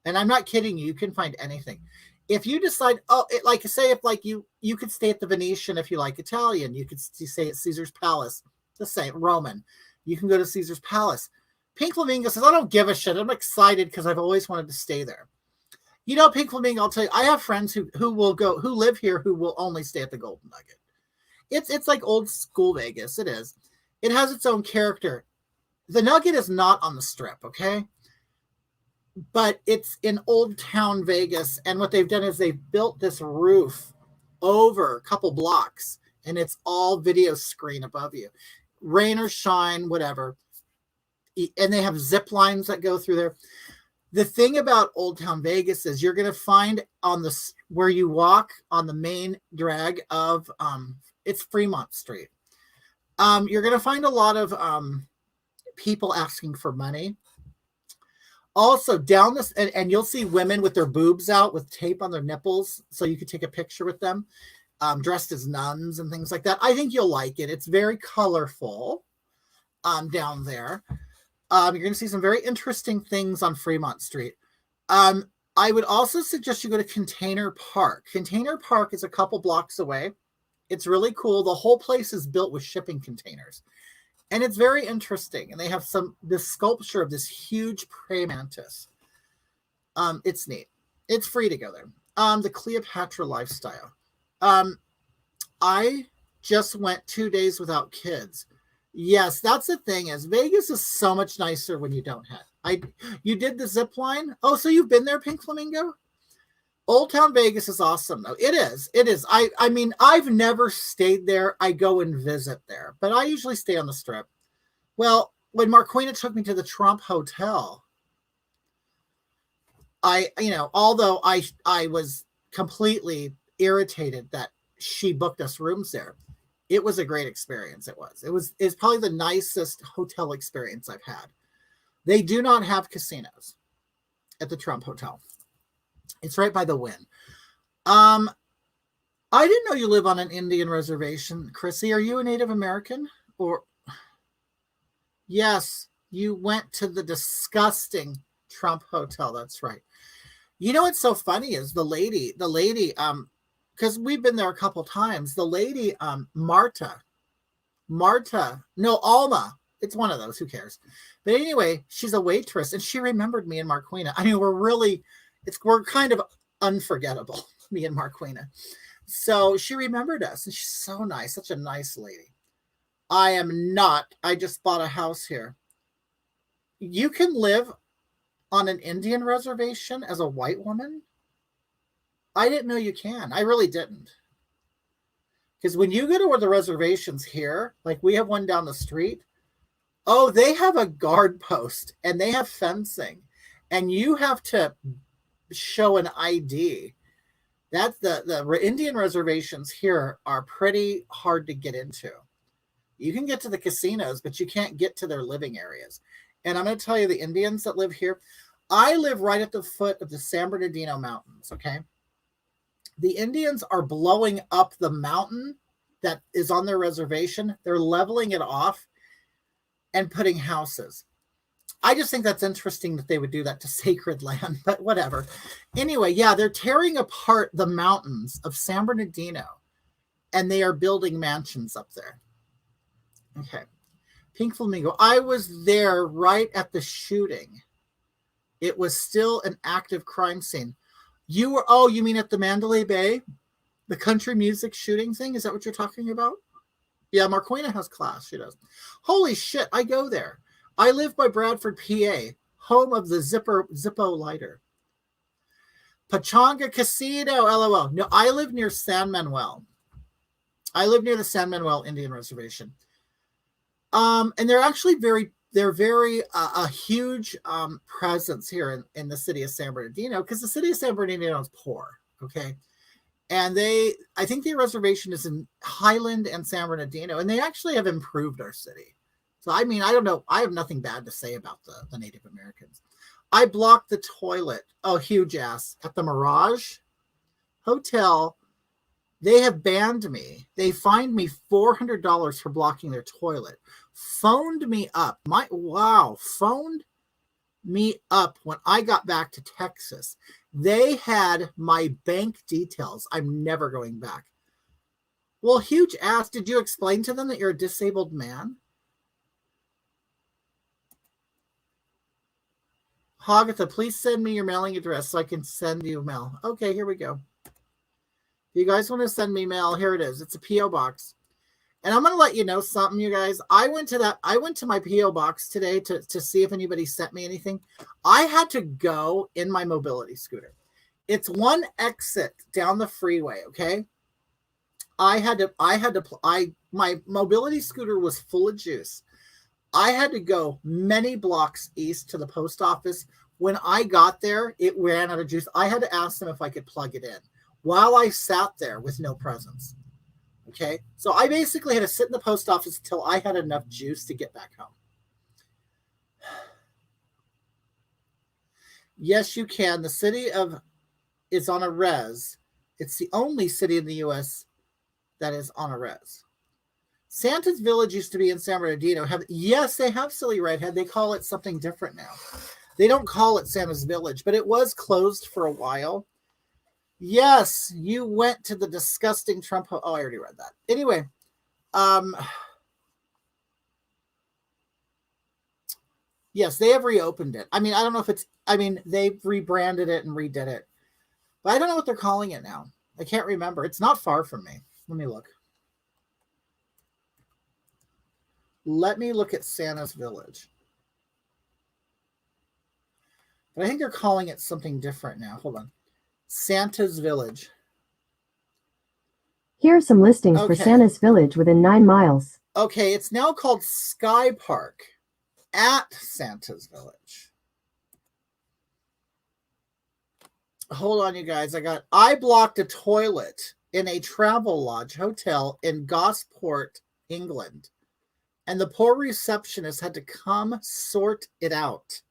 And I'm not kidding you, you can find anything. If you decide, like say if like you could stay at the Venetian if you like Italian, you could stay at Caesar's Palace, the same, Roman. You can go to Caesar's Palace. Pink Flamingo says, I don't give a shit. I'm excited because I've always wanted to stay there. You know, Pink Flamingo, I'll tell you, I have friends who live here who will only stay at the Golden Nugget. It's like old school Vegas. It is. It has its own character. The Nugget is not on the Strip, okay? But it's in Old Town Vegas, and what they've done is they've built this roof over a couple blocks, and it's all video screen above you. Rain or shine, whatever. And they have zip lines that go through there. The thing about Old Town Vegas is you're going to find on where you walk on the main drag of it's Fremont Street. You're going to find a lot of people asking for money. Also down this, and you'll see women with their boobs out with tape on their nipples, so you could take a picture with them, dressed as nuns and things like that. I think you'll like it. It's very colorful down there. You're going to see some very interesting things on Fremont Street. I would also suggest you go to Container Park. Container Park is a couple blocks away. It's really cool. The whole place is built with shipping containers. And it's very interesting. And they have this sculpture of this huge praying mantis. It's neat. It's free to go there. The Cleopatra lifestyle. I just went 2 days without kids. Yes, that's the thing is Vegas is so much nicer when you don't have. You did the zip line? Oh, so you've been there, Pink Flamingo? Old Town Vegas is awesome, though. It is. It is. I mean, I've never stayed there. I go and visit there, but I usually stay on the Strip. Well, when Marquina took me to the Trump Hotel, although I was completely irritated that she booked us rooms there, it was a great experience. It's probably the nicest hotel experience I've had. They do not have casinos at the Trump Hotel. It's right by the Wynn. I didn't know you live on an Indian reservation. Chrissy, are you a Native American? Or yes, you went to the disgusting Trump Hotel. That's right. You know what's so funny is the lady, because we've been there a couple times. The lady, Alma. It's one of those. Who cares? But anyway, she's a waitress, and she remembered me and Marquina. I mean, we're kind of unforgettable, me and Marquina. So she remembered us, and she's so nice, such a nice lady. I just bought a house here. You can live on an Indian reservation as a white woman? I didn't know you can. I really didn't. Because when you go to where the reservations here, like we have one down the street, they have a guard post and they have fencing, and you have to show an ID. That's the Indian reservations here are pretty hard to get into. You can get to the casinos, but you can't get to their living areas. And I'm going to tell you, the Indians that live here, I live right at the foot of the San Bernardino Mountains, okay? The Indians are blowing up the mountain that is on their reservation. They're leveling it off and putting houses. I just think that's interesting that they would do that to sacred land, but whatever. Anyway, yeah, they're tearing apart the mountains of San Bernardino, and they are building mansions up there. Okay. Pink Flamingo. I was there right at the shooting. It was still an active crime scene. You mean at the Mandalay Bay? The country music shooting thing? Is that what you're talking about? Yeah, Marquina has class. She does. Holy shit, I go there. I live by Bradford, PA, home of the Zippo lighter. Pachanga Casino, LOL. No, I live near San Manuel. I live near the San Manuel Indian Reservation. And they're actually very a huge presence here in the city of San Bernardino, because the city of San Bernardino is poor, okay? And I think the reservation is in Highland and San Bernardino, and they actually have improved our city. So, I mean, I don't know. I have nothing bad to say about the Native Americans. I blocked the toilet. Oh, huge ass. At the Mirage Hotel, they have banned me. They fined me $400 for blocking their toilet. Phoned me up. Phoned me up when I got back to Texas. They had my bank details. I'm never going back. Well, huge ass. Did you explain to them that you're a disabled man? Hogatha, please send me your mailing address so I can send you mail. Okay, here we go. If you guys want to send me mail, here it is. It's a P.O. box. And I'm going to let you know something, you guys. I went to my P.O. box today to see if anybody sent me anything. I had to go in my mobility scooter. It's one exit down the freeway, okay? My mobility scooter was full of juice. I had to go many blocks east to the post office. When I got there, it ran out of juice. I had to ask them if I could plug it in while I sat there with no presents. Okay, so I basically had to sit in the post office until I had enough juice to get back home. Yes, you can. The city is on a res. It's the only city in the U.S. that is on a res. Santa's Village used to be in San Bernardino. Yes, they have Silly Redhead. They call it something different now. They don't call it Santa's Village, but it was closed for a while. Yes, you went to the disgusting Trump. Oh, I already read that. Anyway, yes, they have reopened it. I mean, I don't know if they've rebranded it and redid it, but I don't know what they're calling it now. I can't remember. It's not far from me. Let me look. Let me look at Santa's Village. But I think they're calling it something different now. Hold on. Santa's Village. Here are some listings for Santa's Village within 9 miles. Okay, it's now called Sky Park at Santa's Village. Hold on, you guys. I blocked a toilet in a Travelodge hotel in Gosport, England. And the poor receptionist had to come sort it out.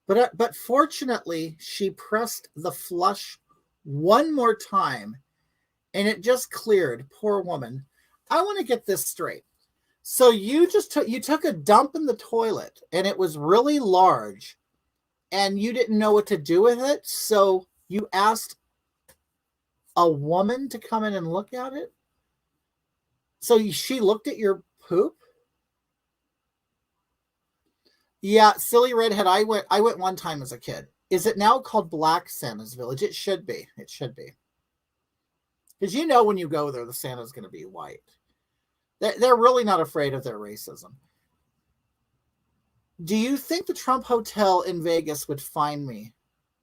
But fortunately, she pressed the flush one more time, and it just cleared. Poor woman. I want to get this straight. So you took a dump in the toilet, and it was really large, and you didn't know what to do with it, so you asked a woman to come in and look at it? So she looked at your poop? Yeah, Silly Redhead. I went one time as a kid. Is it now called Black Santa's Village? It should be. It should be. Because you know when you go there, the Santa's going to be white. They're really not afraid of their racism. Do you think the Trump Hotel in Vegas would find me,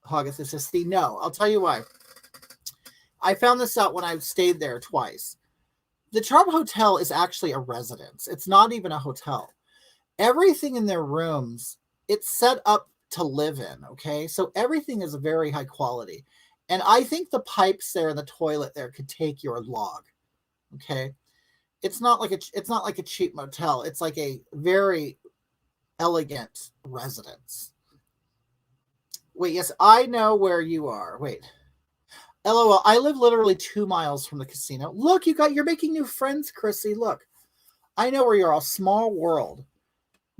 Hoggethisty? No. I'll tell you why. I found this out when I stayed there twice. The Trump Hotel is actually a residence. It's not even a hotel. Everything in their rooms, it's set up to live in, okay? So everything is very high quality. And I think the pipes there in the toilet there could take your log, okay? It's not like a cheap motel. It's like a very elegant residence. Wait, yes, I know where you are. Wait. LOL, I live literally 2 miles from the casino. Look, you're making new friends, Chrissy. Look. I know where you're all. Small world.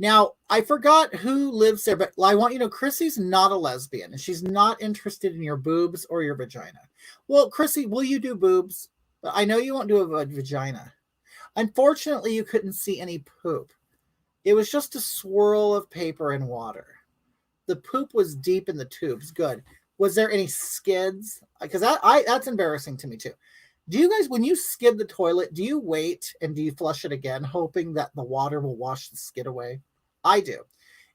Now, I forgot who lives there, but I want you to know Chrissy's not a lesbian, and she's not interested in your boobs or your vagina. Well, Chrissy, will you do boobs? I know you won't do a vagina. Unfortunately, you couldn't see any poop. It was just a swirl of paper and water. The poop was deep in the tubes. Good. Was there any skids? Because that's embarrassing to me, too. Do you guys, when you skid the toilet, do you wait and do you flush it again, hoping that the water will wash the skid away? I do.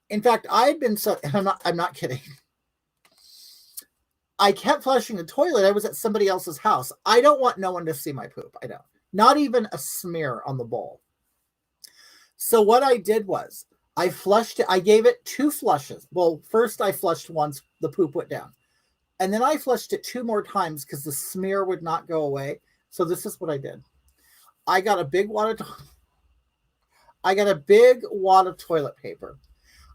In fact, I'd been so, and I'm not kidding. I kept flushing the toilet. I was at somebody else's house. I don't want no one to see my poop. I don't. Not even a smear on the bowl. So what I did was I flushed it. I gave it 2 flushes. Well, first I flushed once, the poop went down. And then I flushed it 2 more times because the smear would not go away. So this is what I did. I got a big water. I got a big wad of toilet paper.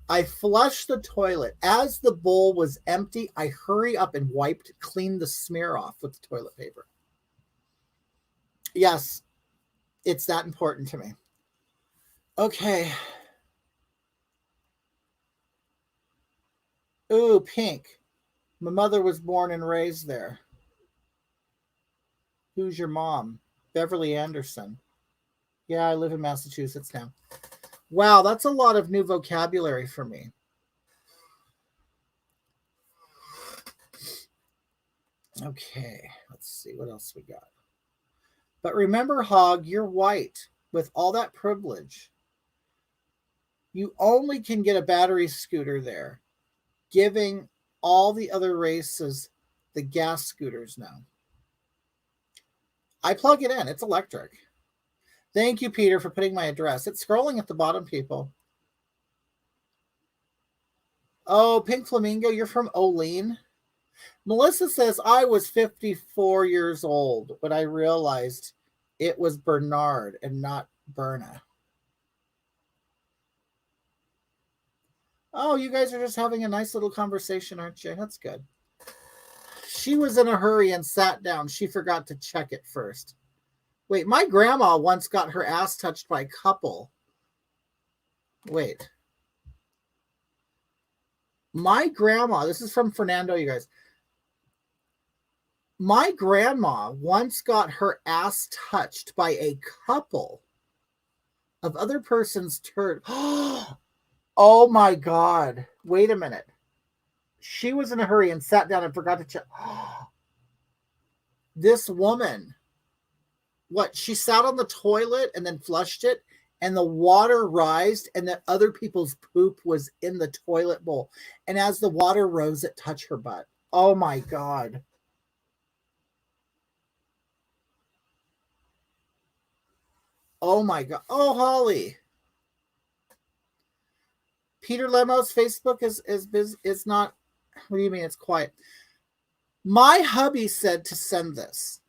I flushed the toilet. As the bowl was empty, I hurry up and cleaned the smear off with the toilet paper. Yes, it's that important to me. Okay. Ooh, pink. My mother was born and raised there. Who's your mom? Beverly Anderson. Yeah, I live in Massachusetts now. Wow, that's a lot of new vocabulary for me. Okay, let's see what else we got. But remember, Hog, you're white with all that privilege. You only can get a battery scooter there, giving all the other races the gas scooters now. I plug it in. It's electric. Thank you, Peter, for putting my address. It's scrolling at the bottom, people. Oh, Pink Flamingo, you're from Olean. Melissa says, I was 54 years old when I realized it was Bernard and not Berna. Oh, you guys are just having a nice little conversation, aren't you? That's good. She was in a hurry and sat down. She forgot to check it first. Wait, my grandma once got her ass touched by a couple. Wait. My grandma, this is from Fernando, you guys. My grandma once got her ass touched by a couple of other person's turd. Oh my God. Wait a minute. She was in a hurry and sat down and forgot to check. This woman, what? She sat on the toilet and then flushed it, and the water rised, and the other people's poop was in the toilet bowl. And as the water rose, it touched her butt. Oh my God. Oh my God. Oh, Holly. Peter Lemos' Facebook is not. What do you mean it's quiet? My hubby said to send this.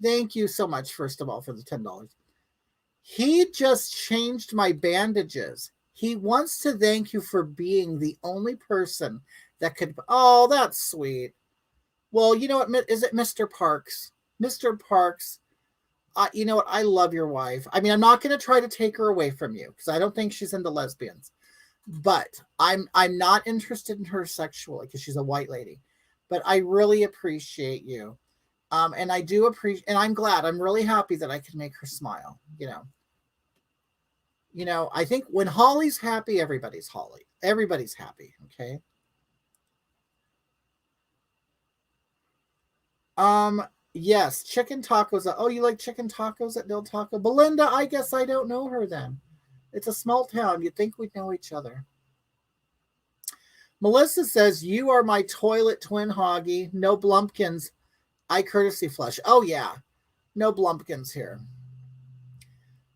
Thank you so much, first of all, for the $10. He just changed my bandages. He wants to thank you for being the only person that could. Oh, that's sweet. Well, you know what? Is it Mr. Parks? Mr. Parks, you know what? I love your wife. I mean, I'm not going to try to take her away from you because I don't think she's into lesbians. But I'm not interested in her sexually because she's a white lady. But I really appreciate you. And I do appreciate, and I'm glad. I'm really happy that I can make her smile. You know, I think when Holly's happy, everybody's Holly. Everybody's happy. Okay. Yes, chicken tacos. Oh, you like chicken tacos at Del Taco? Belinda, I guess I don't know her then. It's a small town. You'd think we'd know each other. Melissa says, you are my toilet twin, Hoggie. No Blumpkins. I courtesy flush. Oh, yeah. No Blumpkins here.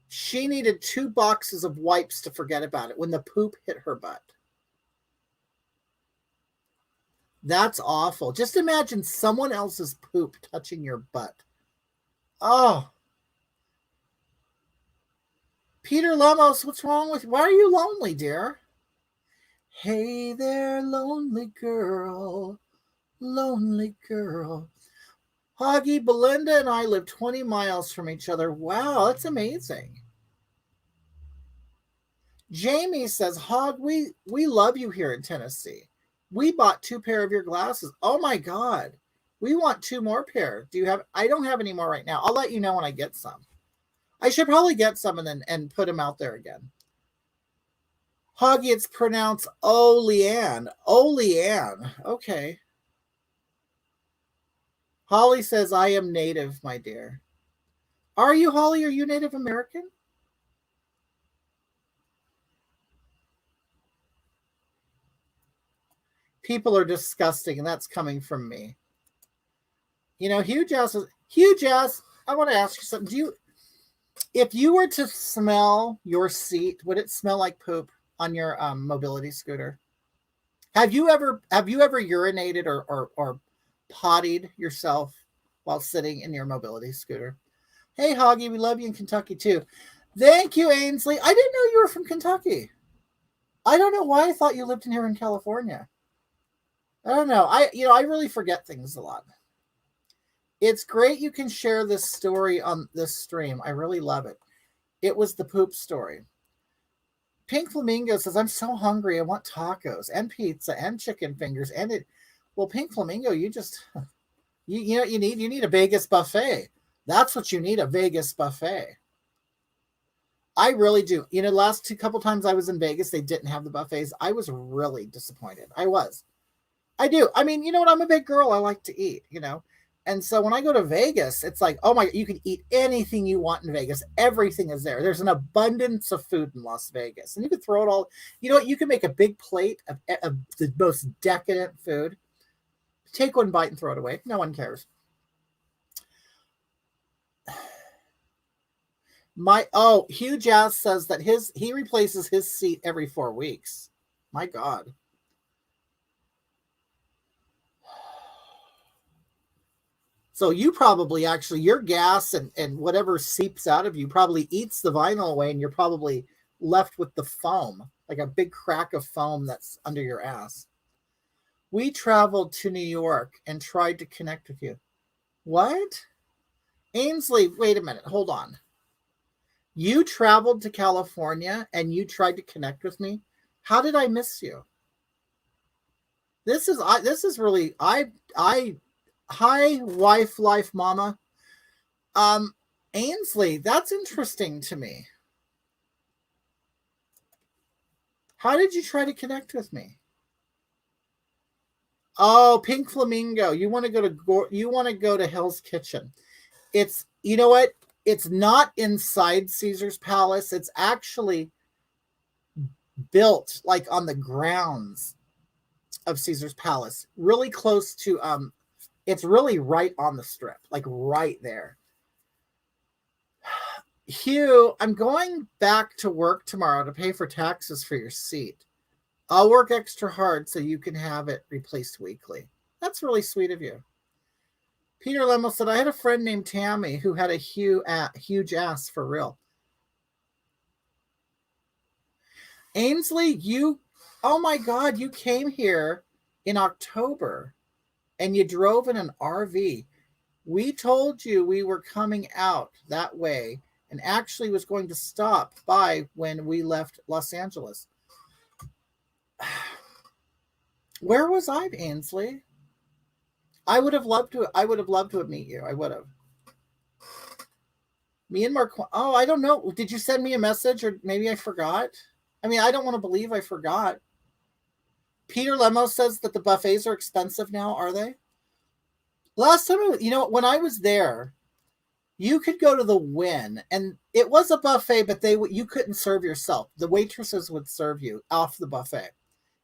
She needed 2 boxes of wipes to forget about it when the poop hit her butt. That's awful. Just imagine someone else's poop touching your butt. Oh. Peter Lemos, what's wrong with you? Why are you lonely, dear? Hey there, lonely girl. Lonely girl. Hoggie, Belinda, and I live 20 miles from each other. Wow, that's amazing. Jamie says, Hog, we love you here in Tennessee. We bought 2 pair of your glasses. Oh my God. We want 2 more pair. Do you have? I don't have any more right now. I'll let you know when I get some. I should probably get some and put them out there again. Hoggie, it's pronounced Olean. Olean. Okay. Holly says, I am Native, my dear. Are you, Holly? Are you Native American? People are disgusting, and that's coming from me. You know, Huge Ass, I want to ask you something. If you were to smell your seat, would it smell like poop on your mobility scooter? Have you ever urinated or pottied yourself while sitting in your mobility scooter? Hey, Hoggie, we love you in Kentucky too. Thank you, Ainsley. I didn't know you were from Kentucky. I don't know why I thought you lived in here in California. I don't know. I really forget things a lot. It's great you can share this story on this stream. I really love it. It was the poop story. Pink Flamingo says, I'm so hungry. I want tacos and pizza and chicken fingers. Well, Pink Flamingo, you know what you need? You need a Vegas buffet. That's what you need, a Vegas buffet. I really do. You know, last couple times I was in Vegas, they didn't have the buffets. I was really disappointed. I do. I mean, you know what? I'm a big girl. I like to eat, you know. And so when I go to Vegas, it's like, oh my, you can eat anything you want in Vegas. Everything is there. There's an abundance of food in Las Vegas. And you can throw it all. You know what? You can make a big plate of the most decadent food. Take one bite and throw it away. No one cares. Hugh Jazz says that he replaces his seat every 4 weeks. My God. So you probably your gas and whatever seeps out of you probably eats the vinyl away, and you're probably left with the foam, like a big crack of foam that's under your ass. We traveled to New York and tried to connect with you. What? Ainsley, wait a minute. Hold on. You traveled to California and you tried to connect with me? How did I miss you? This is really hi, wife, life, mama. Ainsley, that's interesting to me. How did you try to connect with me? Oh, Pink Flamingo, you want to go to Hell's Kitchen. It's, you know what? It's not inside Caesar's Palace. It's actually built like on the grounds of Caesar's Palace, really close to it's really right on the strip, like right there. Hugh, I'm going back to work tomorrow to pay for taxes for your seat. I'll work extra hard so you can have it replaced weekly. That's really sweet of you. Peter Lemos said, I had a friend named Tammy who had a huge ass for real. Ainsley, oh my God, you came here in October and you drove in an RV. We told you we were coming out that way and actually was going to stop by when we left Los Angeles. Where was I, Ainsley? I would have loved to meet you. I would have. Me and Mark. Oh, I don't know. Did you send me a message or maybe I forgot? I mean, I don't want to believe I forgot. Peter Lemos says that the buffets are expensive now. Are they? Last time, when I was there, you could go to the Wynn and it was a buffet, but you couldn't serve yourself. The waitresses would serve you off the buffet.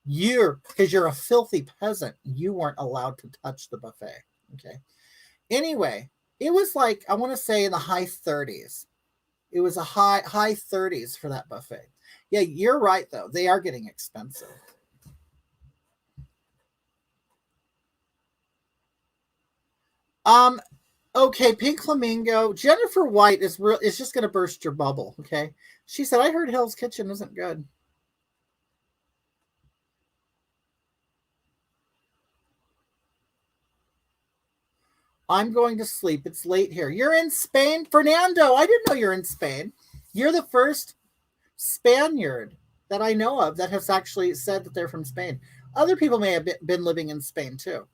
Because you're a filthy peasant, you weren't allowed to touch the buffet. Okay. Anyway, it was like, I want to say in the high 30s. It was a high 30s for that buffet. Yeah, you're right though. They are getting expensive. Okay, Pink Flamingo. Jennifer White is just going to burst your bubble. Okay. She said, I heard Hell's Kitchen isn't good. I'm going to sleep. It's late here. You're in Spain? Fernando, I didn't know you're in Spain. You're the first Spaniard that I know of that has actually said that they're from Spain. Other people may have been living in Spain too.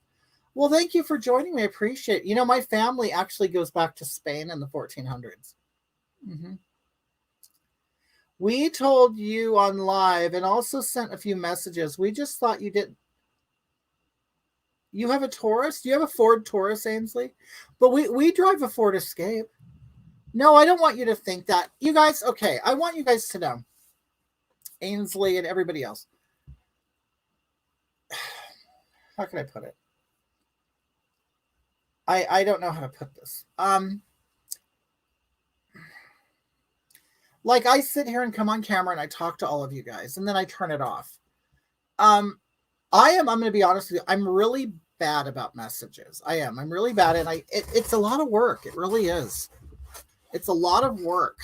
Well, thank you for joining me. I appreciate it. My family actually goes back to Spain in the 1400s. Mm-hmm. We told you on live and also sent a few messages. We just thought you didn't. You have a Taurus? Do you have a Ford Taurus, Ainsley? But we drive a Ford Escape. No, I don't want you to think that. You guys, okay, I want you guys to know. Ainsley and everybody else. How can I put it? I don't know how to put this. Like I sit here and come on camera and I talk to all of you guys and then I turn it off. I'm going to be honest with you. I'm really bad about messages. I'm really bad. And it's a lot of work. It really is. It's a lot of work.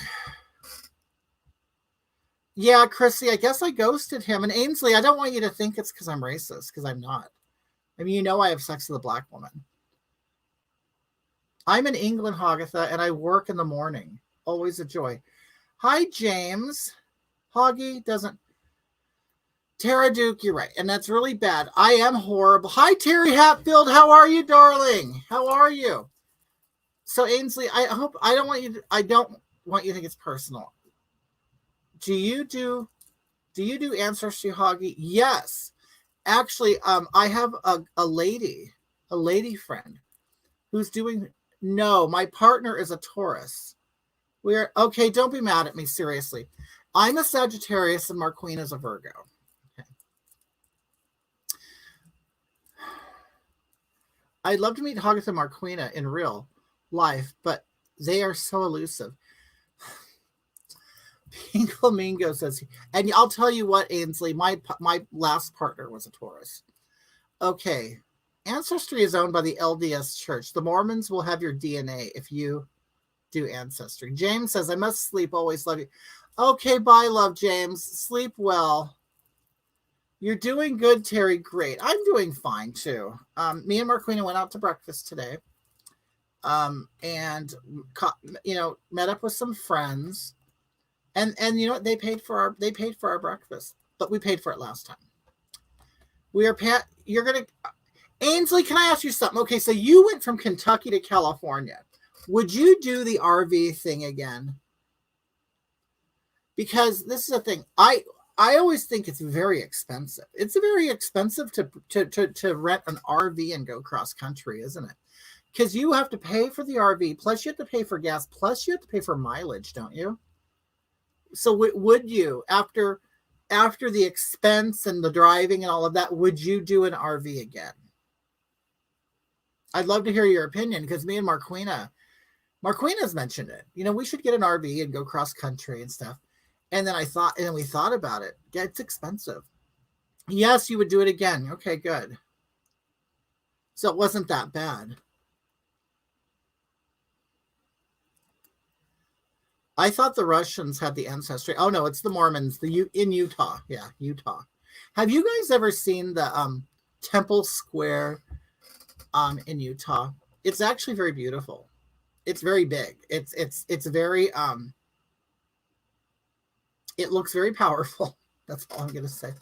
Yeah, Chrissy, I guess I ghosted him. And Ainsley, I don't want you to think it's because I'm racist, because I'm not. I mean, I have sex with a black woman. I'm in England, Hogatha, and I work in the morning. Always a joy. Hi, James. Hoggie doesn't. Tara Duke, you're right. And that's really bad. I am horrible. Hi, Terry Hatfield. How are you, darling? How are you? So, Ainsley, I don't want you to think it's personal. Do you do answers to Hoggie? Yes. Actually, I have a lady friend who's doing. No, my partner is a Taurus. We're okay. Don't be mad at me. Seriously, I'm a Sagittarius and Marquina's a Virgo. Okay. I'd love to meet Hoggith and Marquina in real life, but they are so elusive. Pink Flamingo says, and I'll tell you what, Ainsley, my last partner was a Taurus. Okay. Ancestry is owned by the LDS Church. The Mormons will have your DNA if you do Ancestry. James says, I must sleep. Always love you. Okay, bye, love, James. Sleep well. You're doing good, Terry. Great. I'm doing fine, too. Me and Marquina went out to breakfast today. And, met up with some friends. And you know what? They paid for our breakfast. But we paid for it last time. You're going to... Ainsley, can I ask you something? Okay, so you went from Kentucky to California. Would you do the RV thing again? Because this is the thing. I always think it's very expensive. It's very expensive to rent an RV and go cross country, isn't it? Because you have to pay for the RV, plus you have to pay for gas, plus you have to pay for mileage, don't you? So would you, after the expense and the driving and all of that, would you do an RV again? I'd love to hear your opinion, because me and Marquina's mentioned it. We should get an RV and go cross country and stuff. And then we thought about it. Yeah, it's expensive. Yes, you would do it again. Okay, good. So it wasn't that bad. I thought the Russians had the ancestry. Oh no, it's the Mormons. In Utah. Yeah, Utah. Have you guys ever seen the Temple Square in Utah? It's actually very beautiful. It's very big. It's very it looks very powerful. That's all I'm gonna say.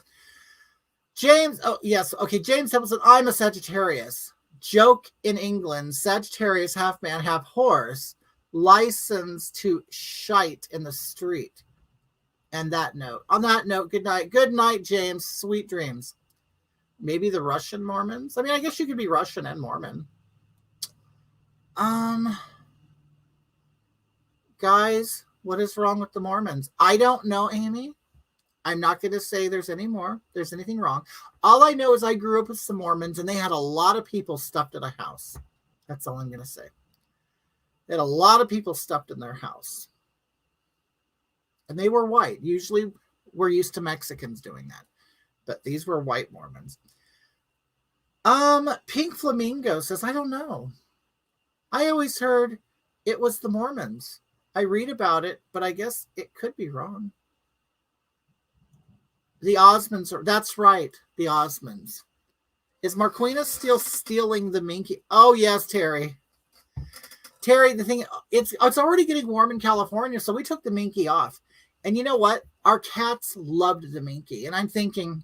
James, oh yes, okay. James Templeton, I'm a Sagittarius. Joke in England, Sagittarius, half man, half horse, license to shite in the street. And on that note, good night. Good night, James. Sweet dreams. Maybe the Russian Mormons. I mean, I guess you could be Russian and Mormon. Guys, what is wrong with the Mormons? I don't know, Amy. I'm not going to say there's anything wrong. All I know is I grew up with some Mormons, and they had a lot of people stuffed in a house. That's all I'm going to say. They had a lot of people stuffed in their house. And they were white. Usually we're used to Mexicans doing that. But these were white Mormons. Pink Flamingo says, I don't know. I always heard it was the Mormons. I read about it, but I guess it could be wrong. The Osmonds that's right. The Osmonds. Is Marquina still stealing the minky? Oh yes, Terry. Terry, the thing, it's already getting warm in California, so we took the minky off. And you know what? Our cats loved the minky. And I'm thinking,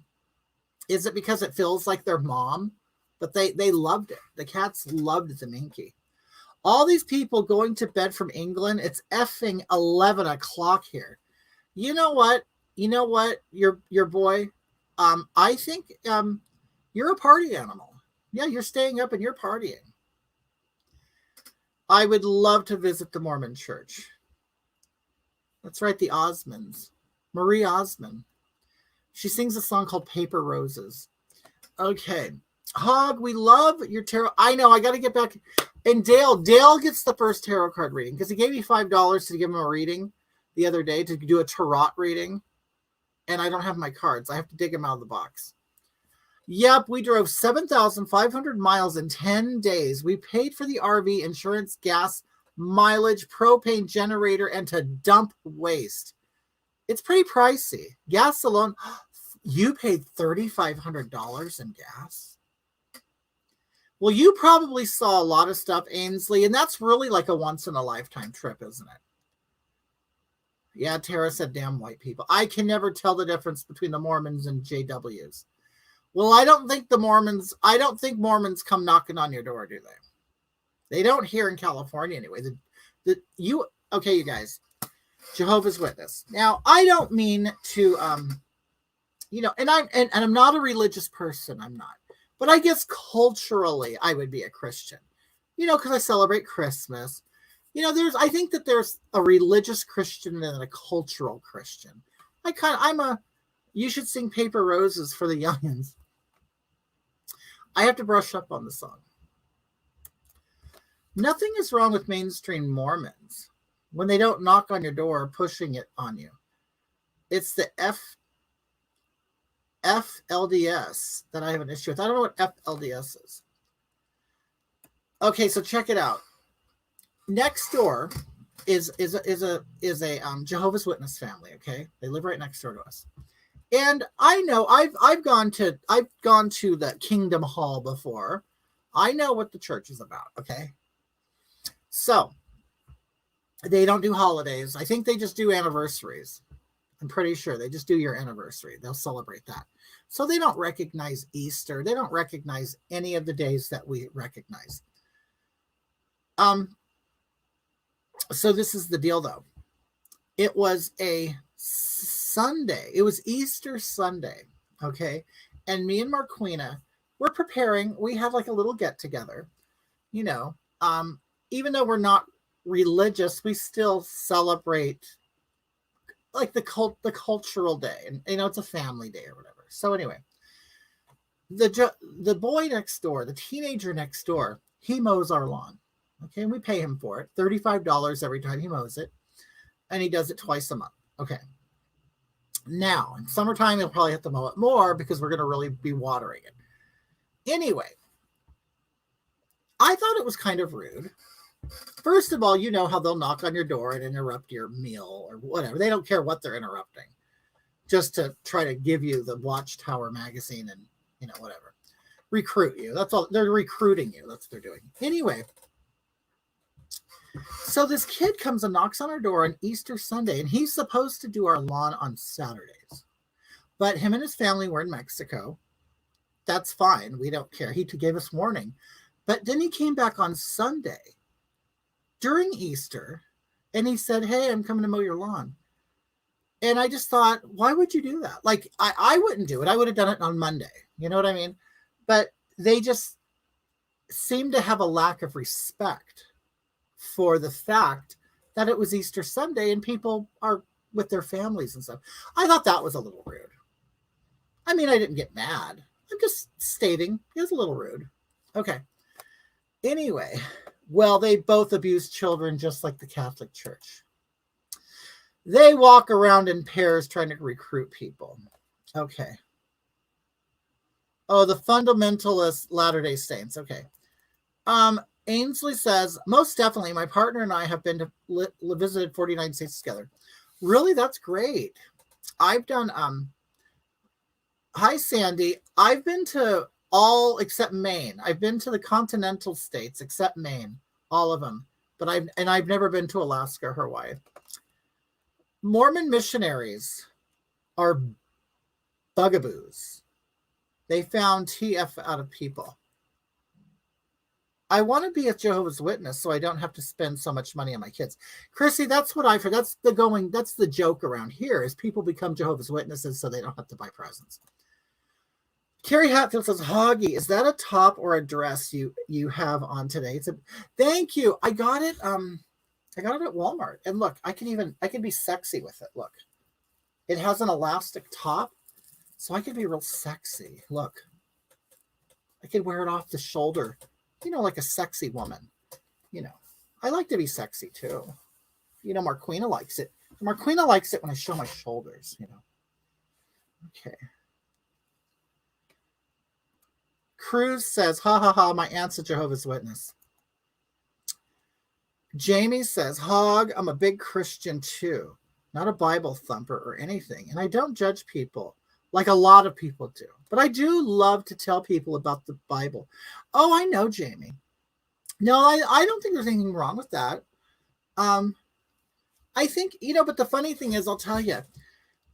is it because it feels like their mom? But they loved it. The cats loved the minky. All these people going to bed from England, it's effing 11 o'clock here. You know what? Your boy, I think you're a party animal. Yeah, you're staying up and you're partying. I would love to visit the Mormon church. That's right, the Osmonds. Marie Osmond. She sings a song called Paper Roses. Okay. Hog, we love your tarot. I know, I got to get back. And Dale gets the first tarot card reading because he gave me $5 to give him a reading the other day to do a tarot reading. And I don't have my cards. I have to dig them out of the box. Yep, we drove 7,500 miles in 10 days. We paid for the RV, insurance, gas, mileage, propane generator, and to dump waste. It's pretty pricey. Gas alone, you paid $3,500 in gas. Well, you probably saw a lot of stuff, Ainsley, and that's really like a once in a lifetime trip, isn't it? Yeah, Tara said, damn white people. I can never tell the difference between the Mormons and JWs. Well, I don't think Mormons come knocking on your door, do they? They don't here in California anyway. Okay, you guys, Jehovah's Witness. Now, I don't mean to, and I'm not a religious person. I'm not. But I guess culturally, I would be a Christian, because I celebrate Christmas. I think that there's a religious Christian and a cultural Christian. You should sing Paper Roses for the youngins. I have to brush up on the song. Nothing is wrong with mainstream Mormons when they don't knock on your door pushing it on you. It's the FLDS that I have an issue with. I don't know what FLDS is. Okay, so check it out. Next door is a Jehovah's Witness family. Okay, they live right next door to us, and I know I've gone to the Kingdom Hall before. I know what the church is about. Okay, so they don't do holidays. I think they just do anniversaries. I'm pretty sure they just do your anniversary. They'll celebrate that. So they don't recognize Easter. They don't recognize any of the days that we recognize. So this is the deal, though. It was a Sunday. It was Easter Sunday, okay? And me and Marquina were preparing. We had like a little get-together, even though we're not religious, we still celebrate like the cultural day. And, it's a family day or whatever. So anyway, the boy next door, the teenager next door, he mows our lawn. Okay, and we pay him for it, $35 every time he mows it, and he does it twice a month. Okay. Now, in summertime, he'll probably have to mow it more because we're going to really be watering it. Anyway, I thought it was kind of rude. First of all, you know how they'll knock on your door and interrupt your meal or whatever. They don't care what they're interrupting, just to try to give you the Watchtower magazine and, whatever. Recruit you. That's all. They're recruiting you. That's what they're doing. Anyway. So this kid comes and knocks on our door on Easter Sunday, and he's supposed to do our lawn on Saturdays. But him and his family were in Mexico. That's fine. We don't care. He gave us warning. But then he came back on Sunday during Easter, and he said, hey, I'm coming to mow your lawn. And I just thought, why would you do that? Like, I wouldn't do it. I would have done it on Monday. You know what I mean? But they just seem to have a lack of respect for the fact that it was Easter Sunday and people are with their families and stuff. I thought that was a little rude. I mean, I didn't get mad. I'm just stating it was a little rude. Okay. Anyway, well, they both abuse children just like the Catholic Church. They walk around in pairs trying to recruit people. Okay. Oh, the fundamentalist Latter-day Saints. Okay. Ainsley says, most definitely, my partner and I have been to visited 49 states together. Really? That's great. I've done, hi, Sandy. I've been to all except Maine. I've been to the continental states except Maine, all of them. But I've never been to Alaska or Hawaii. Mormon missionaries are bugaboos. They found TF out of people. I want to be a Jehovah's Witness so I don't have to spend so much money on my kids. Chrissy, that's what I've heard. That's the joke around here is people become Jehovah's Witnesses so they don't have to buy presents. Carrie Hatfield says, Hoggie, is that a top or a dress you have on today? Thank you. I got it at Walmart. And look, I can be sexy with it. Look. It has an elastic top, so I can be real sexy. Look. I can wear it off the shoulder. Like a sexy woman. I like to be sexy too. Marquina likes it. Marquina likes it when I show my shoulders, Okay. Cruz says, ha ha ha, my aunt's a Jehovah's Witness. Jamie says, Hog, I'm a big Christian too. not a Bible thumper or anything. And I don't judge people like a lot of people do. But I do love to tell people about the Bible. Oh, I know, Jamie. No, I don't think there's anything wrong with that. I think, but the funny thing is, I'll tell you,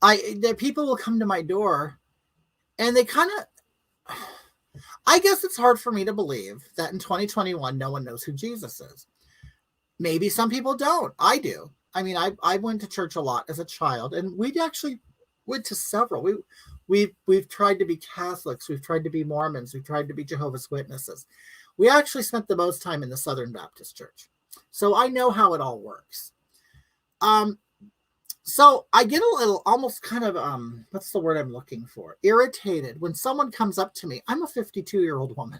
that people will come to my door and they kind of, I guess it's hard for me to believe that in 2021, no one knows who Jesus is. Maybe some people don't. I do. I mean, I went to church a lot as a child, and we actually went to several. We've tried to be Catholics. We've tried to be Mormons. We've tried to be Jehovah's Witnesses. We actually spent the most time in the Southern Baptist Church. So I know how it all works. So I get a little, almost kind of, what's the word I'm looking for? Irritated when someone comes up to me. I'm a 52-year-old woman.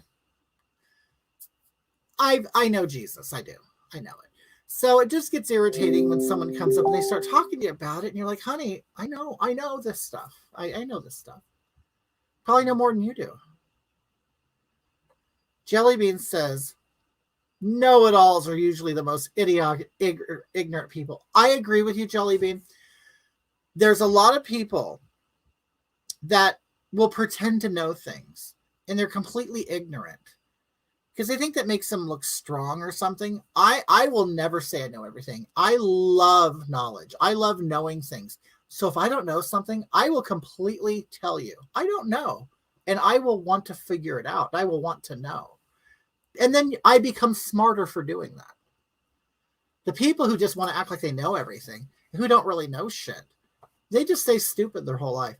I know Jesus. I do. I know it. So it just gets irritating when someone comes up and they start talking to you about it. And you're like, honey, I know this stuff. I know this stuff. Probably know more than you do. Jellybean says, know-it-alls are usually the most idiotic, ignorant people. I agree with you, Jellybean. There's a lot of people that will pretend to know things, and they're completely ignorant because they think that makes them look strong or something. I will never say I know everything. I love knowledge. I love knowing things. So if I don't know something, I will completely tell you. I don't know, and I will want to figure it out. I will want to know. And then I become smarter for doing that. The people who just want to act like they know everything, who don't really know shit, they just stay stupid their whole life.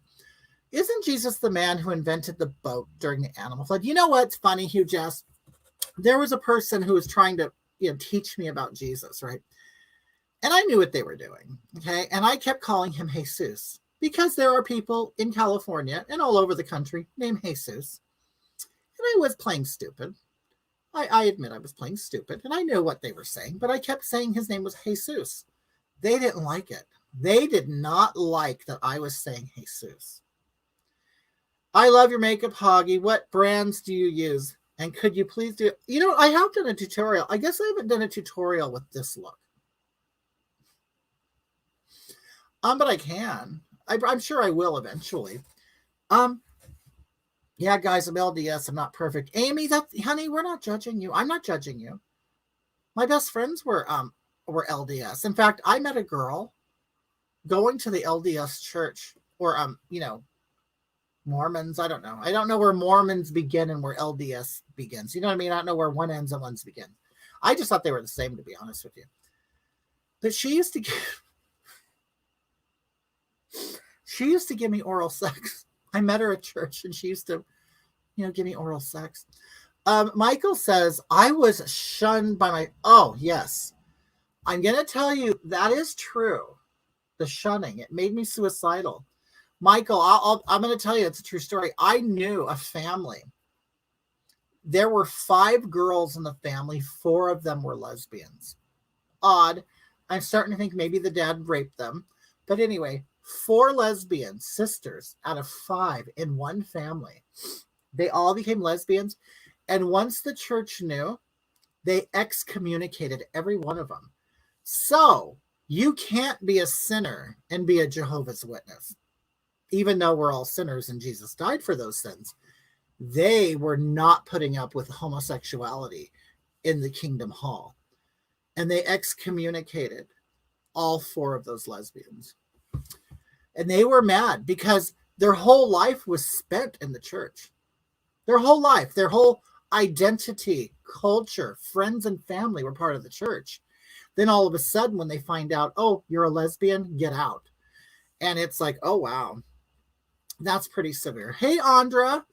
Isn't Jesus the man who invented the boat during the animal flood? You know what's funny, Hugh Jess? There was a person who was trying to teach me about Jesus, right? And I knew what they were doing, okay? And I kept calling him Jesus because there are people in California and all over the country named Jesus. And I was playing stupid. I admit I was playing stupid, and I knew what they were saying, but I kept saying his name was Jesus. They didn't like it. They did not like that I was saying Jesus. I love your makeup, Hoggie. What brands do you use? And could you please do... I have done a tutorial. I guess I haven't done a tutorial with this look. But I can. I'm sure I will eventually. Yeah, guys, I'm LDS. I'm not perfect. Amy, honey, we're not judging you. I'm not judging you. My best friends were LDS. In fact, I met a girl going to the LDS church, or Mormons. I don't know. I don't know where Mormons begin and where LDS begins. You know what I mean? I don't know where one ends and one's begin. I just thought they were the same, to be honest with you. But she used to give me oral sex. I met her at church, and she used to, give me oral sex. Michael says, I was shunned by my... Oh, yes. I'm going to tell you, that is true. The shunning. It made me suicidal. Michael, I'm going to tell you, it's a true story. I knew a family. There were 5 girls in the family. 4 of them were lesbians. Odd. I'm starting to think maybe the dad raped them. But anyway, 4 lesbian sisters out of 5 in one family. They all became lesbians. And once the church knew, they excommunicated every one of them. So you can't be a sinner and be a Jehovah's Witness. Even though we're all sinners and Jesus died for those sins, they were not putting up with homosexuality in the Kingdom Hall. And they excommunicated all 4 of those lesbians. And they were mad because their whole life was spent in the church. Their whole life, their whole identity, culture, friends and family were part of the church. Then all of a sudden, when they find out, oh, you're a lesbian, get out. And it's like, oh, wow. That's pretty severe. Hey, Andra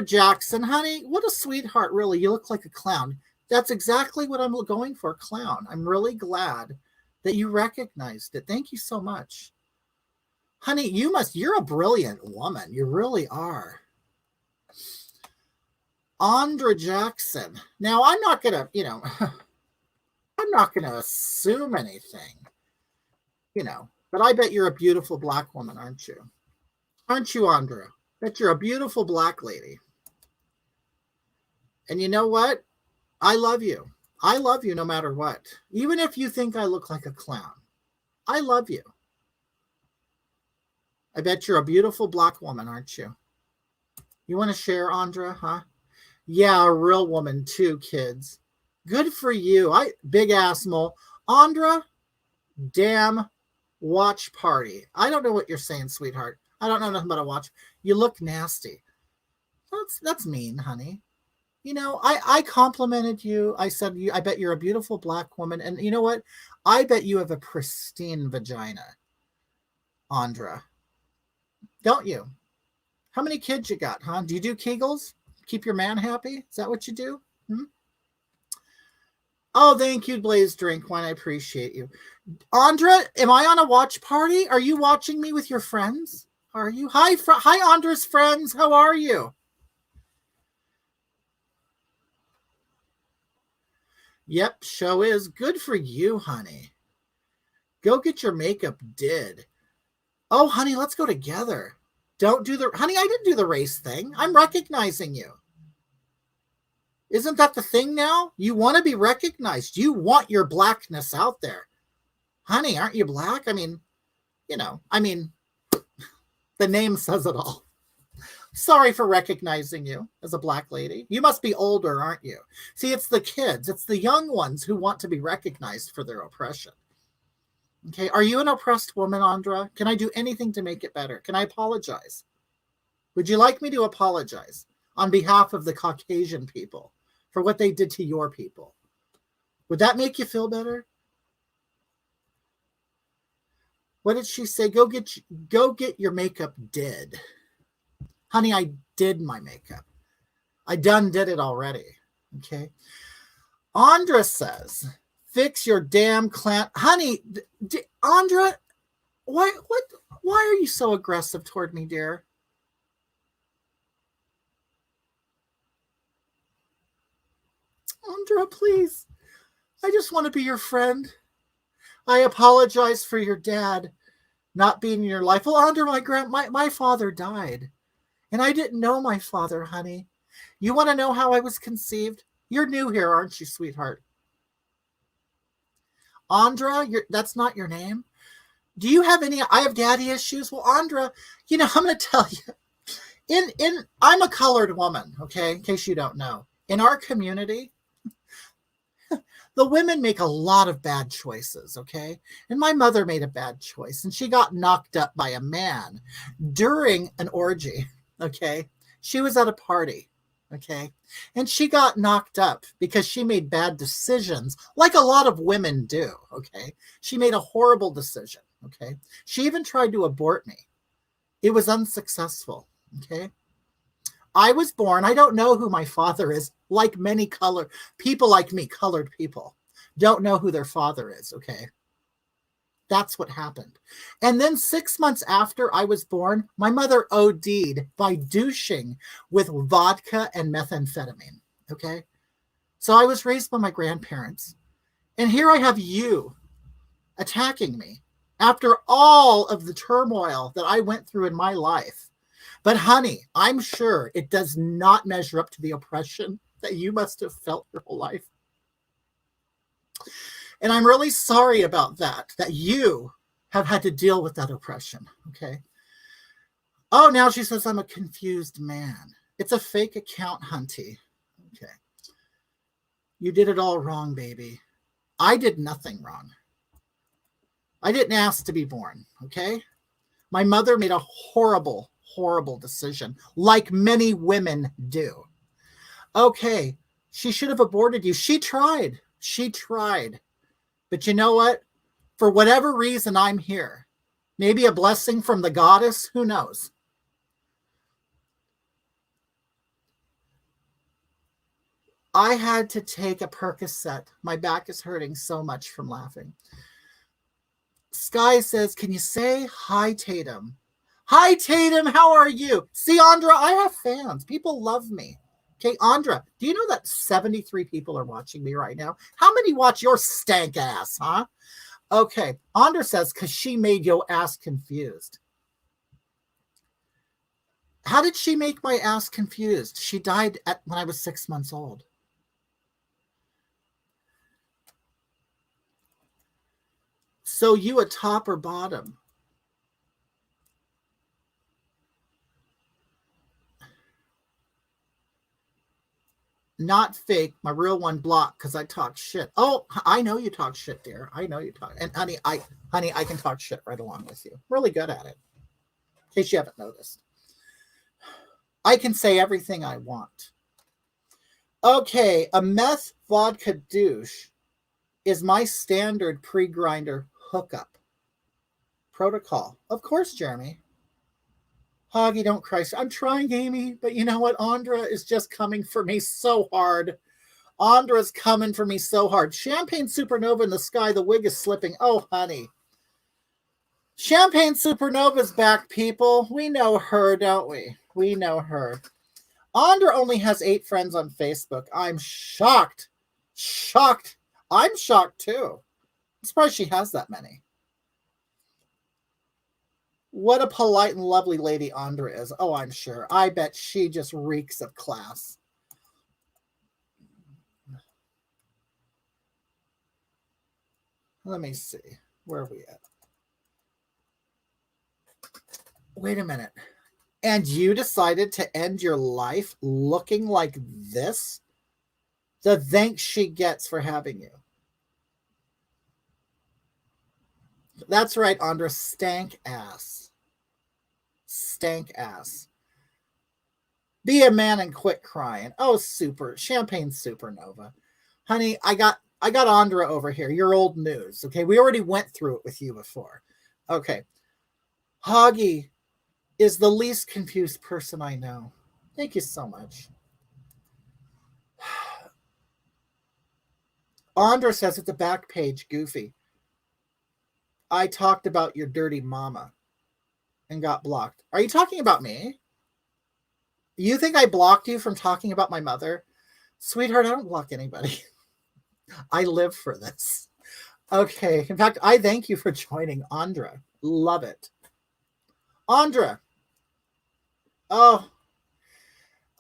Jackson, honey, what a sweetheart, really. You look like a clown. That's exactly what I'm going for, clown. I'm really glad that you recognized it. Thank you so much. Honey, you're a brilliant woman. You really are. Andra Jackson. Now, I'm not going to, I'm not going to assume anything, but I bet you're a beautiful black woman, aren't you? Aren't you, Andra? Bet you're a beautiful black lady. And you know what? I love you. I love you no matter what. Even if you think I look like a clown. I love you. I bet you're a beautiful black woman, aren't you? You want to share, Andra, huh? Yeah, a real woman too, kids. Good for you. Big ass mole. Andra, damn watch party. I don't know what you're saying, sweetheart. I don't know nothing about a watch. You look nasty. That's mean, honey. You know, I complimented you. I said, I bet you're a beautiful black woman. And you know what? I bet you have a pristine vagina, Andra. Don't you? How many kids you got, huh? Do you do Kegels? Keep your man happy? Is that what you do? Hmm? Oh, thank you, Blaze Drink Wine. I appreciate you. Andra, am I on a watch party? Are you watching me with your friends? Are you? Hi, Andra's friends. How are you? Yep, show is. Good for you, honey. Go get your makeup did. Oh, honey, let's go together. Don't do the... Honey, I didn't do the race thing. I'm recognizing you. Isn't that the thing now? You want to be recognized. You want your blackness out there. Honey, aren't you black? I mean, the name says it all. Sorry for recognizing you as a black lady. You must be older, aren't you? See, it's the kids. It's the young ones who want to be recognized for their oppression. Okay, are you an oppressed woman, Andra? Can I do anything to make it better? Can I apologize? Would you like me to apologize on behalf of the Caucasian people for what they did to your people? Would that make you feel better? What did she say? Go get your makeup did. Honey, I did my makeup. I did it already. Okay. Andra says, fix your damn clan. Honey, Andra, why are you so aggressive toward me, dear? Andra, please. I just want to be your friend. I apologize for your dad not being in your life. Well, Andra, my father died. And I didn't know my father, honey. You want to know how I was conceived? You're new here, aren't you, sweetheart? Andra, that's not your name? Do you have any... I have daddy issues? Well, Andra, I'm going to tell you. I'm a colored woman, okay, in case you don't know. In our community, the women make a lot of bad choices, okay? And my mother made a bad choice, and she got knocked up by a man during an orgy, okay? She was at a party, okay? And she got knocked up because she made bad decisions, like a lot of women do, okay? She made a horrible decision, okay? She even tried to abort me. It was unsuccessful, okay? I was born, I don't know who my father is, like many people like me, colored people, don't know who their father is, okay? That's what happened. And then 6 months after I was born, my mother OD'd by douching with vodka and methamphetamine, okay? So I was raised by my grandparents. And here I have you attacking me after all of the turmoil that I went through in my life. But honey, I'm sure it does not measure up to the oppression that you must have felt your whole life. And I'm really sorry about that you have had to deal with that oppression, okay? Oh, now she says I'm a confused man. It's a fake account, hunty. Okay. You did it all wrong, baby. I did nothing wrong. I didn't ask to be born, okay? My mother made a horrible decision, like many women do. Okay, she should have aborted you. She tried. But you know what? For whatever reason, I'm here. Maybe a blessing from the goddess. Who knows? I had to take a Percocet. My back is hurting so much from laughing. Sky says, can you say hi, Tatum? Hi, Tatum. How are you? See, Andra, I have fans. People love me. Okay, Andra, do you know that 73 people are watching me right now? How many watch your stank ass, huh? Okay, Andra says, because she made your ass confused. How did she make my ass confused? She died when I was 6 months old. So you a top or bottom? Not fake. My real one blocked because I talk shit. Oh, I know you talk shit, dear. I know you talk. And honey, I can talk shit right along with you. Really good at it. In case you haven't noticed. I can say everything I want. Okay, a meth vodka douche is my standard pre-grinder hookup protocol. Of course, Jeremy. Hoggie, don't cry. I'm trying, Amy, but you know what? Andra is just coming for me so hard. Andra's coming for me so hard. Champagne supernova in the sky. The wig is slipping. Oh, honey. Champagne Supernova's back, people. We know her, don't we? We know her. Andra only has 8 friends on Facebook. I'm shocked. Shocked. I'm shocked, too. I'm surprised she has that many. What a polite and lovely lady Andra is. Oh, I'm sure. I bet she just reeks of class. Let me see. Where are we at? Wait a minute. And you decided to end your life looking like this? The thanks she gets for having you. That's right, Andra. Stank ass. Stank ass. Be a man and quit crying. Oh, super. Champagne supernova. Honey, I got Andra over here. Your old news. Okay, we already went through it with you before. Okay. Hoggie is the least confused person I know. Thank you so much. Andra says it's a back page, Goofy. I talked about your dirty mama and got blocked. Are you talking about me? You think I blocked you from talking about my mother? Sweetheart, I don't block anybody. I live for this. Okay. In fact, I thank you for joining, Andra. Love it. Andra. Oh.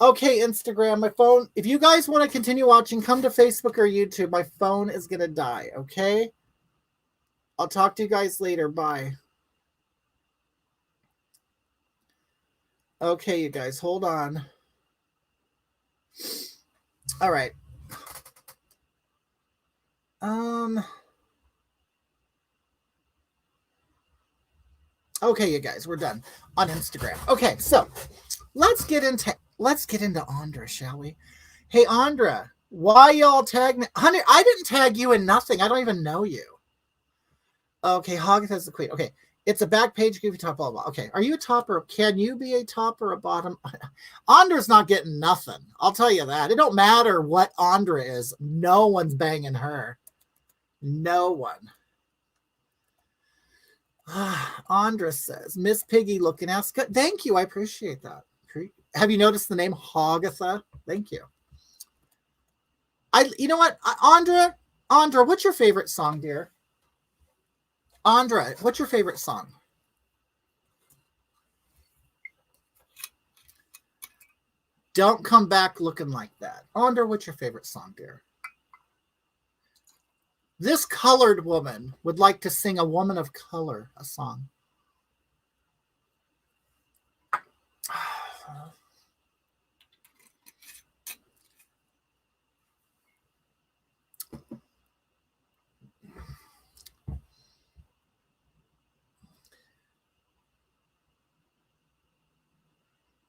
Okay, Instagram, my phone. If you guys want to continue watching, come to Facebook or YouTube. My phone is going to die, okay? I'll talk to you guys later. Bye. Okay, you guys, hold on. All right. Okay, you guys, we're done on Instagram. Okay, so let's get into Andra, shall we? Hey, Andra, why y'all tag me? Honey, I didn't tag you in nothing. I don't even know you. Okay, Hoggith is the queen. Okay, it's a back page, Goofy top, blah, blah. Okay, are you a top or can you be a top or a bottom? Andra's not getting nothing. I'll tell you that. It don't matter what Andra is. No one's banging her. No one. Andra says, Miss Piggy looking ass good. Thank you. I appreciate that. Have you noticed the name Hogatha? Thank you. You know what? Andra, what's your favorite song, dear? Andra, what's your favorite song? Don't come back looking like that. Andra, what's your favorite song, dear? This colored woman would like to sing A Woman of Color, a song.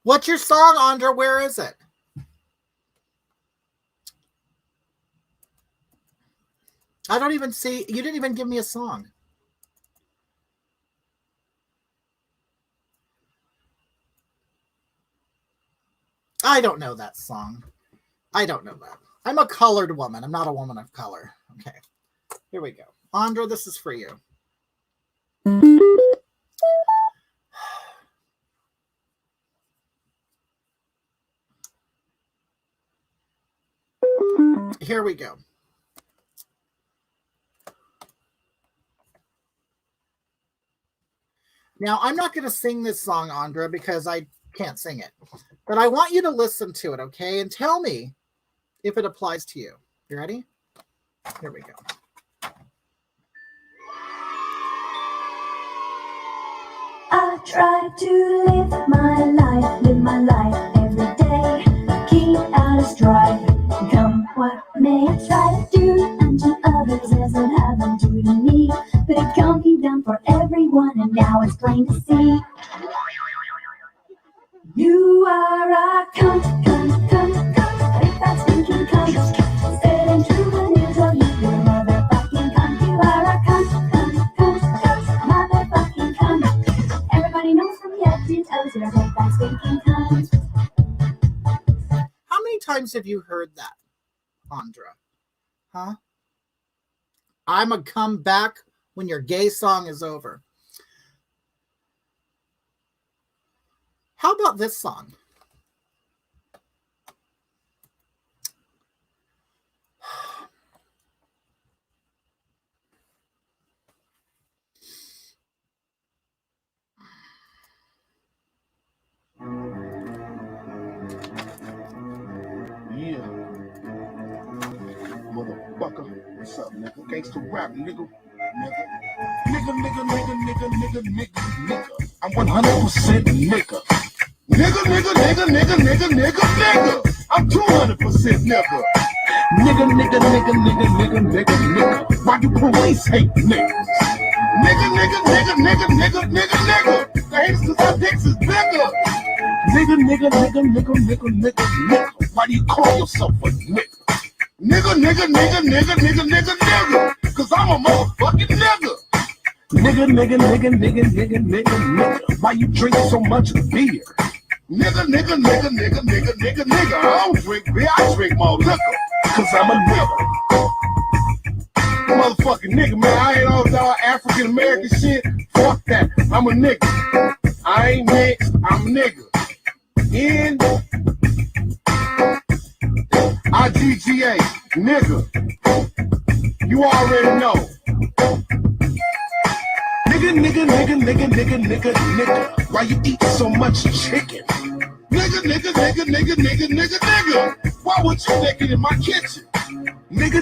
What's your song, Andra? Where is it? I don't even see. You didn't even give me a song. I don't know that song. I don't know that. I'm a colored woman. I'm not a woman of color. Okay. Here we go. Andra, this is for you. Here we go. Now, I'm not going to sing this song, Andra, because I can't sing it. But I want you to listen to it, okay? And tell me if it applies to you. You ready? Here we go. I try to live my life every day. Keep out of strife, What may I try to do unto others as it haven't do to me? But it can't be done for everyone, and now it's plain to see. You are a cunt, cunt, cunt, cunt. Big fat stinking cunt. Spitting through the news of you, you motherfucking cunt. You are a cunt, cunt, cunt, cunt. Motherfucking cunt. Everybody knows from head to toes you're a big fat stinking cunt. How many times have you heard that, Andra? Huh? I'm a come back when your gay song is over. How about this song? Yeah. Motherfucker. What's up, nigga? Gangsta rap, nigga. Nigga. I'm 100% nigga. Nigga. I'm 200% nigga. Nigga. Why do police hate niggas? Nigga. The haters 'cause our dicks is bigger. Nigga. Why do you call yourself a nigga? Nigga. Cause I'm a motherfucking nigga. Nigga. Why you drink so much beer? Nigga. I don't drink beer, I drink more liquor. Cause I'm a nigga. Motherfucking nigga, man. I ain't all that African American shit. Fuck that. I'm a nigga. I ain't mixed, I'm a nigga. N-I-G-G-A, nigga. You already know. Nigga. Why you eat so much chicken? Nigga. Why would you naked in my kitchen? Nigga.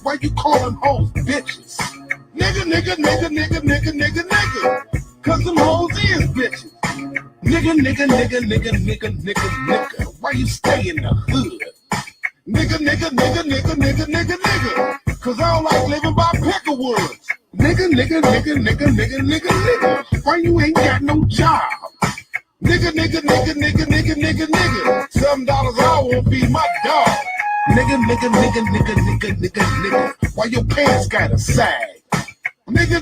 Why you calling hoes bitches? Nigga. Cause them hoes is bitches. Nigga. Why you stay in the hood? Nigga. Cause I don't like living by Peckerwoods. Nigga. Why you ain't got no job? Nigga. $7 an hour won't feed my dog. Nigga. Why your pants gotta sag? Nigga.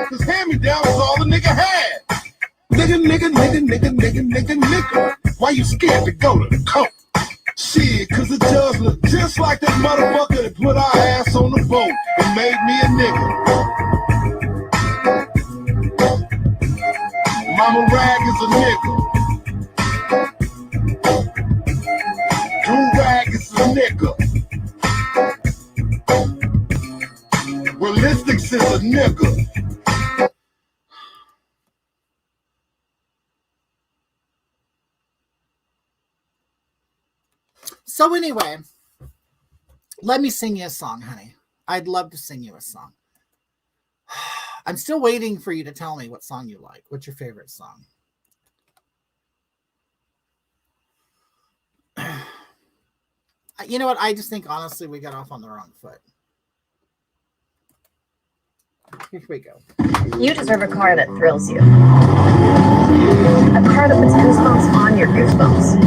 Cause hand-me-down is all the nigga had. Nigga. Why you scared to go to the court? Shit, cause the judge looked just like that motherfucker that put our ass on the boat and made me a nigga. Mama Rag is a nigga. Do-Rag is a nigga. Realistics is a nigga. So anyway, let me sing you a song, honey. I'd love to sing you a song. I'm still waiting for you to tell me what song you like. What's your favorite song? You know what? I just think, honestly, we got off on the wrong foot. Here we go. You deserve a car that thrills you. A car that puts goosebumps on your goosebumps.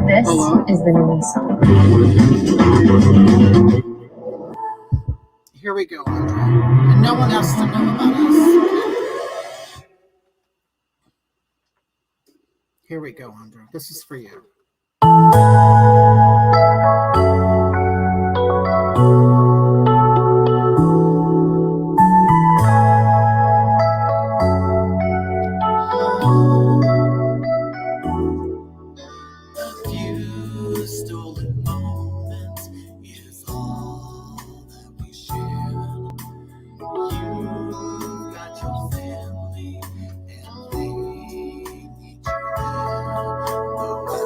This is the new song. Here we go, Andre. And no one has to know about us. Here we go, Andre. This is for you.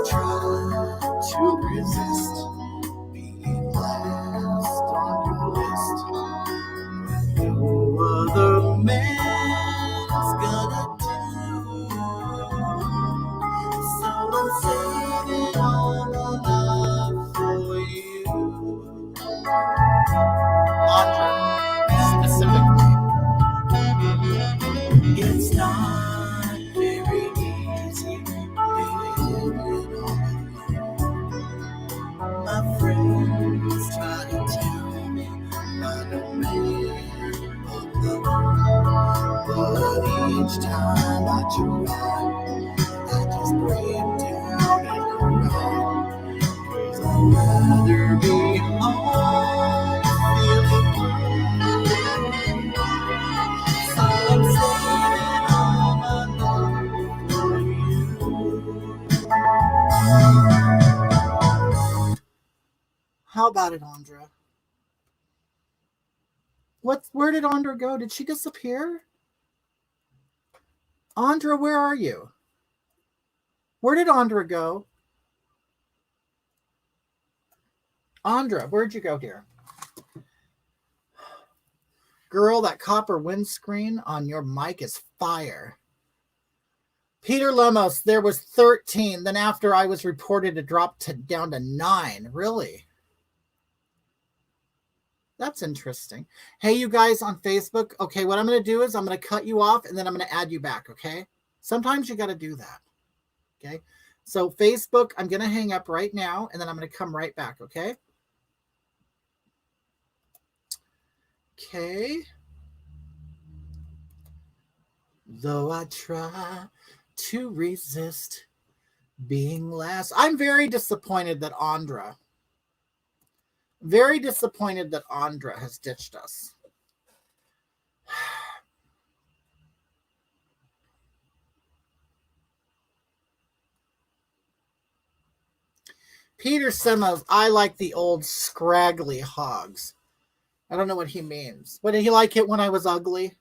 Try break down and cry. 'Cause I'd rather be home feeling blue. So I'm saving all my love for you. How about it, Andra? Where did Andra go? Did she disappear? Andra, where are you? Where did Andra go? Andra, where'd you go here? Girl, that copper windscreen on your mic is fire. Peter Lemos, there was 13. Then after I was reported, it dropped down to 9. Really? That's interesting. Hey, you guys on Facebook. Okay, what I'm going to do is I'm going to cut you off and then I'm going to add you back, okay? Sometimes you got to do that, okay? So Facebook, I'm going to hang up right now and then I'm going to come right back, okay? Okay. Though I try to resist being last. I'm very disappointed that Andra has ditched us. Peter Simmons, I like the old scraggly hogs. I don't know what he means. What, did he like it when I was ugly?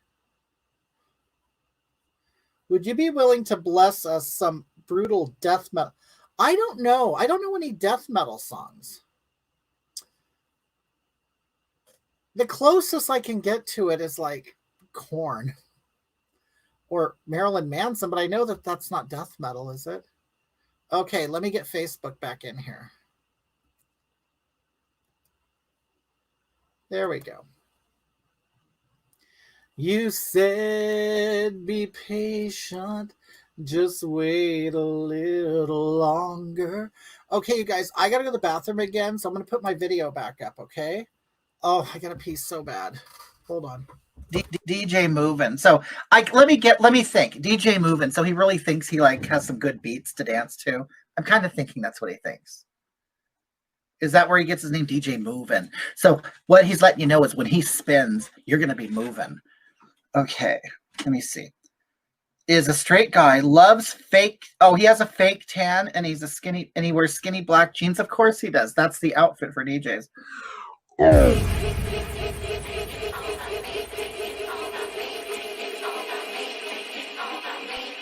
Would you be willing to bless us some brutal death metal? I don't know. I don't know any death metal songs. The closest I can get to it is like Korn or Marilyn Manson, but I know that that's not death metal, is it? Okay, let me get Facebook back in here. There we go. You said be patient, just wait a little longer. Okay, you guys, I gotta go to the bathroom again, so I'm gonna put my video back up, okay? Oh, I gotta pee so bad. Hold on. DJ Movin'. So let me think. DJ Movin'. So he really thinks he like has some good beats to dance to. I'm kind of thinking that's what he thinks. Is that where he gets his name, DJ Movin'? So what he's letting you know is when he spins, you're gonna be moving. Okay, let me see. Is a straight guy, loves fake. Oh, he has a fake tan and he's a skinny and he wears skinny black jeans. Of course he does. That's the outfit for DJs.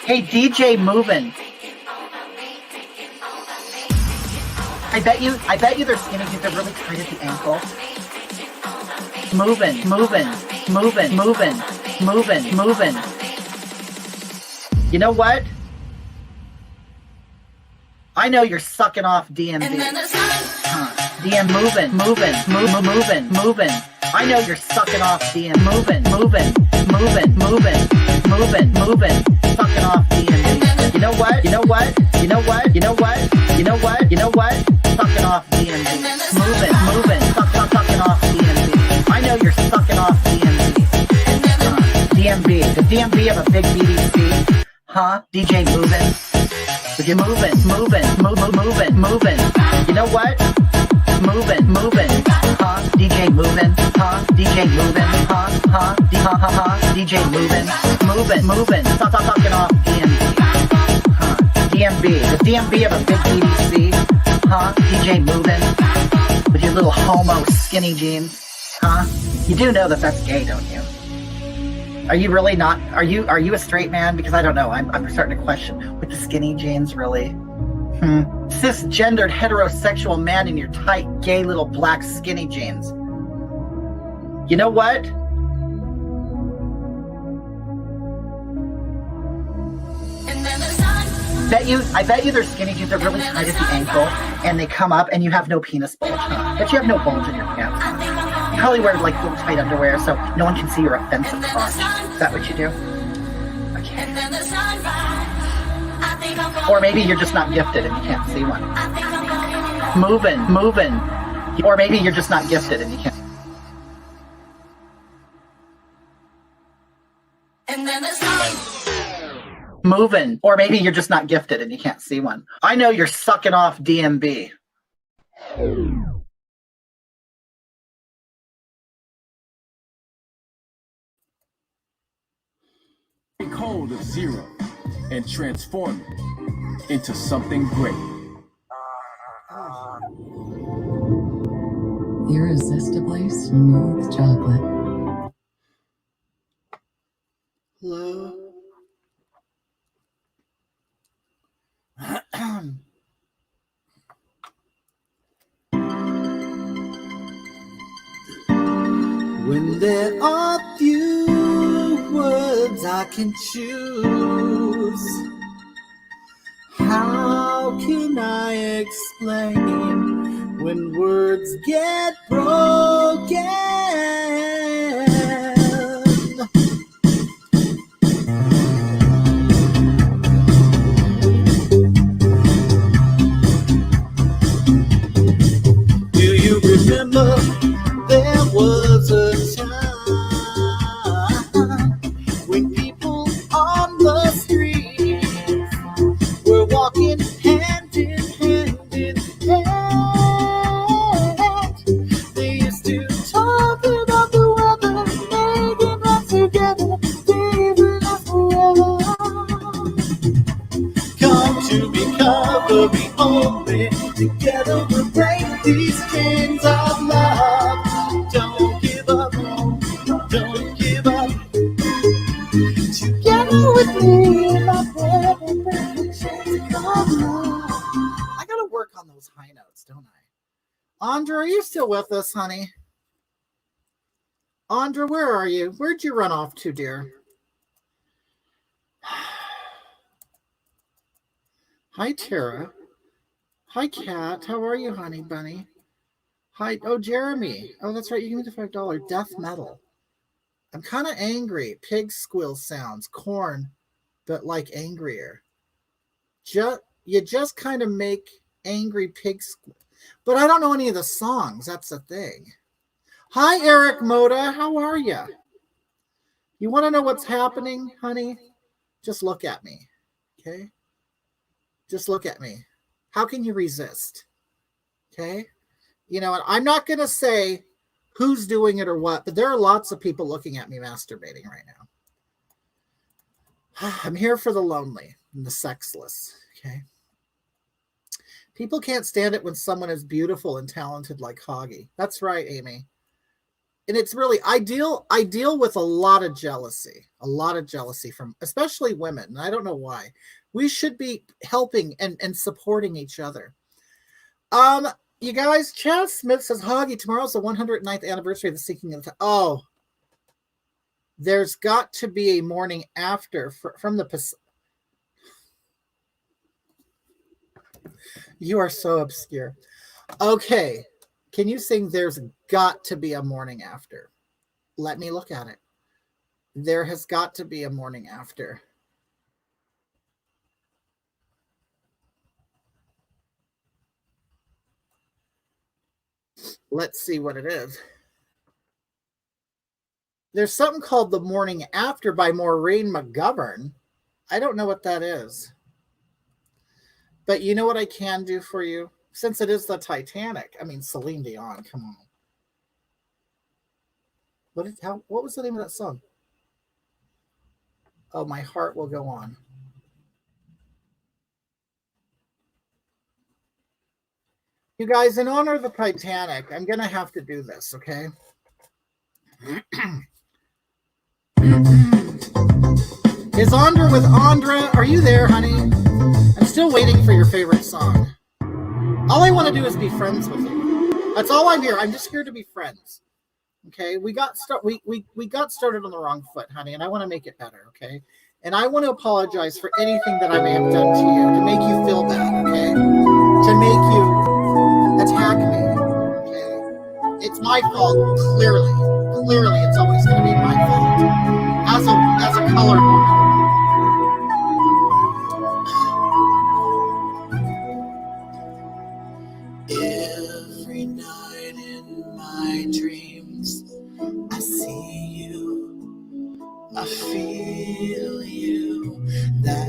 Hey, DJ Movin'. I bet you they're skinny because they're really tight at the ankle. Movin'. You know what? I know you're sucking off DMV. DM moving. I know you're sucking off DM moving. Sucking off DMV. You know what? Sucking off DMV. Moving. Sucking off DMV. I know you're sucking off DMV. DMV. Does DMV have a big BDC? Huh? DJ Movin'. Would you moving? You know what? Moving. Huh? DJ Movin'. Huh? DJ Movin'. Huh? DJ Movin'. Stop sucking off DMV. Huh? DMV. Does DMV have a big BDC? Huh? DJ Movin'. With your little homo skinny jeans. Huh? You do know that that's gay, don't you? Are you really not? Are you a straight man? Because I don't know. I'm starting to question with the skinny jeans, really. Cisgendered heterosexual man in your tight, gay little black skinny jeans. You know what? I bet you their skinny jeans are really tight at the ankle, and they come up, and you have no penis bulge. But you have no bulge in your pants. You probably wear like little tight underwear, so no one can see your offensive crotch. Is that what you do? Okay. Or maybe you're just not gifted and you can't see one. Moving. Or maybe you're just not gifted and you can't. moving. Or maybe you're just not gifted and you can't see one. I know you're sucking off DMB. Take hold of zero and transform it into something great. Irresistibly smooth chocolate. Hello. When there are few words I can choose, how can I explain when words get broken? Do you remember there was a time when people on the street were walking hand in hand in hand? They used to talk about the weather, making us together, leaving us forever. Come to me, cover me, open. Together we'll break these chains of love. Don't give up, don't give up. Together with me, my breath will break the chains of love. I gotta work on those high notes, don't I? Andra, are you still with us, honey? Andra, where are you? Where'd you run off to, dear? Hi, Tara. Hi, Kat. How are you, honey bunny? Hi. Oh, Jeremy. Oh, that's right. You give me the $5 death metal. I'm kind of angry. Pig squeal sounds. Corn, but like angrier. You just kind of make angry pig squeal. But I don't know any of the songs. That's the thing. Hi, Eric Moda. How are you? You want to know what's happening, honey? Just look at me. Okay? Just look at me. How can you resist? Okay? You know, I'm not going to say who's doing it or what, but there are lots of people looking at me masturbating right now. I'm here for the lonely and the sexless. Okay? People can't stand it when someone is beautiful and talented like Hoggie. That's right, Amy. And it's really, I deal with a lot of jealousy from especially women. And I don't know why. We should be helping and supporting each other. You guys, Chad Smith says, Hoggie, tomorrow's the 109th anniversary of the Sinking of the... Oh, there's got to be a morning after from the Pacific. You are so obscure. Okay. Can you sing There's Got to Be a Morning After? Let me look at it. There has got to be a morning after. Let's see what it is. There's something called The Morning After by Maureen McGovern. I don't know what that is. But you know what I can do for you? Since it is the Titanic. I mean, Celine Dion, come on. What was the name of that song? Oh, My Heart Will Go On. You guys, in honor of the Titanic, I'm going to have to do this, okay? Is Andra with Andra? Are you there, honey? I'm still waiting for your favorite song. All I want to do is be friends with you. That's all I'm here. I'm just here to be friends. Okay? We got started on the wrong foot, honey, and I want to make it better, okay? And I want to apologize for anything that I may have done to you to make you feel bad, okay? To make you attack me, okay? It's my fault, clearly. Clearly, it's always going to be my fault. As a colored woman. Every night in my dreams, I see you, I feel you. That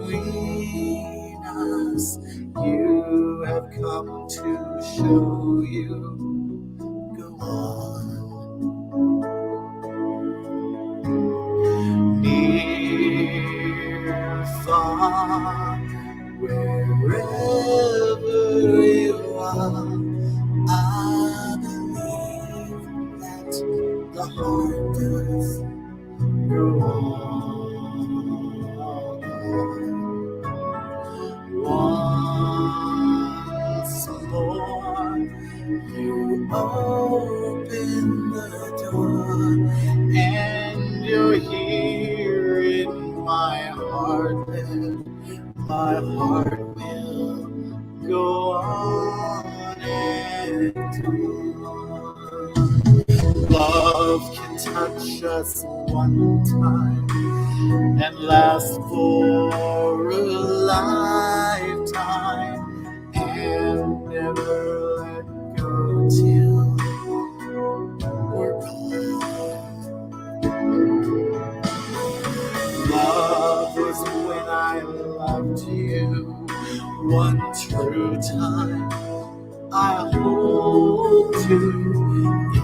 between us. You have come to show you. Go on. Near, far, wherever you are, I believe that the heart does go on. Once more, you open the door, and you're here in my heart, and my heart will go on and on. Love can touch us one time and last for a lifetime, and never let go till we're gone. Love was when I loved you one true time. I hold to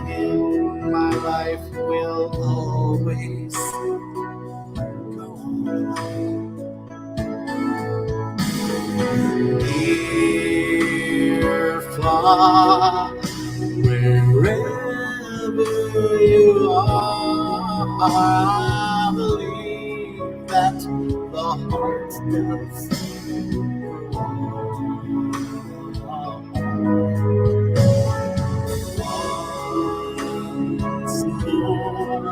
in my life will always go on. Near, far, wherever you are, I believe that the heart does go on. Once more,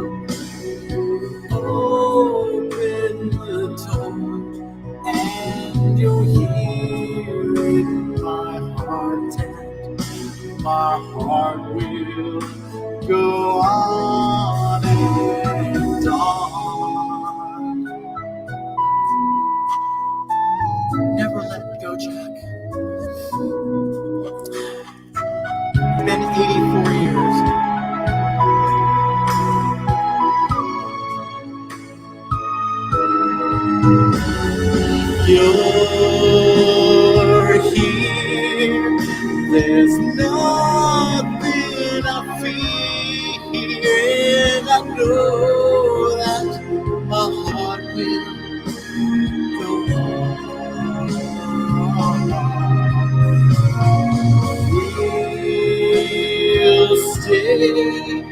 open the door, and you're here in my heart, and my heart will go on and on. Never let go, Jack. It's been 84 years. You're here. There's nothing I fear, and I know that my heart will go on. We'll stay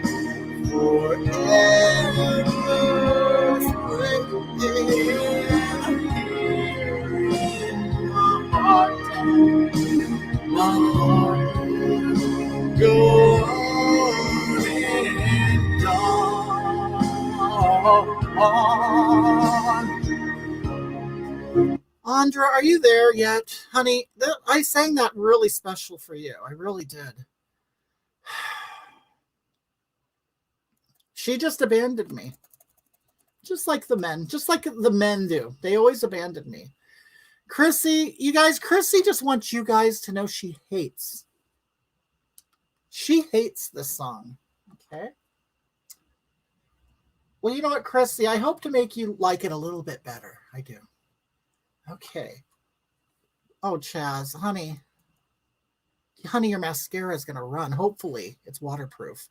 forever. My heart will go on and on. Andra, are you there yet? Honey, I sang that really special for you. I really did. She just abandoned me. Just like the men do. They always abandon me. Chrissy, you guys, Chrissy just wants you guys to know she hates this song. Okay. Well, you know what, Chrissy? I hope to make you like it a little bit better. I do. Okay. Oh, Chaz, honey, your mascara is going to run. Hopefully it's waterproof.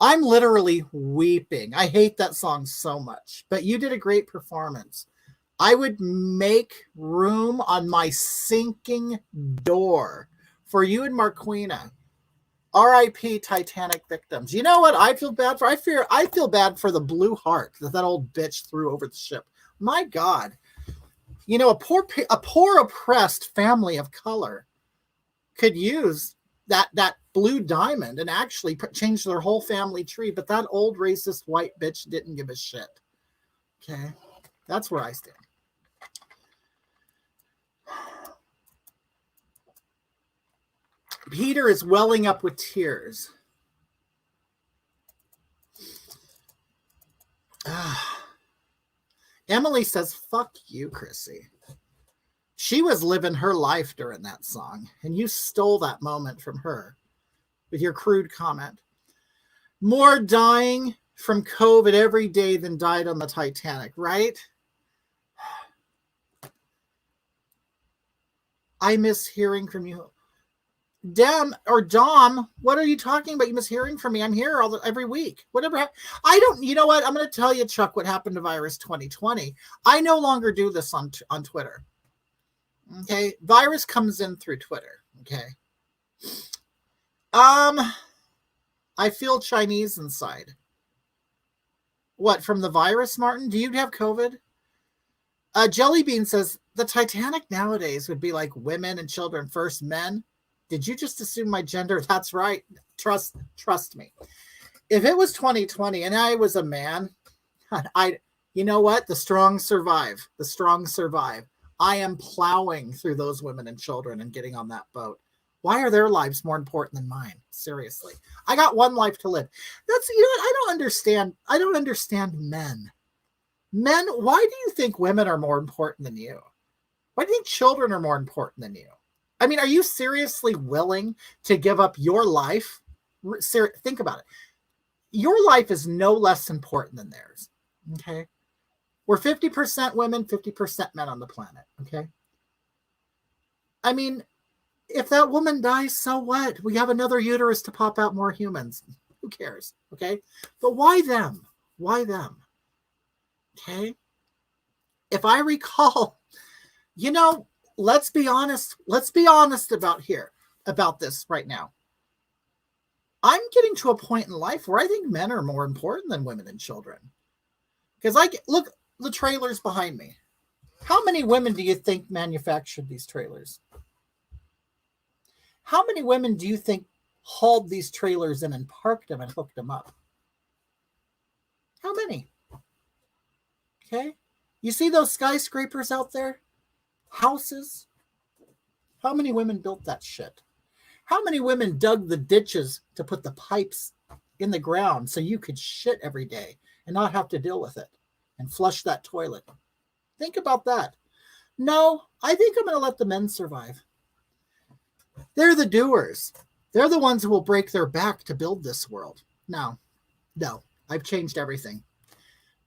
I'm literally weeping. I hate that song so much, but you did a great performance. I would make room on my sinking door for you and Marquina. R.I.P. Titanic victims. You know what I feel bad for? I feel bad for the blue heart that old bitch threw over the ship. My God. You know, a poor oppressed family of color could use that blue diamond and actually change their whole family tree, but that old racist white bitch didn't give a shit. Okay? That's where I stand. Peter is welling up with tears. Emily says, fuck you, Chrissy. She was living her life during that song, and you stole that moment from her with your crude comment. More dying from COVID every day than died on the Titanic, right? I miss hearing from you. Dem or Dom, what are you talking about? You miss hearing from me. I'm here every week. Whatever. I don't, you know what? I'm going to tell you, Chuck, what happened to Virus 2020. I no longer do this on Twitter. Okay. Virus comes in through Twitter. Okay. I feel Chinese inside. What, from the virus, Martin? Do you have COVID? Jellybean says, the Titanic nowadays would be like women and children first, men. Did you just assume my gender? That's right. Trust me. If it was 2020 and I was a man, you know what? The strong survive. The strong survive. I am plowing through those women and children and getting on that boat. Why are their lives more important than mine? Seriously. I got one life to live. That's, you know what? I don't understand men. Men, why do you think women are more important than you? Why do you think children are more important than you? I mean, are you seriously willing to give up your life? Think about it. Your life is no less important than theirs. Okay. We're 50% women, 50% men on the planet. Okay. I mean, if that woman dies, so what? We have another uterus to pop out more humans. Who cares? Okay. But why them? Why them? Okay. If I recall, you know, let's be honest about this right now. I'm getting to a point in life where I think men are more important than women and children. Because look, the trailers behind me. How many women do you think manufactured these trailers? How many women do you think hauled these trailers in and parked them and hooked them up? How many? Okay. You see those skyscrapers out there? Houses? How many women built that shit? How many women dug the ditches to put the pipes in the ground so you could shit every day and not have to deal with it and flush that toilet? Think about that. No, I think I'm going to let the men survive. They're the doers. They're the ones who will break their back to build this world. No, I've changed everything.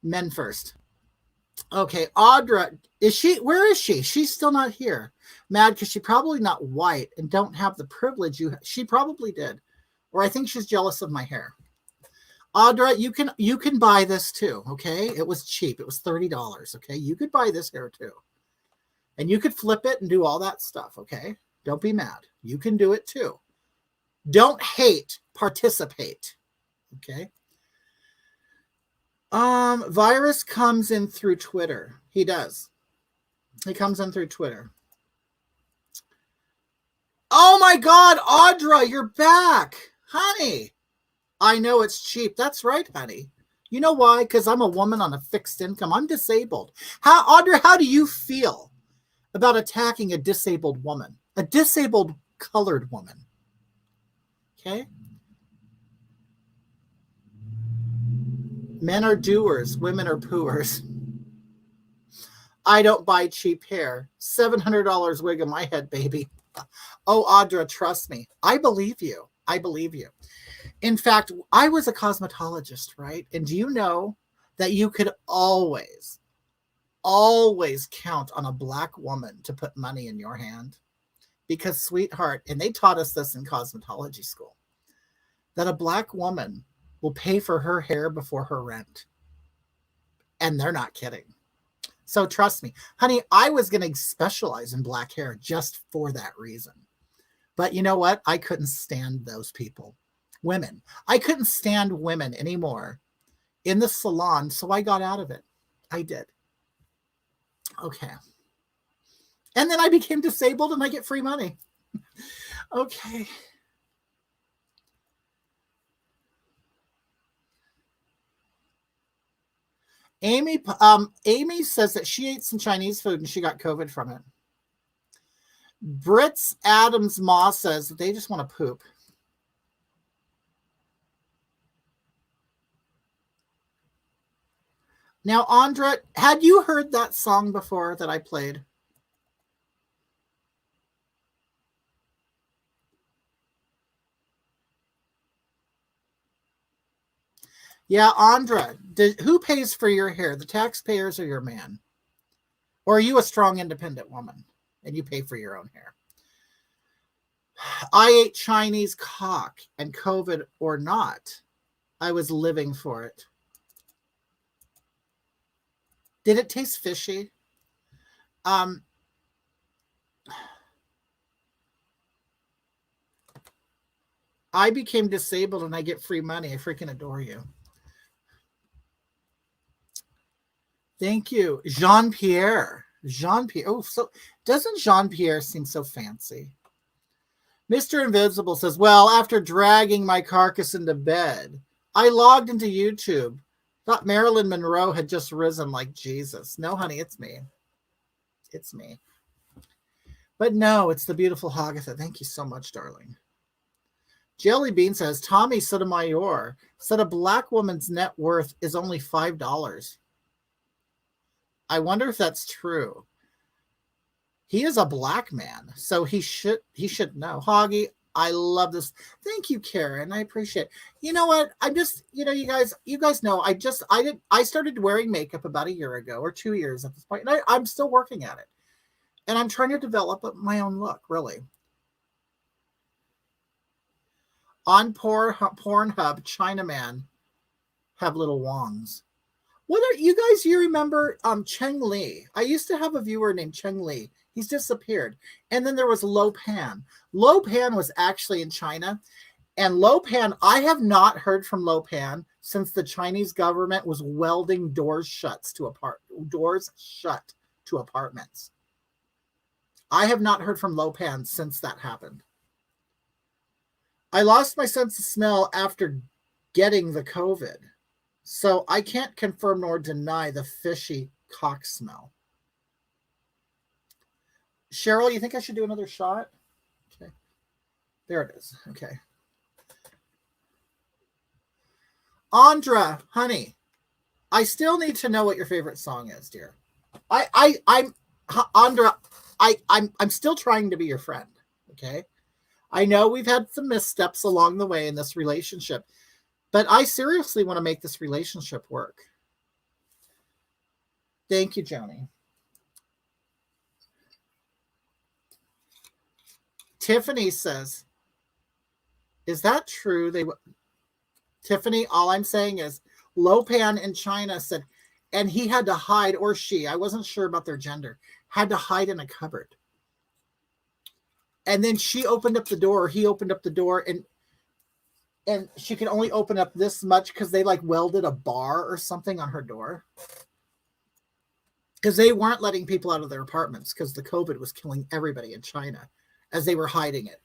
Men first. Okay, Audra, where is she? She's still not here. Mad because she's probably not white and don't have the privilege she probably did. Or I think she's jealous of my hair. Audra, you can buy this too, okay? It was cheap. It was $30, okay? You could buy this hair too. And you could flip it and do all that stuff, okay? Don't be mad. You can do it too. Don't hate, participate. Okay. Virus comes in through Twitter. He does. He comes in through Twitter. Oh my God, Audra, you're back. Honey. I know it's cheap. That's right, honey. You know why? Because I'm a woman on a fixed income. I'm disabled. Audra, how do you feel about attacking a disabled woman? A disabled colored woman. Okay. Men are doers. Women are pooers. I don't buy cheap hair. $700 wig on my head, baby. Oh, Audra, trust me. I believe you. I believe you. In fact, I was a cosmetologist, right? And do you know that you could always count on a black woman to put money in your hand? Because, sweetheart, and they taught us this in cosmetology school, that a black woman will pay for her hair before her rent. And they're not kidding. So trust me, honey, I was going to specialize in black hair just for that reason. But you know what? I couldn't stand those people. Women. I couldn't stand women anymore in the salon, so I got out of it. I did. Okay. And then I became disabled and I get free money. Okay. Amy says that she ate some Chinese food and she got COVID from it. Brits Adams Ma says that they just want to poop. Now, Andra, had you heard that song before that I played? Yeah, Andra, who pays for your hair? The taxpayers or your man? Or are you a strong, independent woman and you pay for your own hair? I ate Chinese cock, and COVID or not, I was living for it. Did it taste fishy? I became disabled and I get free money. I freaking adore you. Thank you. Jean-Pierre. Jean-Pierre. Oh, so doesn't Jean-Pierre seem so fancy? Mr. Invisible says, well, after dragging my carcass into bed, I logged into YouTube. Thought Marilyn Monroe had just risen like Jesus. No, honey, it's me. It's me. But no, it's the beautiful Hagatha. Thank you so much, darling. Jelly Bean says, Tommy Sotomayor said a black woman's net worth is only $5. I wonder if that's true. He is a black man, so he should know. Hoggie, I love this. Thank you, Karen. I appreciate it. You know what? I'm just, you guys know, I started wearing makeup about a year ago or 2 years at this point, and I'm still working at it. And I'm trying to develop my own look, really. On Pornhub, Chinaman have little wongs. What are you guys? You remember Cheng Li? I used to have a viewer named Cheng Li. He's disappeared. And then there was Lo Pan. Lo Pan was actually in China. And Lo Pan, I have not heard from Lo Pan since the Chinese government was welding doors shut to apartments. I have not heard from Lo Pan since that happened. I lost my sense of smell after getting the COVID. So I can't confirm nor deny the fishy cock smell. Cheryl, you think I should do another shot? Okay. There it is. Okay. Andra, honey, I still need to know what your favorite song is, dear. Andra, I'm still trying to be your friend. Okay. I know we've had some missteps along the way in this relationship, but I seriously want to make this relationship work. Thank you, Joni. Tiffany says, is that true? Tiffany, all I'm saying is Lo Pan in China said, and he had to hide, or she, I wasn't sure about their gender, had to hide in a cupboard. And then she opened up the door, or he opened up the door, and she could only open up this much because they like welded a bar or something on her door. Because they weren't letting people out of their apartments because the COVID was killing everybody in China as they were hiding it,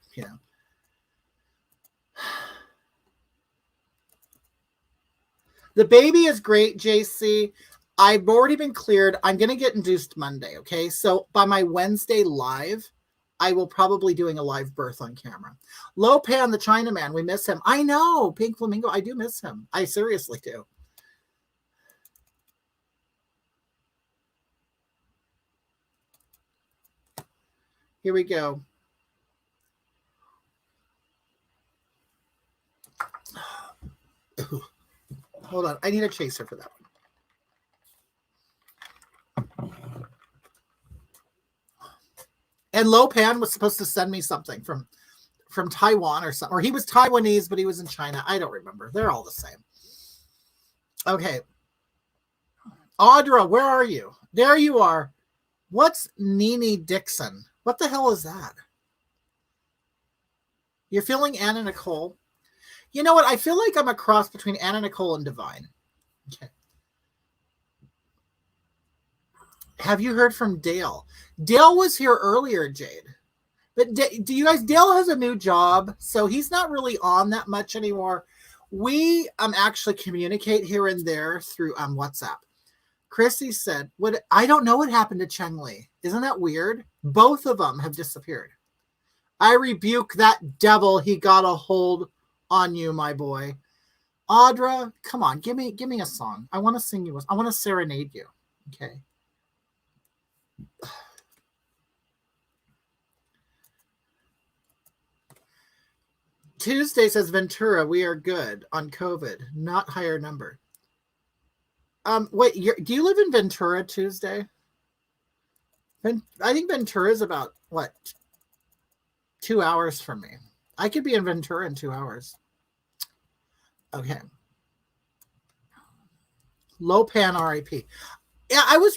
The baby is great, JC. I've already been cleared. I'm going to get induced Monday, okay? So by my Wednesday live, I will probably doing a live birth on camera. Lo Pan, the Chinaman, we miss him. I know, Pink Flamingo, I do miss him. I seriously do. Here we go. Hold on, I need a chaser for that one. And Lo Pan was supposed to send me something from Taiwan or something. Or he was Taiwanese, but he was in China. I don't remember. They're all the same. Okay. Audra, where are you? There you are. What's Nene Dixon? What the hell is that? You're feeling Anna Nicole? You know what? I feel like I'm a cross between Anna Nicole and Divine. Okay. Have you heard from Dale? Dale was here earlier, Jade. But do you guys, Dale has a new job, so he's not really on that much anymore. We actually communicate here and there through WhatsApp. Chrissy said, I don't know what happened to Cheng Li. Isn't that weird? Both of them have disappeared. I rebuke that devil. He got a hold on you, my boy. Audra, come on, give me a song. I want to sing you. I want to serenade you. Okay. Tuesday says Ventura, we are good on COVID, not higher number. Wait, do you live in Ventura, Tuesday? I think Ventura is about what? 2 hours from me. I could be in Ventura in 2 hours. Okay. Lopan RIP. Yeah, I was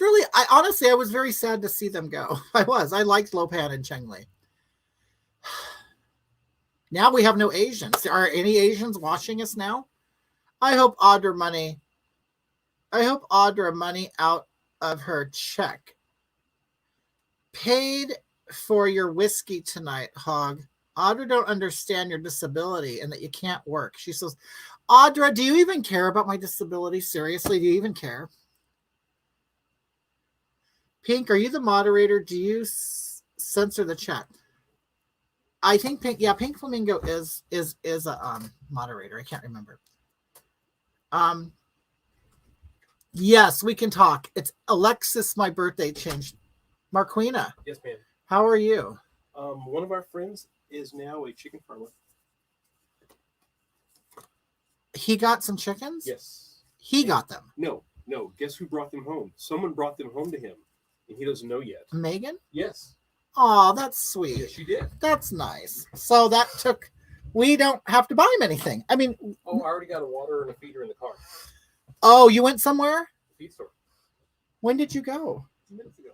very sad to see them go. I liked Lopan and Cheng-Li. Now we have no Asians. Are any Asians watching us now? I hope Audra money out of her check. Paid for your whiskey tonight, Hog. Audra don't understand your disability and that you can't work. She says, Audra, do you even care about my disability? Seriously, do you even care? Pink, are you the moderator? Do you censor the chat? I think Pink Flamingo is a moderator. I can't remember. Yes, we can talk. It's Alexis. My birthday changed. Marquina. Yes, ma'am. How are you? One of our friends is now a chicken farmer. He got some chickens? Yes. He got them. No. Guess who brought them home? Someone brought them home to him, and he doesn't know yet. Megan? Yes. Oh, that's sweet. Yes, she did. That's nice. So we don't have to buy him anything. I mean. Oh, I already got a water and a feeder in the car. Oh, you went somewhere? Feed store. When did you go? 2 minutes ago.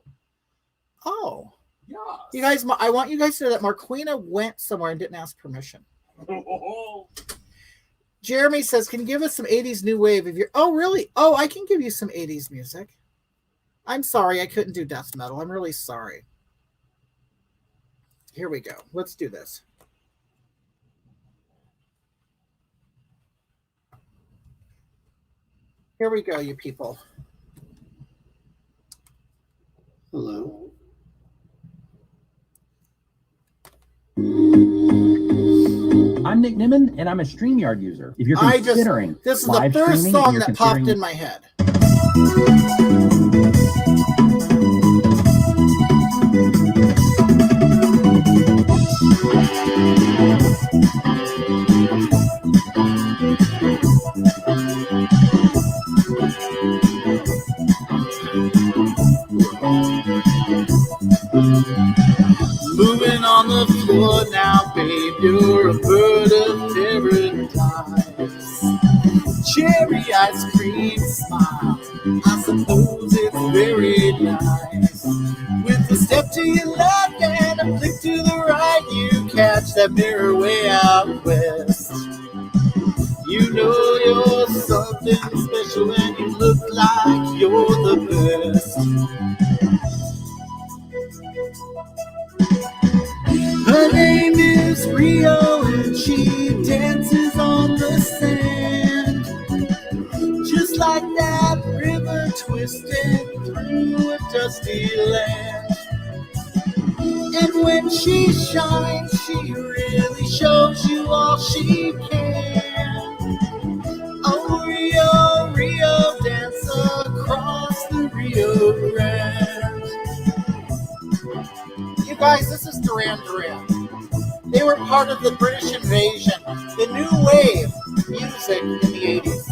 Oh. Yes. You guys, I want you guys to know that Marquina went somewhere and didn't ask permission. Jeremy says, can you give us some 80s new wave? Oh, really? Oh, I can give you some 80s music. I'm sorry I couldn't do death metal. I'm really sorry. Here we go. Let's do this. Here we go, you people. Hello. I'm Nick Nimmin, and I'm a StreamYard user. If you're considering this is live the first streaming, song you're that popped considering- in my head. Moving on the floor now, babe, you're a bird of paradise. Cherry ice cream smile, I suppose it's very nice. With a step to your left and a flick to the right, you catch that mirror way out west. You know you're something special and you look like you're the best. Her name is Rio and she dances on the sand, just like that river twisting through a dusty land. And when she shines, she really shows you all she can. Oh, Rio, Rio, dance across the Rio Grande. You guys, this is Duran Duran. They were part of the British invasion, the new wave music in the 80s.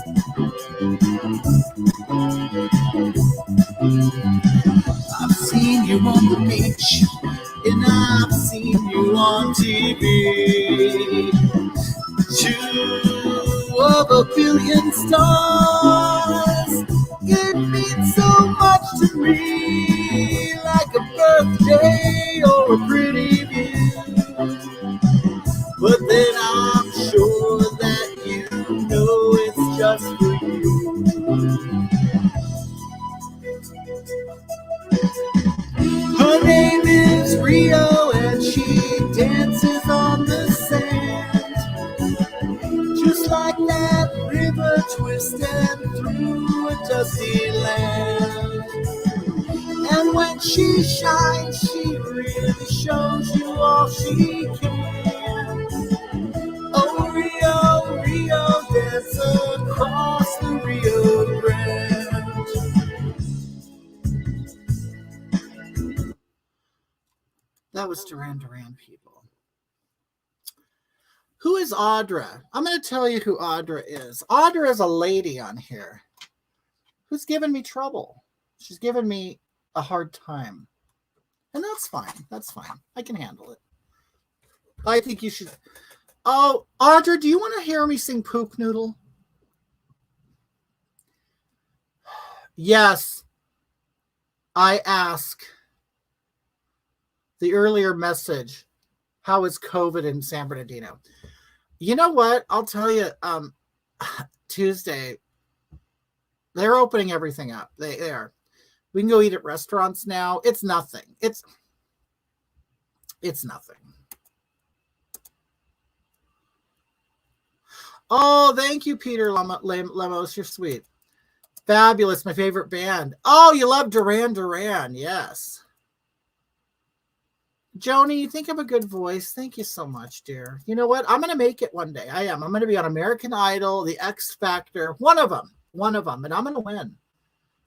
I've seen you on the beach, and I've seen you on TV. 2 of a billion stars, it means so much to me, like a birthday or a pretty view. But then I'm sure that you know it's just for you. Her name is Rio and she dances on the sand, just like that river twisting through a dusty land. And when she shines, she really shows you all she can. Oh, Rio, Rio, dance across the Rio Grande. That was Duran Duran, people. Who is Audra? I'm going to tell you who Audra is. Audra is a lady on here who's given me trouble. She's given me a hard time. And that's fine. That's fine. I can handle it. I think you should. Oh, Audra, do you want to hear me sing Poop Noodle? Yes. I ask the earlier message, how is COVID in San Bernardino? You know what? I'll tell you, Tuesday, they're opening everything up. They are. We can go eat at restaurants now. It's nothing. It's nothing. Oh, thank you, Peter Lemos. You're sweet. Fabulous. My favorite band. Oh, you love Duran Duran. Yes. Joni, you think I have a good voice? Thank you so much, dear. You know what? I'm going to make it one day. I am. I'm going to be on American Idol, The X Factor. One of them. And I'm going to win.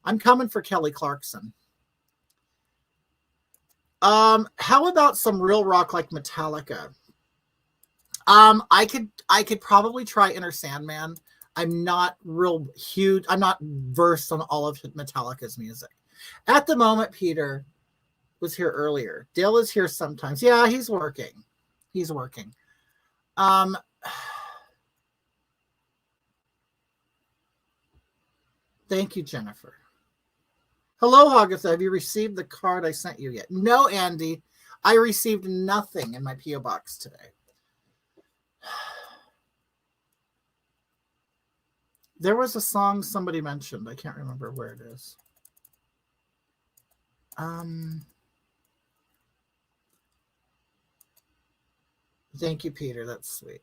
I'm coming for Kelly Clarkson. How about some real rock like Metallica? I could probably try Inner Sandman. I'm not real huge. I'm not versed on all of Metallica's music. At the moment, Peter was here earlier. Dale is here sometimes. Yeah, he's working. Thank you, Jennifer. Hello, Agatha. Have you received the card I sent you yet? No, Andy. I received nothing in my P.O. box today. There was a song somebody mentioned. I can't remember where it is. Thank you, Peter. That's sweet.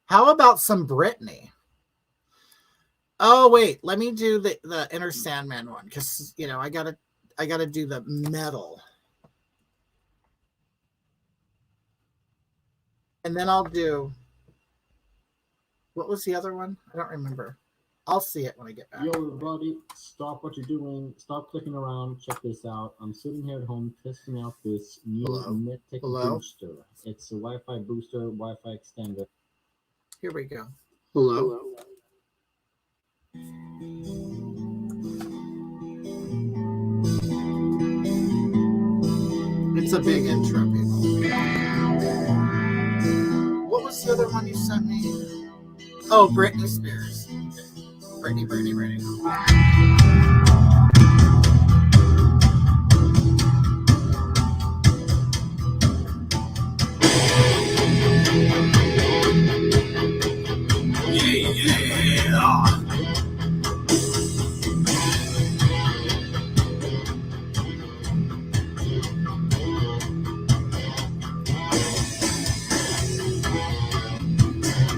How about some Britney? Oh, wait. Let me do the Inner Sandman one because, you know, I gotta do the metal. And then I'll do... What was the other one? I don't remember. I'll see it when I get back. Yo, everybody, stop what you're doing. Stop clicking around. Check this out. I'm sitting here at home testing out this new Mythic booster. It's a Wi-Fi booster, Wi-Fi extender. Here we go. Hello. It's a big intro, people. What was the other one you sent me? Oh, Britney Spears. Britney. Yeah.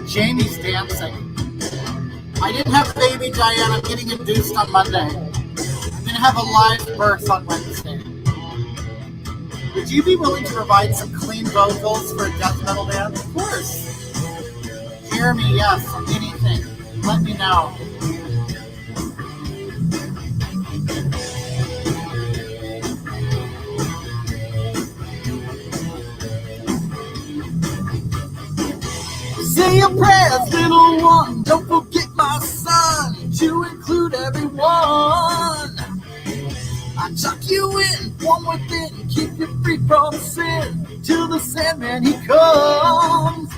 Jamie's dancing. I didn't have a baby, Diane. I'm getting induced on Monday. I'm going to have a live birth on Wednesday. Would you be willing to provide some clean vocals for a death metal band? Of course. Hear me, yes. Anything. Let me know. Say your prayers, little one. Don't forget my son, to include everyone. I chuck you in, one within, keep you free from sin, till the Sandman he comes.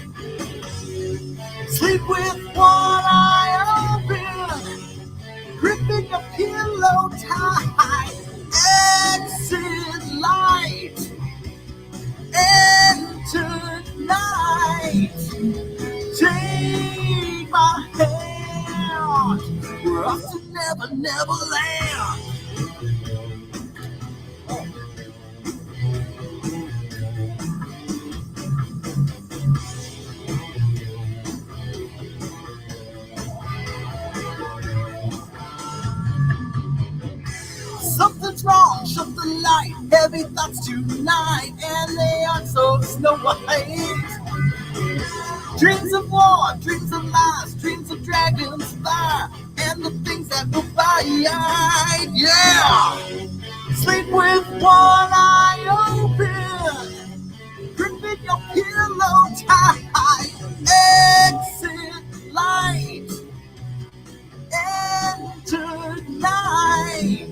Sleep with one eye open, gripping your pillow tight. Exit light, enter night. Take my hand, we're off to Never Land. Something's wrong, shut the light, heavy thoughts tonight, and they aren't so snow white. Dreams of war, dreams of lies, dreams of dragons, fire, and the things that go by. Yeah! Sleep with one eye open, gripping your pillow tight. Exit light, enter night.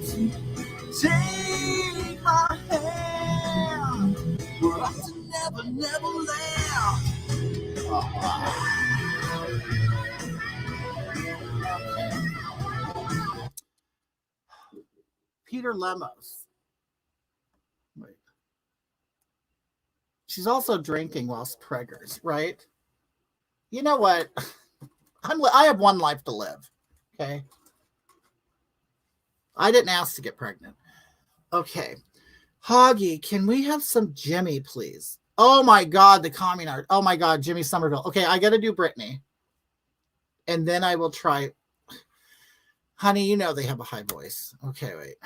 Take my hand, we're off to never there. Peter Lemos. Wait. She's also drinking whilst preggers, right? You know what? I have one life to live. Okay. I didn't ask to get pregnant. Okay. Hoggie, can we have some Jimmy, please? Oh my God, the communard. Oh my God, Jimmy Somerville. Okay, I got to do Brittany. And then I will try. Honey, you know they have a high voice. Okay, wait.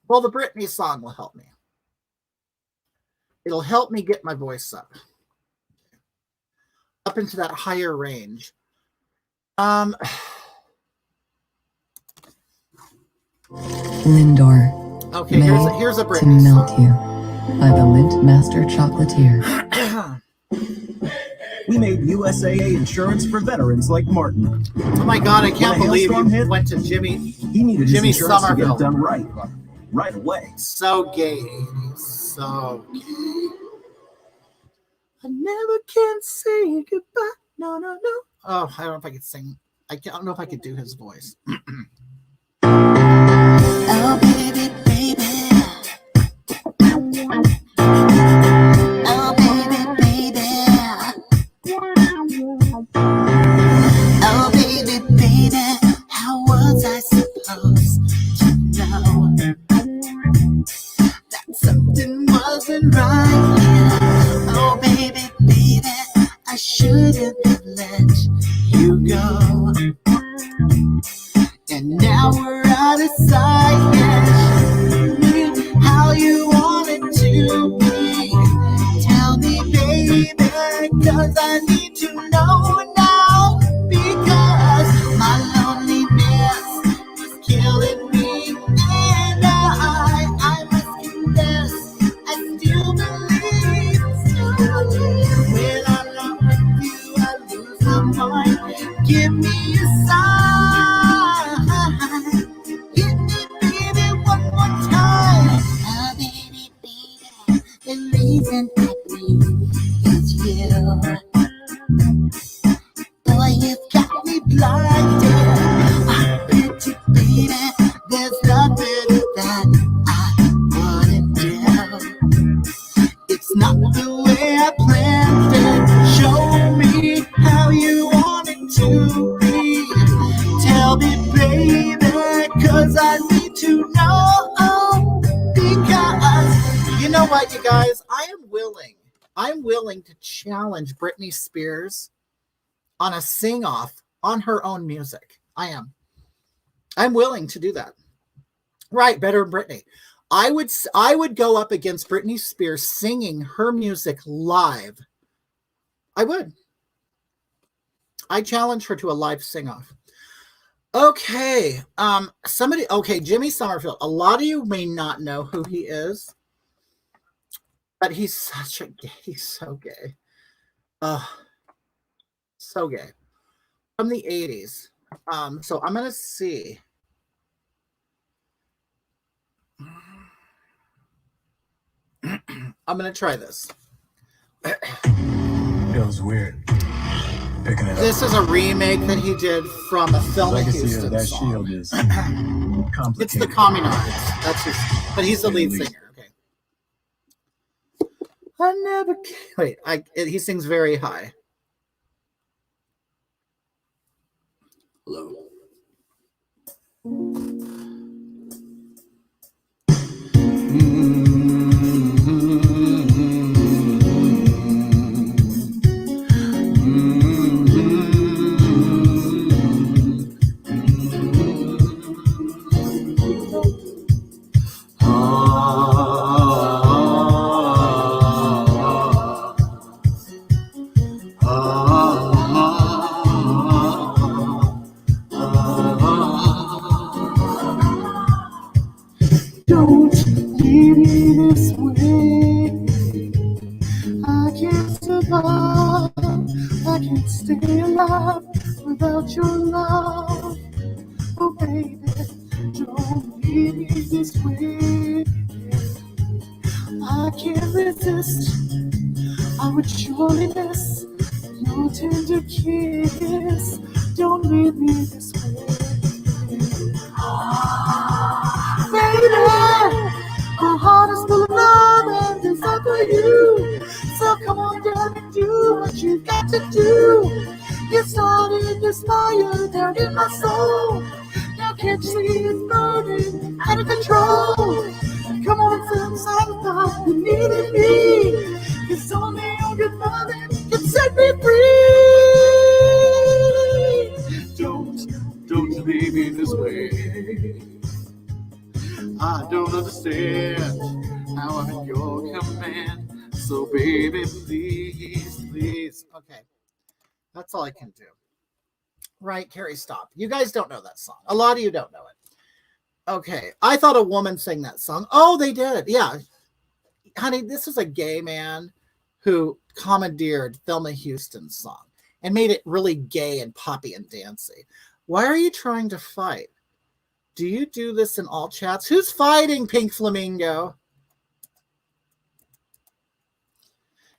Well, the Brittany song will help me. It'll help me get my voice up into that higher range. Lindor. Okay, here's a To Brittany melt song. you by the Lint Master Chocolatier. We made USAA insurance for veterans like Martin. Oh my God, I can't believe you went to Jimmy. He needed Jimmy his insurance to get Somerville. it done right away. So gay, so gay. I never can say goodbye. No, no, no. Oh, I don't know if I could sing. I don't know if I could do his voice. Oh, baby, baby. Oh, baby, baby. Oh, baby, baby. How was I supposed to know that something wasn't right here? Oh, baby, baby. I shouldn't have let you go. And now we're out of sight. Yes, how you want it to be. Tell me, baby, cause I need to know now. Because my loneliness is killing me. And I must confess, I still believe. When I'm not with you, I lose my mind. Give me a sign. Hit me, baby, one more time. Oh, baby, baby, the reason I breathe is you. Boy, you've got me blinded. I'm pretty, baby. There's nothing that I wouldn't do. It's not the way I planned it. Show me how you want it to be. Tell me, baby, cause I need to know. Because you know what, you guys, I'm willing to challenge Britney Spears on a sing-off on her own music. I'm willing to do that. Right, better than Britney. I would go up against Britney Spears singing her music live. I would. I challenge her to a live sing-off. Okay. Jimmy Somerville. A lot of you may not know who he is, but he's so gay. So gay. From the 80s. So I'm gonna see. I'm gonna try this. Feels weird. Picking it This up. is a remake that he did from a Thelma Legacy Houston of that song. shield is complicated. It's the Communards. That's his, but he's the lead singer. Okay. I never. Wait, he sings very high. Hello. Don't leave me this way. I can't survive. I can't stay alive without your love. Oh, baby, don't leave me this way. I can't resist. I would surely miss your tender kiss. Don't leave me this way. Baby, my heart is full of love and desire for you. So come on down and do what you got to do. You started this fire down in my soul. Now can't you see it's burning out of control? Come on, since I thought you needed me. It's only on your loving can set me free. Don't leave me this way. I don't understand how I'm at your command. So baby, please, please. Okay, that's all I can do. Right, Carrie, stop. You guys don't know that song. A lot of you don't know it. Okay, I thought a woman sang that song. Oh, they did. Yeah. Honey, this is a gay man who commandeered Thelma Houston's song and made it really gay and poppy and dancey. Why are you trying to fight? Do you do this in all chats? Who's fighting, Pink Flamingo?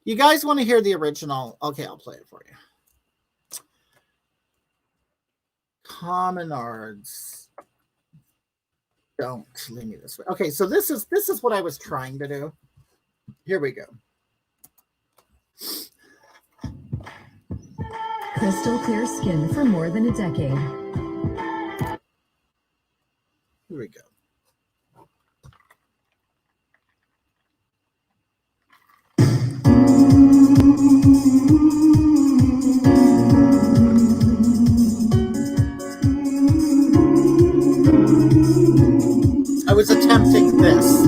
You guys want to hear the original? Okay, I'll play it for you. Commonards. Don't leave me this way. Okay, so this is what I was trying to do. Here we go. Crystal clear skin for more than a decade. Here we go. I was attempting this.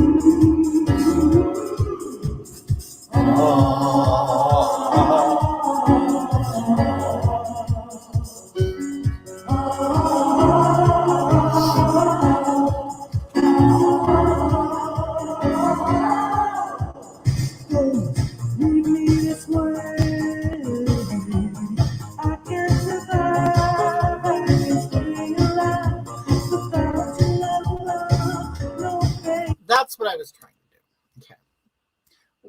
That's what I was trying to do. Okay.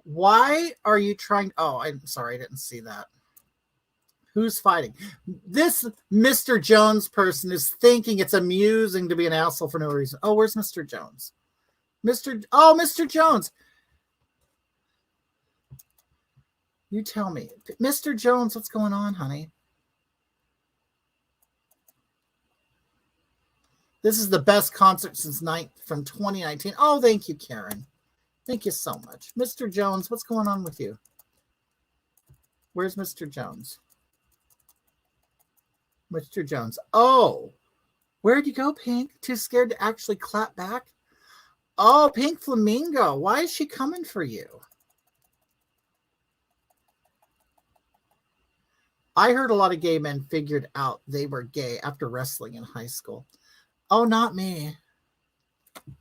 Why are you trying? Oh, I'm sorry. I didn't see that. Who's fighting? This Mr. Jones person is thinking it's amusing to be an asshole for no reason. Oh, where's Mr. Jones? Mr. Jones. You tell me. Mr. Jones, what's going on, honey? This is the best concert from 2019. Oh, thank you, Karen. Thank you so much. Mr. Jones, what's going on with you? Where's Mr. Jones? Mr. Jones. Oh, where'd you go, Pink? Too scared to actually clap back? Oh, Pink Flamingo. Why is she coming for you? I heard a lot of gay men figured out they were gay after wrestling in high school. Oh, not me.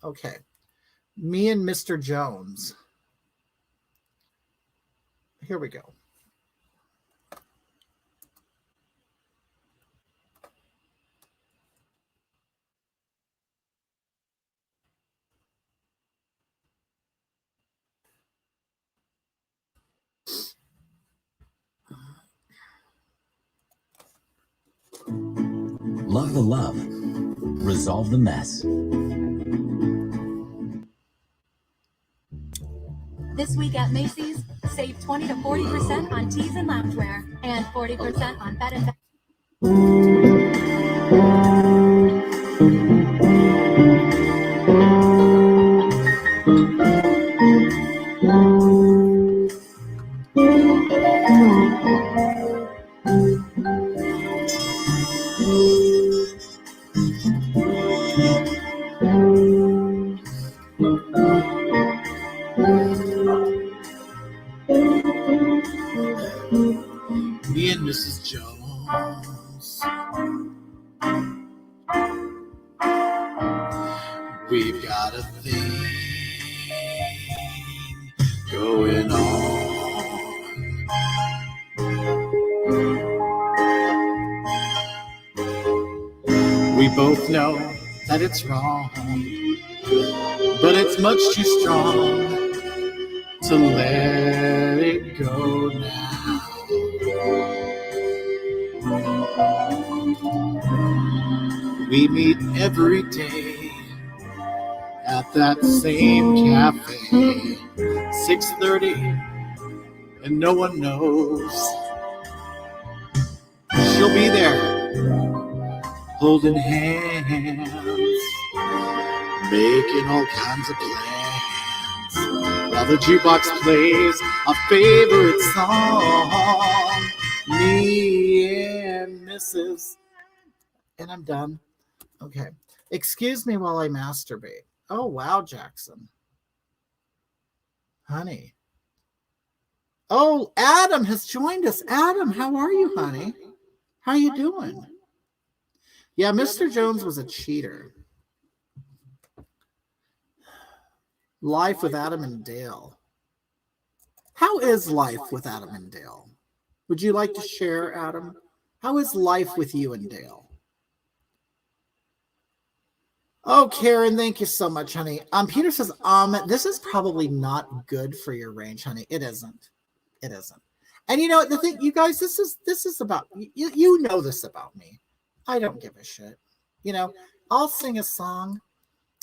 Okay. Me and Mr. Jones. Here we go. Love the love. Resolve the mess. This week at Macy's, save 20 to 40% on tees and loungewear and 40% on bed and Me and Mrs. Jones. We've got a thing going on. We both know that it's wrong, but it's much too strong. to let it go now. We meet every day at that same cafe, 6:30, and no one knows she'll be there, holding hands, making all kinds of plans, while the jukebox plays a favorite song. Me and Mrs. And I'm done. Okay. Excuse me while I masturbate. Oh, wow, Jackson. Honey. Oh, Adam has joined us. Adam, how are you, honey? How you doing? Yeah, Mr. Jones was a cheater. Life with Adam and Dale. How is life with Adam and Dale? Would you like to share, Adam? How is life with you and Dale? Oh, Karen, thank you so much, honey. Peter says, this is probably not good for your range, honey. It isn't. It isn't. And you know the thing, you guys, this is about you know this about me. I don't give a shit. You know, I'll sing a song,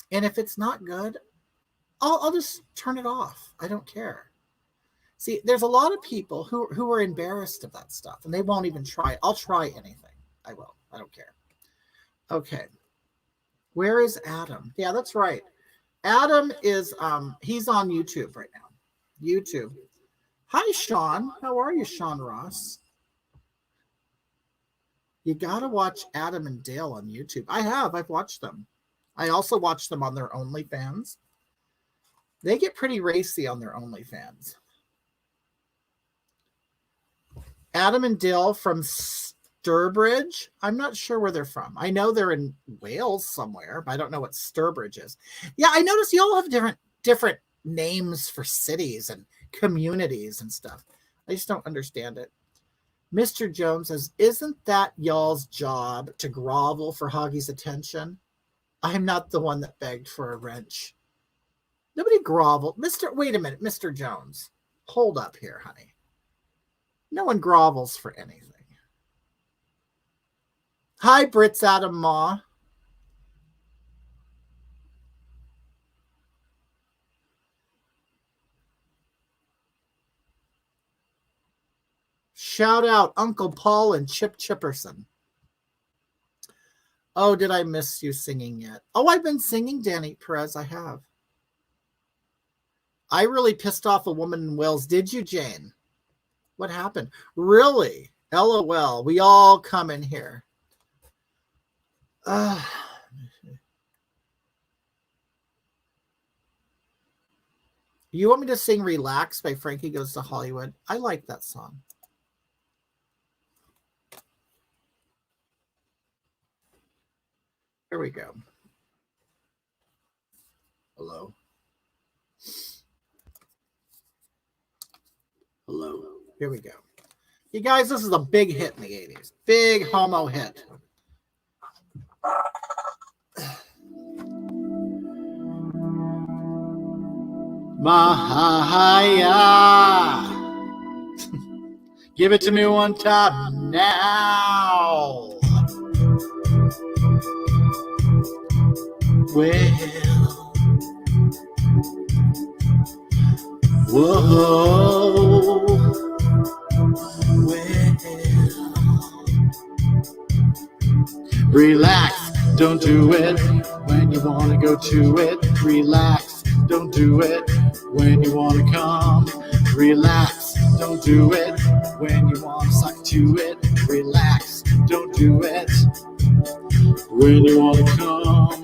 and if it's not good, I'll just turn it off. I don't care. See, there's a lot of people who are embarrassed of that stuff, and they won't even try. I'll try anything. I will. I don't care. Okay. Where is Adam? Yeah, that's right. Adam is he's on YouTube right now. YouTube. Hi, Sean. How are you, Sean Ross? You gotta watch Adam and Dale on YouTube. I've watched them. I also watch them on their OnlyFans. They get pretty racy on their OnlyFans. Adam and Dale from Sturbridge. I'm not sure where they're from. I know they're in Wales somewhere, but I don't know what Sturbridge is. Yeah, I noticed you all have different names for cities and communities and stuff. I just don't understand it. Mr. Jones says, isn't that y'all's job to grovel for Hoggie's attention? I'm not the one that begged for a wrench. Nobody groveled. Wait a minute, Mr. Jones. Hold up here, honey. No one grovels for anything. Hi, Brits Adam Ma. Shout out Uncle Paul and Chip Chipperson. Oh, did I miss you singing yet? Oh, I've been singing, Danny Perez. I have. I really pissed off a woman in Wales. Did you, Jane? What happened? Really? LOL. We all come in here. You want me to sing Relax by Frankie Goes to Hollywood? I like that song. Here we go. Hello. Hello. Here we go. You guys, this is a big hit in the 80s. Big homo hit. Mahaya. Give it to me one time now. Well, whoa. Well, relax, don't do it when you want to go to it. Relax, don't do it when you want to come. Relax, don't do it when you want to suck to it. Relax, don't do it when you want to come.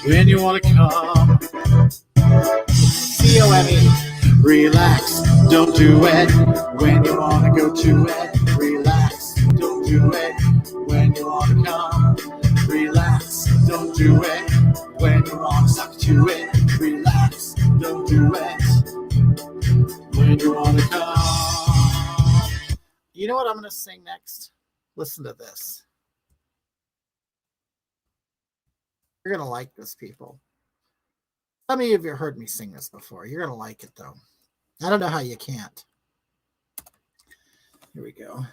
When you want to come. C-O-M-E. Relax, don't do it when you want to go to it. Relax, don't do it when you want to come. Relax, don't do it when you want to suck to it. Relax, don't do it when you want to come. You know what I'm going to sing next? Listen to this. You're going to like this, people. Some of you have heard me sing this before. You're going to like it, though. I don't know how you can't. Here we go.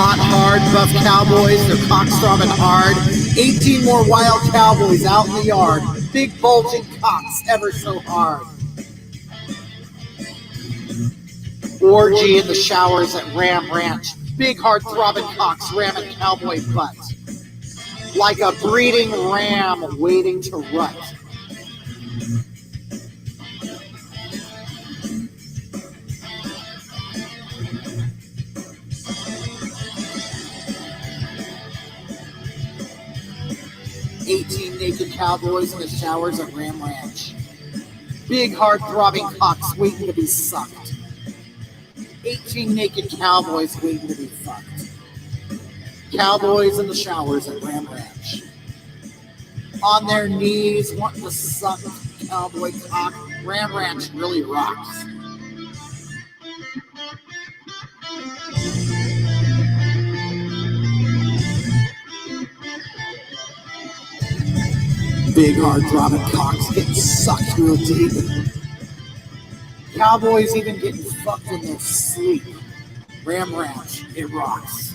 Hot, hard, buff cowboys, they're cock-throbbing hard. 18 more wild cowboys out in the yard. Big bulging cocks ever so hard. Orgy in the showers at Ram Ranch. Big hard throbbing cocks ramming cowboy butt. Like a breeding ram waiting to rut. Naked cowboys in the showers at Ram Ranch. Big hard throbbing cocks waiting to be sucked. 18 naked cowboys waiting to be fucked. Cowboys in the showers at Ram Ranch. On their knees wanting to suck cowboy cock. Ram Ranch really rocks. Big hard throbbing cocks getting sucked real deep. Cowboys even getting fucked in their sleep. Ram Ranch, it rocks.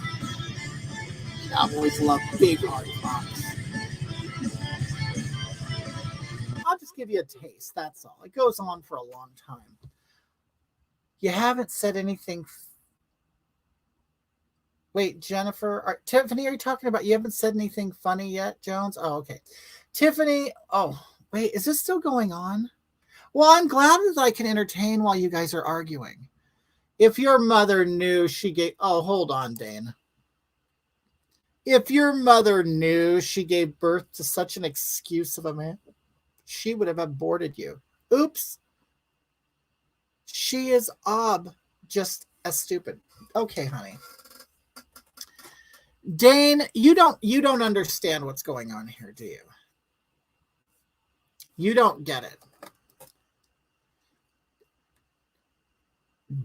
Cowboys love big hard cocks. I'll just give you a taste, that's all. It goes on for a long time. You haven't said anything. Wait, Jennifer, Tiffany, are you talking about you haven't said anything funny yet, Jones? Oh, okay. Tiffany, oh, wait, is this still going on? Well, I'm glad that I can entertain while you guys are arguing. If your mother knew she gave... Oh, hold on, Dane. If your mother knew she gave birth to such an excuse of a man, she would have aborted you. Oops. She is just as stupid. Okay, honey. Dane, you don't understand what's going on here, do you? You don't get it.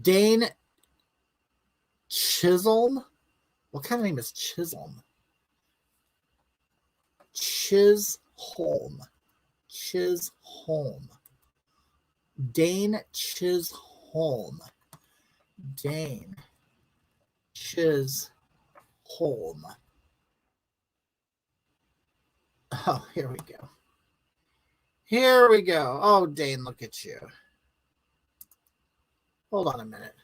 Dane Chisholm? What kind of name is Chisholm? Chisholm. Chisholm. Dane Chisholm. Dane Chisholm. Oh, here we go. Here we go. Oh, Dane, look at you. Hold on a minute.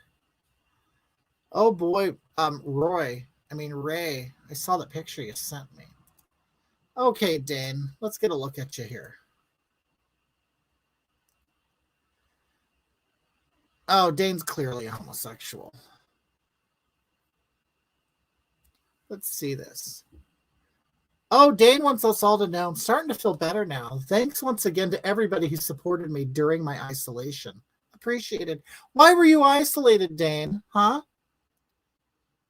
Oh boy, Ray. I saw the picture you sent me. Okay, Dane, let's get a look at you here. Oh, Dane's clearly a homosexual. Let's see this. Oh, Dane wants us all to know. I'm starting to feel better now. Thanks once again to everybody who supported me during my isolation. Appreciated. Why were you isolated, Dane? Huh?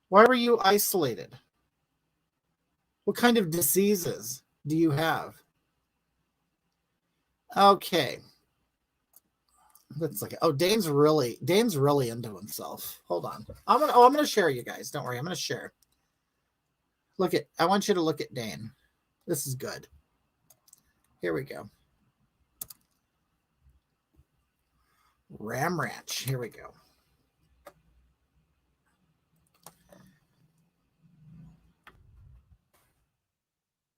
Why were you isolated? What kind of diseases do you have? Okay. Let's look. Oh, Dane's really into himself. Hold on. I'm gonna share you guys. Don't worry. I'm gonna share. I want you to look at Dane. This is good. Here we go. Ram Ranch. Here we go.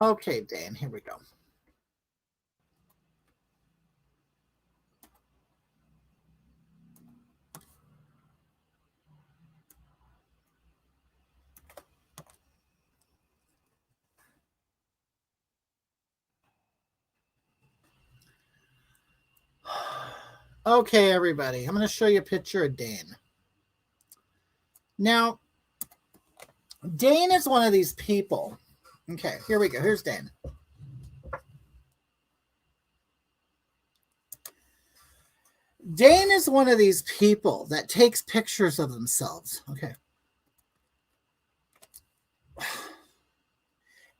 Okay, Dan, here we go. Okay, everybody, I'm going to show you a picture of Dane. Now, Dane is one of these people. Okay, here we go. Here's Dane. Dane is one of these people that takes pictures of themselves. Okay.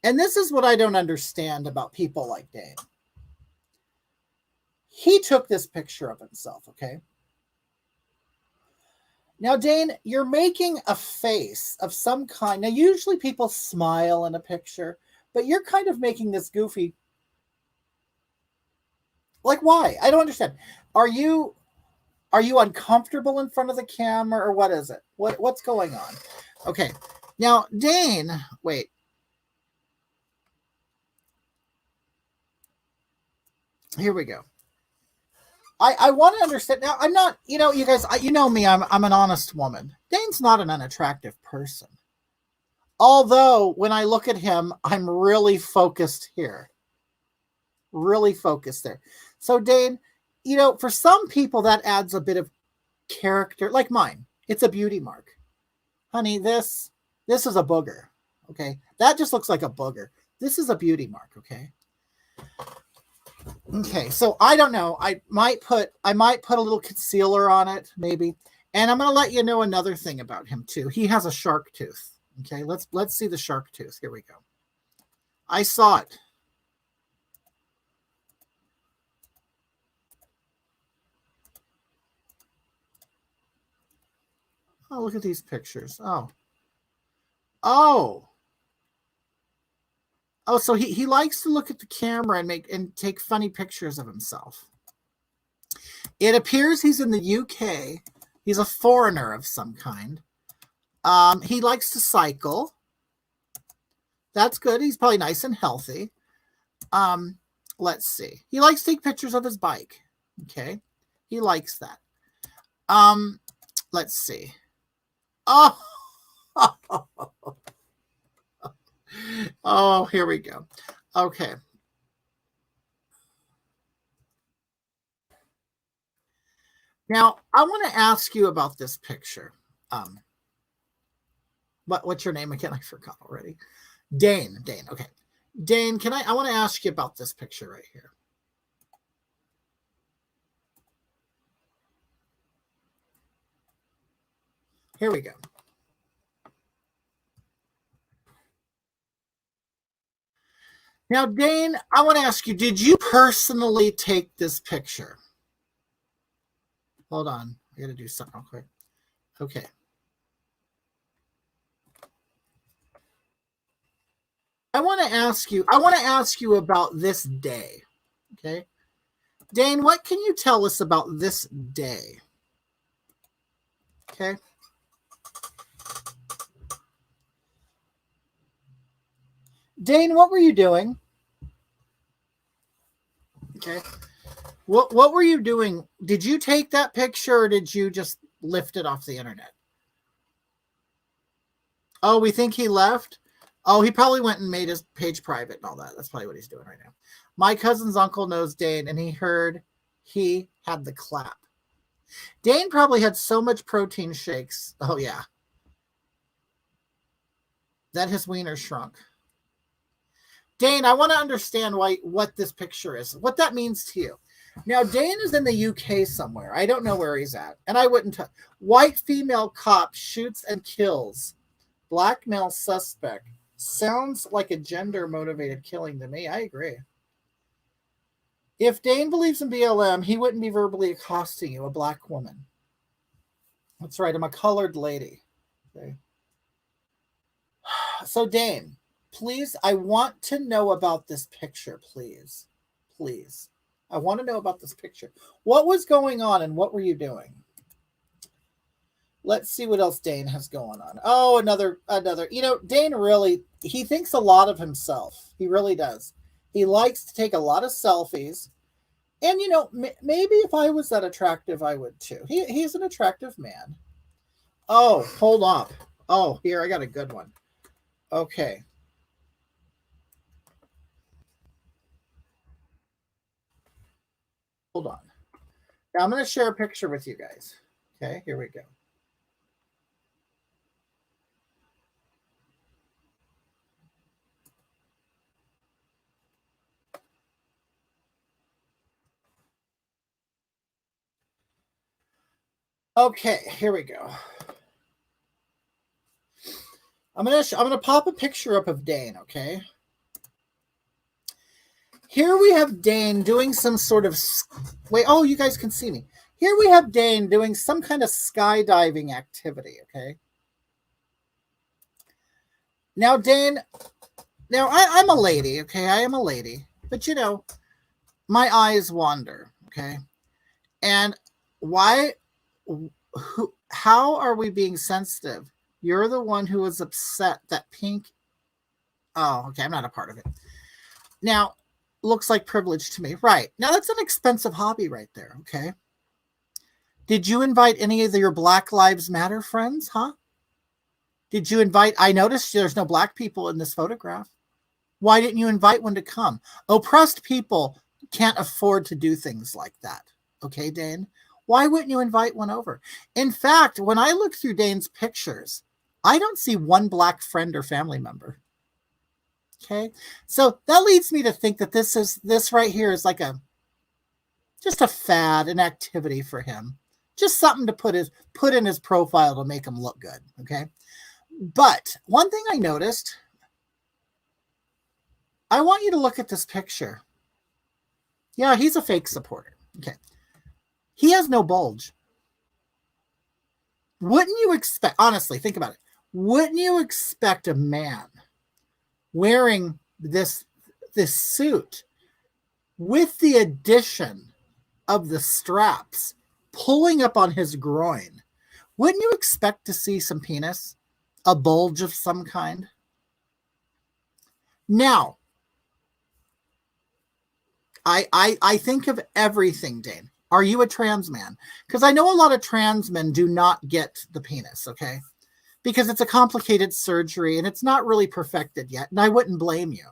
And this is what I don't understand about people like Dane. He took this picture of himself, okay? Now, Dane, you're making a face of some kind. Now, usually people smile in a picture, but you're kind of making this goofy. Like, why? I don't understand. Are you uncomfortable in front of the camera, or what is it? What's going on? Okay. Now, Dane, wait. Here we go. I want to understand. Now, I'm not, you guys, you know me, I'm an honest woman. Dane's not an unattractive person. Although, when I look at him, I'm really focused here. Really focused there. So, Dane, for some people, that adds a bit of character, like mine. It's a beauty mark. Honey, this is a booger. Okay? That just looks like a booger. This is a beauty mark, okay? Okay, so I don't know. I might put a little concealer on it, maybe. And I'm going to let you know another thing about him too. He has a shark tooth. Okay, let's see the shark tooth. Here we go. I saw it. Oh, look at these pictures. Oh, so he likes to look at the camera and take funny pictures of himself. It appears he's in the UK. He's a foreigner of some kind. He likes to cycle. That's good. He's probably nice and healthy. Let's see. He likes to take pictures of his bike. Okay. He likes that. Let's see. Oh, oh, here we go. Okay. Now, I want to ask you about this picture. What's your name again? I forgot already. Dane. Okay. Dane, I want to ask you about this picture right here. Here we go. Now, Dane, I want to ask you, did you personally take this picture? Hold on. I got to do something real quick. Okay. I want to ask you about this day. Okay. Dane, what can you tell us about this day? Okay. Dane, what were you doing? Okay. What were you doing? Did you take that picture or did you just lift it off the internet? Oh, we think he left? Oh, he probably went and made his page private and all that. That's probably what he's doing right now. My cousin's uncle knows Dane, and he heard he had the clap. Dane probably had so much protein shakes. Oh, yeah. That his wiener shrunk. Dane, I want to understand what this picture is, what that means to you. Now, Dane is in the UK somewhere. I don't know where he's at. And I wouldn't. White female cop shoots and kills black male suspect. Sounds like a gender-motivated killing to me. I agree. If Dane believes in BLM, he wouldn't be verbally accosting you, a black woman. That's right. I'm a colored lady. Okay. So, Dane, please, I want to know about this picture, please. Please. I want to know about this picture. What was going on and what were you doing? Let's see what else Dane has going on. Oh, another. Dane really, he thinks a lot of himself. He really does. He likes to take a lot of selfies. And, maybe if I was that attractive, I would too. He's an attractive man. Oh, hold up. Oh, here, I got a good one. Okay. Hold on. Now I'm going to share a picture with you guys. Okay, here we go. Okay, here we go. I'm gonna pop a picture up of Dane, okay? Here we have Dane doing some sort of... Wait, oh, you guys can see me. Here we have Dane doing some kind of skydiving activity, okay? Now, Dane, I'm a lady, okay? I am a lady. But, you know, my eyes wander, okay? And how are we being sensitive? You're the one who was upset that Pink... Oh, okay, I'm not a part of it. Now, looks like privilege to me. Right. Now, that's an expensive hobby right there, okay? Did you invite any of your Black Lives Matter friends, huh? Did you invite... I noticed there's no black people in this photograph. Why didn't you invite one to come? Oppressed people can't afford to do things like that. Okay, Dane? Why wouldn't you invite one over? In fact, when I look through Dane's pictures, I don't see one black friend or family member. Okay? So that leads me to think that this right here is like just a fad, an activity for him. Just something to put in his profile to make him look good. Okay? But one thing I noticed, I want you to look at this picture. Yeah, he's a fake supporter. Okay. He has no bulge. Wouldn't you expect, honestly, think about it. Wouldn't you expect a man wearing this suit with the addition of the straps pulling up on his groin? Wouldn't you expect to see some penis? A bulge of some kind? Now, I think of everything, Dane. Are you a trans man? Because I know a lot of trans men do not get the penis, okay? Because it's a complicated surgery and it's not really perfected yet, and I wouldn't blame you.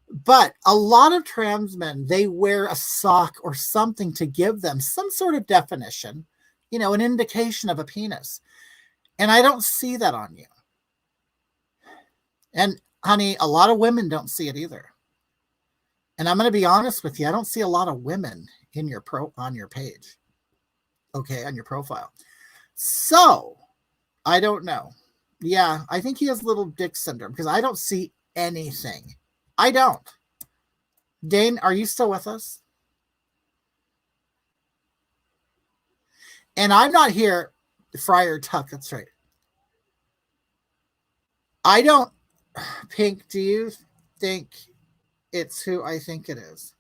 But a lot of trans men, they wear a sock or something to give them some sort of definition, you know, an indication of a penis. And I don't see that on you. And honey, a lot of women don't see it either. And I'm going to be honest with you, I don't see a lot of women in your on your page. Okay, on your profile. So, I don't know. Yeah, I think he has little dick syndrome because I don't see anything. I don't. Dane, are you still with us? And I'm not here, Friar Tuck, that's right. I don't, Pink, do you think it's who I think it is?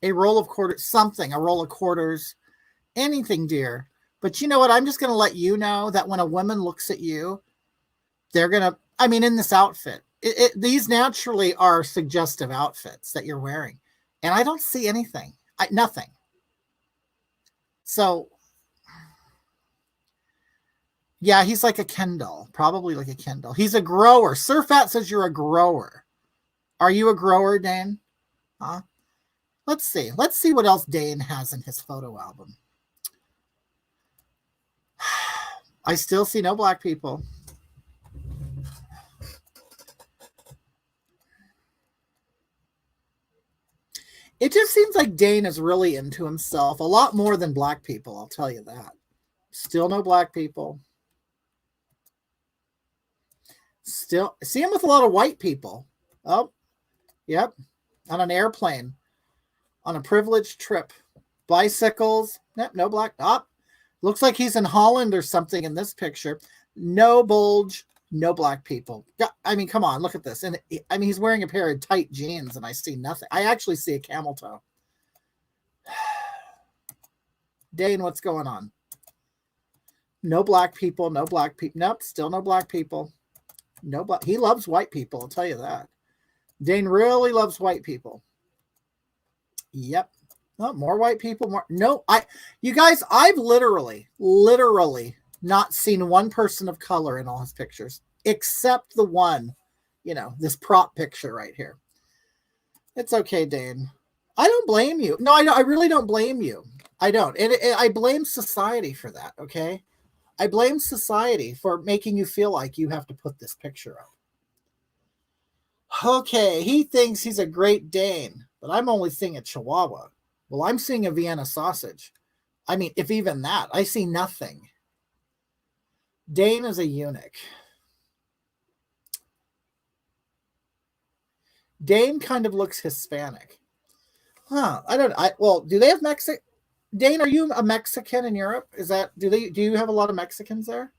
A roll of quarters, something, a roll of quarters, anything, dear. But you know what? I'm just going to let you know that when a woman looks at you, they're going to, I mean, in this outfit, these naturally are suggestive outfits that you're wearing. And I don't see anything, nothing. So, yeah, he's like a Kendall, probably like a Kendall. He's a grower. Surfat says you're a grower. Are you a grower, Dane? Huh? Let's see. Let's see what else Dane has in his photo album. I still see no black people. It just seems like Dane is really into himself a lot more than black people, I'll tell you that. Still no black people. Still see him with a lot of white people. Oh, yep. On an airplane. On a privileged trip. Bicycles. Yep, no black. Oh, looks like he's in Holland or something in this picture. No bulge. No black people. I mean, come on, look at this. And I mean, he's wearing a pair of tight jeans and I see nothing. I actually see a camel toe. Dane, what's going on? No black people. No black people. Nope, still no black people. No black. He loves white people, I'll tell you that. Dane really loves white people. Yep. Oh, more white people. More. No, you guys, I've literally not seen one person of color in all his pictures, except the one, you know, this prop picture right here. It's okay, Dane. I don't blame you. No, I really don't blame you. I don't. And I blame society for that, okay? I blame society for making you feel like you have to put this picture up. Okay, he thinks he's a Great Dane, but I'm only seeing a Chihuahua. Well, I'm seeing a Vienna sausage. I mean, if even that, I see nothing. Dane is a eunuch. Dane kind of looks Hispanic. Huh, I don't know. Well, do they have Mexican? Dane, are you a Mexican in Europe? Is that do you have a lot of Mexicans there?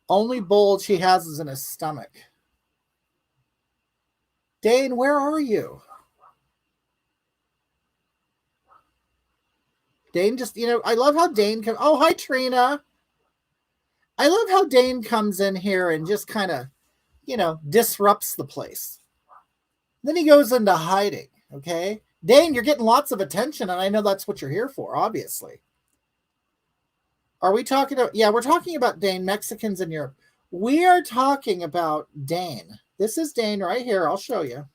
Only bulge he has is in his stomach. Dane, where are you? Dane just, I love how Dane comes. Oh, hi, Trina. I love how Dane comes in here and just kind of, disrupts the place. Then he goes into hiding, okay? Dane, you're getting lots of attention, and I know that's what you're here for, obviously. Are we talking about, yeah, we're talking about Dane, Mexicans in Europe. We are talking about Dane. This is Dane right here. I'll show you.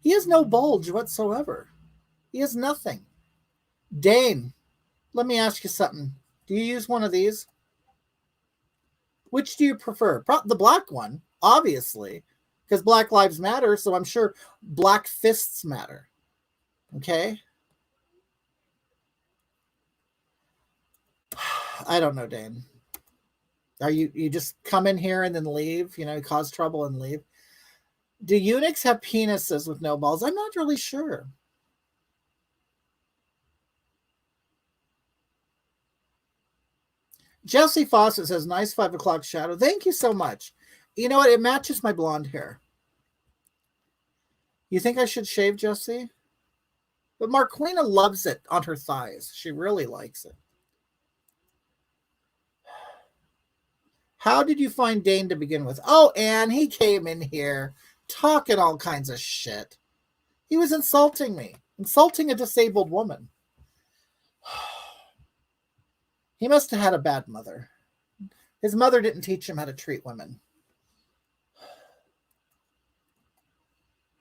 He has no bulge whatsoever. He has nothing. Dane, let me ask you something. Do you use one of these? Which do you prefer? The black one, obviously, because Black Lives Matter, so I'm sure black fists matter. Okay? I don't know, Dane. Are you just come in here and then leave? Cause trouble and leave? Do eunuchs have penises with no balls? I'm not really sure. Jesse Fawcett says, nice 5 o'clock shadow. Thank you so much. You know what? It matches my blonde hair. You think I should shave, Jesse? But Marquina loves it on her thighs. She really likes it. How did you find Dane to begin with? Oh, Anne, he came in here talking all kinds of shit. He was insulting me. Insulting a disabled woman. He must have had a bad mother. His mother didn't teach him how to treat women.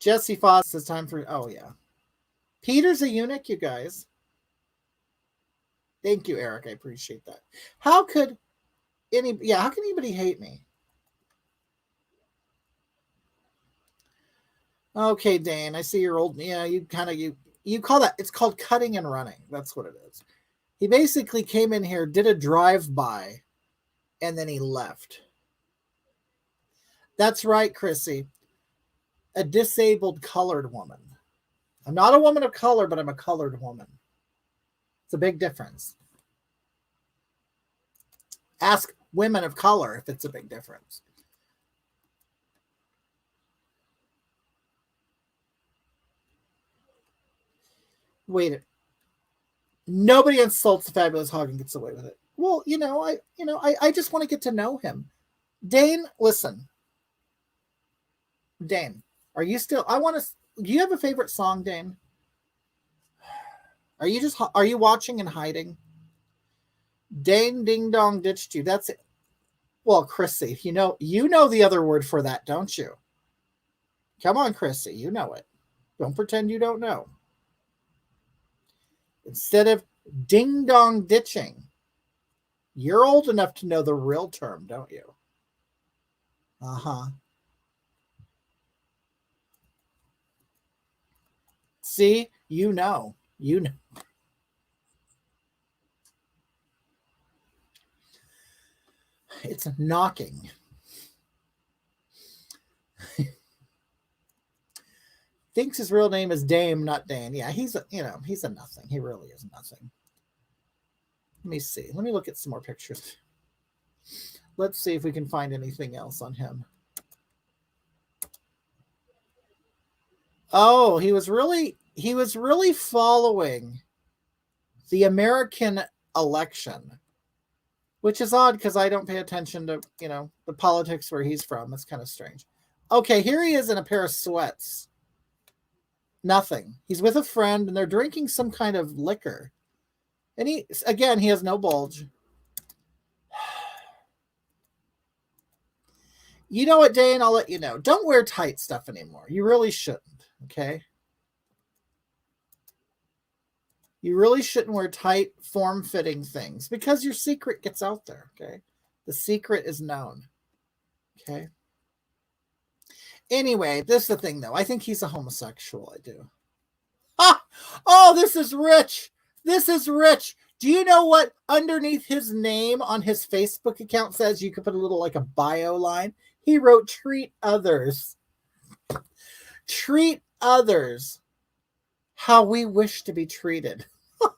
Jesse Foss says time for... Oh, yeah. Peter's a eunuch, you guys. Thank you, Eric. I appreciate that. How can anybody hate me? Okay, Dane, I see you're old. Yeah, you call that, it's called cutting and running. That's what it is. He basically came in here, did a drive-by, and then he left. That's right, Chrissy. A disabled colored woman. I'm not a woman of color, but I'm a colored woman. It's a big difference. Ask women of color if it's a big difference. Wait. Nobody insults the fabulous Hoggie and gets away with it. Well, I just want to get to know him. Dane, listen. Dane, are you still? Do you have a favorite song, Dane? Are you watching and hiding? Dane ding dong ditched you. That's it. Well, Chrissy, you know the other word for that, don't you? Come on, Chrissy, you know it. Don't pretend you don't know. Instead of ding dong ditching, you're old enough to know the real term, don't you? Uh-huh. See, you know. It's knocking. Thinks his real name is Dame, not Dan. Yeah, he's a nothing. He really is nothing. Let me see. Let me look at some more pictures. Let's see if we can find anything else on him. Oh, he was really following the American election, which is odd because I don't pay attention to, the politics where he's from. It's kind of strange. Okay, here he is in a pair of sweats. Nothing. He's with a friend and they're drinking some kind of liquor. And he has no bulge. You know what, Dane? I'll let you know. Don't wear tight stuff anymore. You really shouldn't, okay? You really shouldn't wear tight, form-fitting things because your secret gets out there, okay? The secret is known, okay? Anyway, this is the thing, though. I think he's a homosexual. I do. Ah! Oh, this is rich. This is rich. Do you know what underneath his name on his Facebook account says? You could put a little like a bio line. He wrote, treat others. Treat others how we wish to be treated.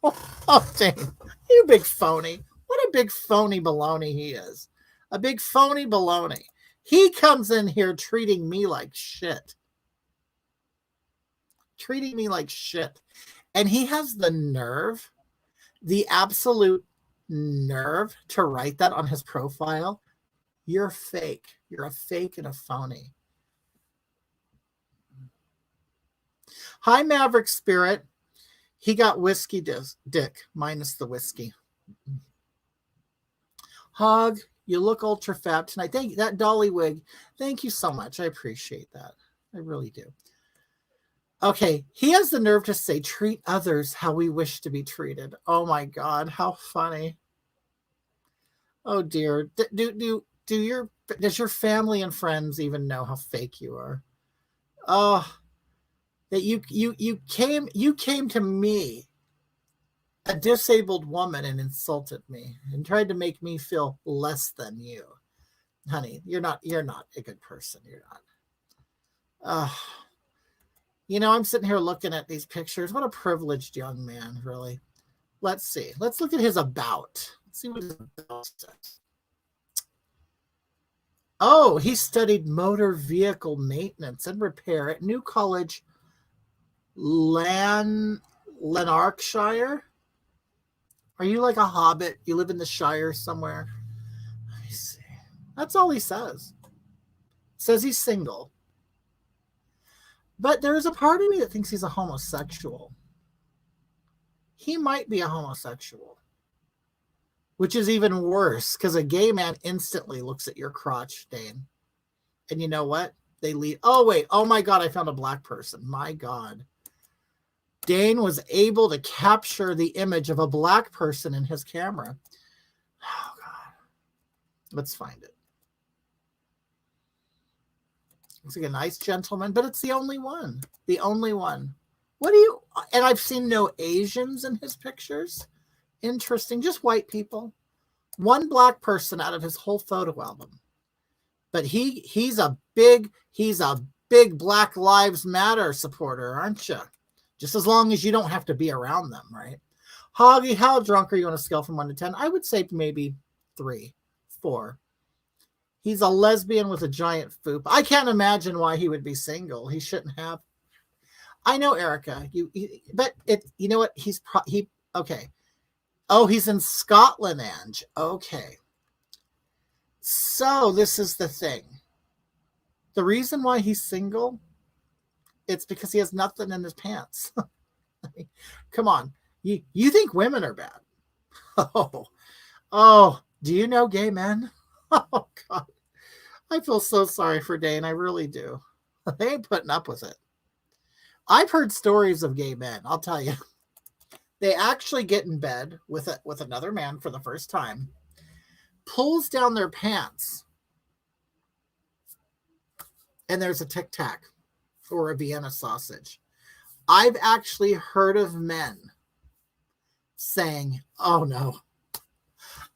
Oh, dang. You big phony. What a big phony baloney he is. A big phony baloney. He comes in here treating me like shit. Treating me like shit. And he has the nerve, the absolute nerve to write that on his profile. You're fake. You're a fake and a phony. Hi, Maverick Spirit. He got whiskey dick minus the whiskey. Hog, you look ultra fab tonight. Thank you. That dolly wig. Thank you so much. I appreciate that. I really do. Okay, he has the nerve to say, treat others how we wish to be treated. Oh my God, how funny. Oh dear. Does your family and friends even know how fake you are? Oh, that you came to me, a disabled woman, and insulted me and tried to make me feel less than you. Honey, you're not a good person. You're not. I'm sitting here looking at these pictures. What a privileged young man, really. Let's see. Let's look at his about. Let's see what his about says. Oh, he studied motor vehicle maintenance and repair at New College, Lanarkshire. Are you like a hobbit? You live in the Shire somewhere? Let me see. That's all he says. Says he's single. But there's a part of me that thinks he's a homosexual. He might be a homosexual. Which is even worse, because a gay man instantly looks at your crotch, Dane. And you know what? They leave. Oh, wait. Oh, my God. I found a black person. My God. Dane was able to capture the image of a black person in his camera. Oh, God. Let's find it. Looks like a nice gentleman, but it's the only one. The only one. And I've seen no Asians in his pictures. Interesting. Just white people. One black person out of his whole photo album. But he's a big Black Lives Matter supporter, aren't you? Just as long as you don't have to be around them, right? Hoggie, how drunk are you on a scale from 1 to 10? I would say maybe 3, 4. He's a lesbian with a giant foop. I can't imagine why he would be single. He shouldn't have. I know, Erica. But you know what? Okay. Oh, he's in Scotland, Ange. Okay. So this is the thing. The reason why he's single, it's because he has nothing in his pants. I mean, come on. You think women are bad? Oh, do you know gay men? Oh, God. I feel so sorry for Dane. I really do. They ain't putting up with it. I've heard stories of gay men. I'll tell you. They actually get in bed with another man for the first time, pulls down their pants, and there's a Tic Tac or a Vienna sausage. I've actually heard of men saying, oh,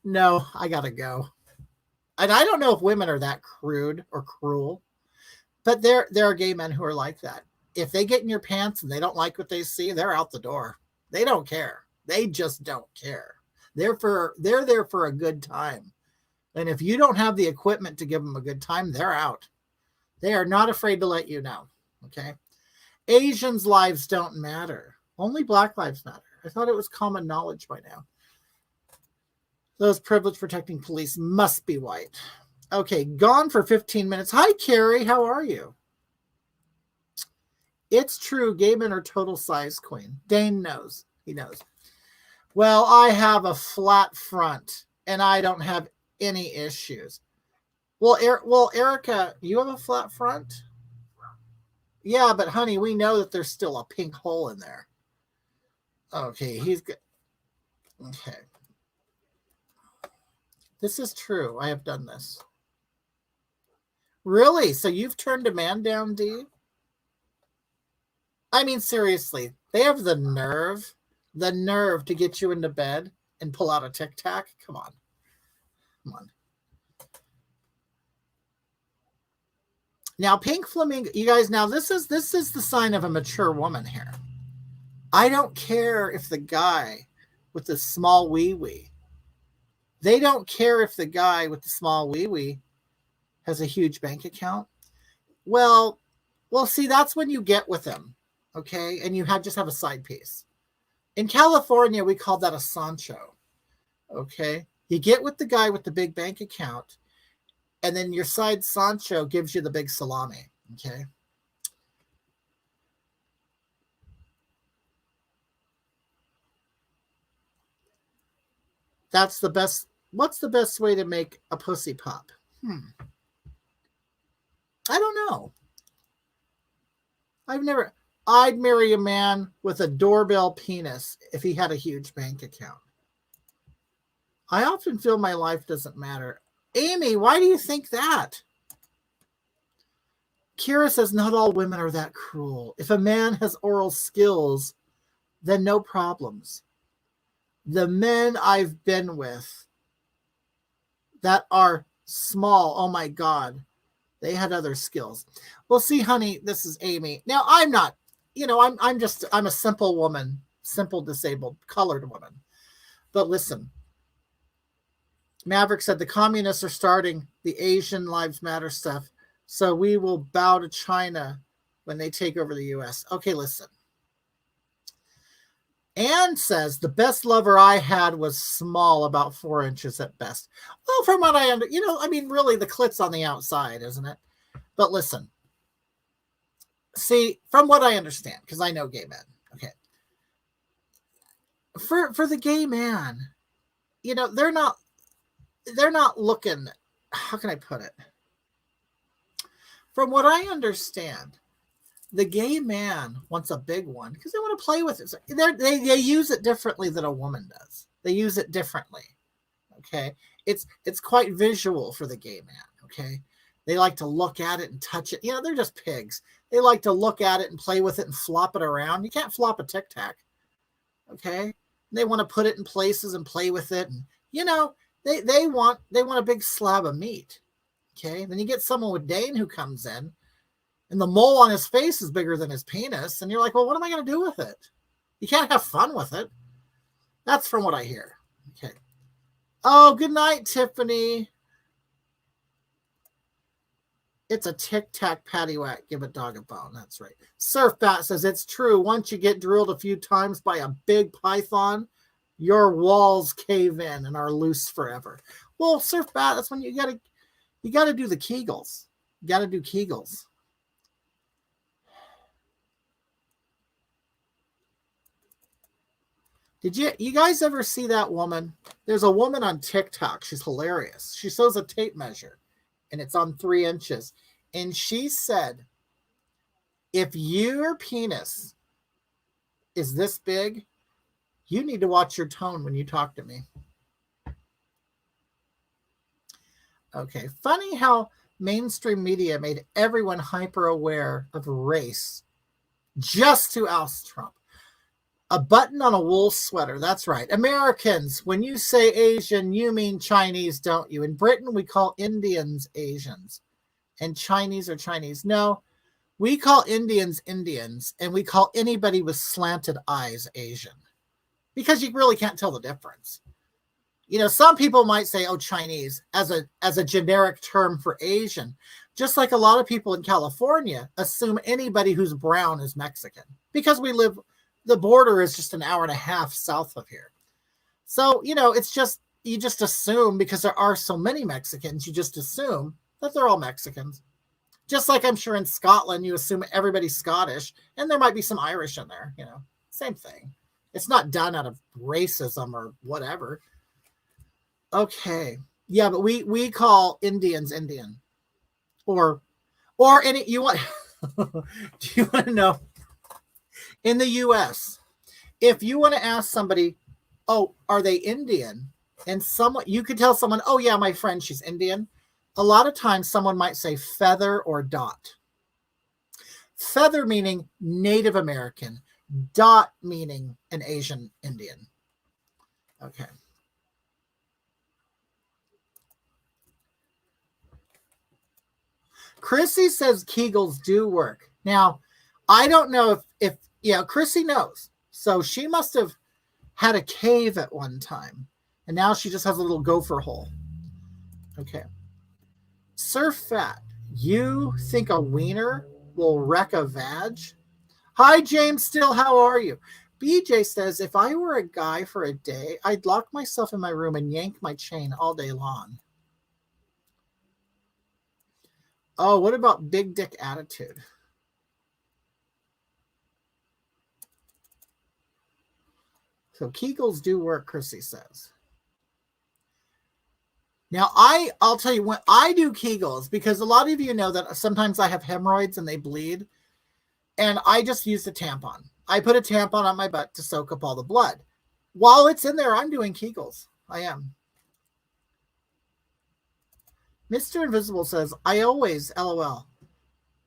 no, I gotta go. And I don't know if women are that crude or cruel, but there are gay men who are like that. If they get in your pants and they don't like what they see, they're out the door. They don't care. They just don't care. They're there for a good time. And if you don't have the equipment to give them a good time, they're out. They are not afraid to let you know. Okay. Asians' lives don't matter. Only Black lives matter. I thought it was common knowledge by now. Those privilege protecting police must be white. Okay, gone for 15 minutes. Hi, Carrie. How are you? It's true. Gay men are total size queen. Dane knows. He knows. Well, I have a flat front, and I don't have any issues. Well, Erica, you have a flat front? Yeah, but honey, we know that there's still a pink hole in there. Okay, he's good. Okay. This is true. I have done this. Really? So you've turned a man down, D? I mean, seriously, they have the nerve to get you into bed and pull out a Tic Tac? Come on. Come on. Now, pink flamingo, you guys, now this is the sign of a mature woman here. I don't care if the guy with the small wee-wee, they don't care if the guy with the small wee-wee has a huge bank account. Well, see, that's when you get with him, okay? And you just have a side piece. In California, we call that a Sancho, okay? You get with the guy with the big bank account, and then your side Sancho gives you the big salami, okay? That's the best. What's the best way to make a pussy pop? I don't know. I'd marry a man with a doorbell penis if he had a huge bank account. I often feel my life doesn't matter. Amy, why do you think that? Kira says, not all women are that cruel. If a man has oral skills, then no problems. The men I've been with that are small, oh my God, they had other skills. Well, see, honey, this is Amy. Now, I'm not, I'm a simple woman, simple disabled, colored woman. But listen, Maverick said the communists are starting the Asian Lives Matter stuff, so we will bow to China when they take over the U.S. Okay, listen. Anne says the best lover I had was small, about 4 inches at best. Well, from what I really the clit's on the outside, isn't it? But listen, see, from what I understand, because I know gay men, okay. For the gay man, they're not looking, how can I put it? From what I understand, the gay man wants a big one because they want to play with it. So they use it differently than a woman does. They use it differently. Okay. It's quite visual for the gay man. Okay. They like to look at it and touch it. They're just pigs. They like to look at it and play with it and flop it around. You can't flop a Tic Tac. Okay. They want to put it in places and play with it. And, they want a big slab of meat. Okay. Then you get someone with Dane who comes in, and the mole on his face is bigger than his penis. And you're like, well, what am I going to do with it? You can't have fun with it. That's from what I hear. Okay. Oh, good night, Tiffany. It's a Tic Tac paddywhack. Give a dog a bone. That's right. Surf Bat says it's true. Once you get drilled a few times by a big python, your walls cave in and are loose forever. Well, Surf Bat, that's when you got to do the Kegels. You got to do Kegels. Did you guys ever see that woman? There's a woman on TikTok. She's hilarious. She shows a tape measure, and it's on 3 inches. And she said, if your penis is this big, you need to watch your tone when you talk to me. Okay. Funny how mainstream media made everyone hyper aware of race just to oust Trump. A button on a wool sweater. That's right. Americans, when you say Asian, you mean Chinese, don't you? In Britain, we call Indians Asians and Chinese are Chinese. No, we call Indians Indians, and we call anybody with slanted eyes Asian because you really can't tell the difference. Some people might say, oh, Chinese as a generic term for Asian, just like a lot of people in California assume anybody who's brown is Mexican because the border is just an hour and a half south of here. So, it's just, you just assume because there are so many Mexicans, you just assume that they're all Mexicans. Just like I'm sure in Scotland, you assume everybody's Scottish and there might be some Irish in there, same thing. It's not done out of racism or whatever. Okay. Yeah, but we call Indians Indian or any, you want, do you want to know? In the U.S., if you want to ask somebody, oh, are they Indian? And you could tell someone, oh, yeah, my friend, she's Indian. A lot of times someone might say feather or dot. Feather meaning Native American. Dot meaning an Asian Indian. Okay. Chrissy says Kegels do work. Now, I don't know if Chrissy knows. So she must have had a cave at one time. And now she just has a little gopher hole. Okay. Surf Fat, you think a wiener will wreck a vag? Hi, James Still, how are you? BJ says, if I were a guy for a day, I'd lock myself in my room and yank my chain all day long. Oh, what about big dick attitude? So Kegels do work, Chrissy says. Now, I'll tell you, when I do Kegels, because a lot of you know that sometimes I have hemorrhoids and they bleed, and I just use a tampon. I put a tampon on my butt to soak up all the blood. While it's in there, I'm doing Kegels. I am. Mr. Invisible says, I always, LOL.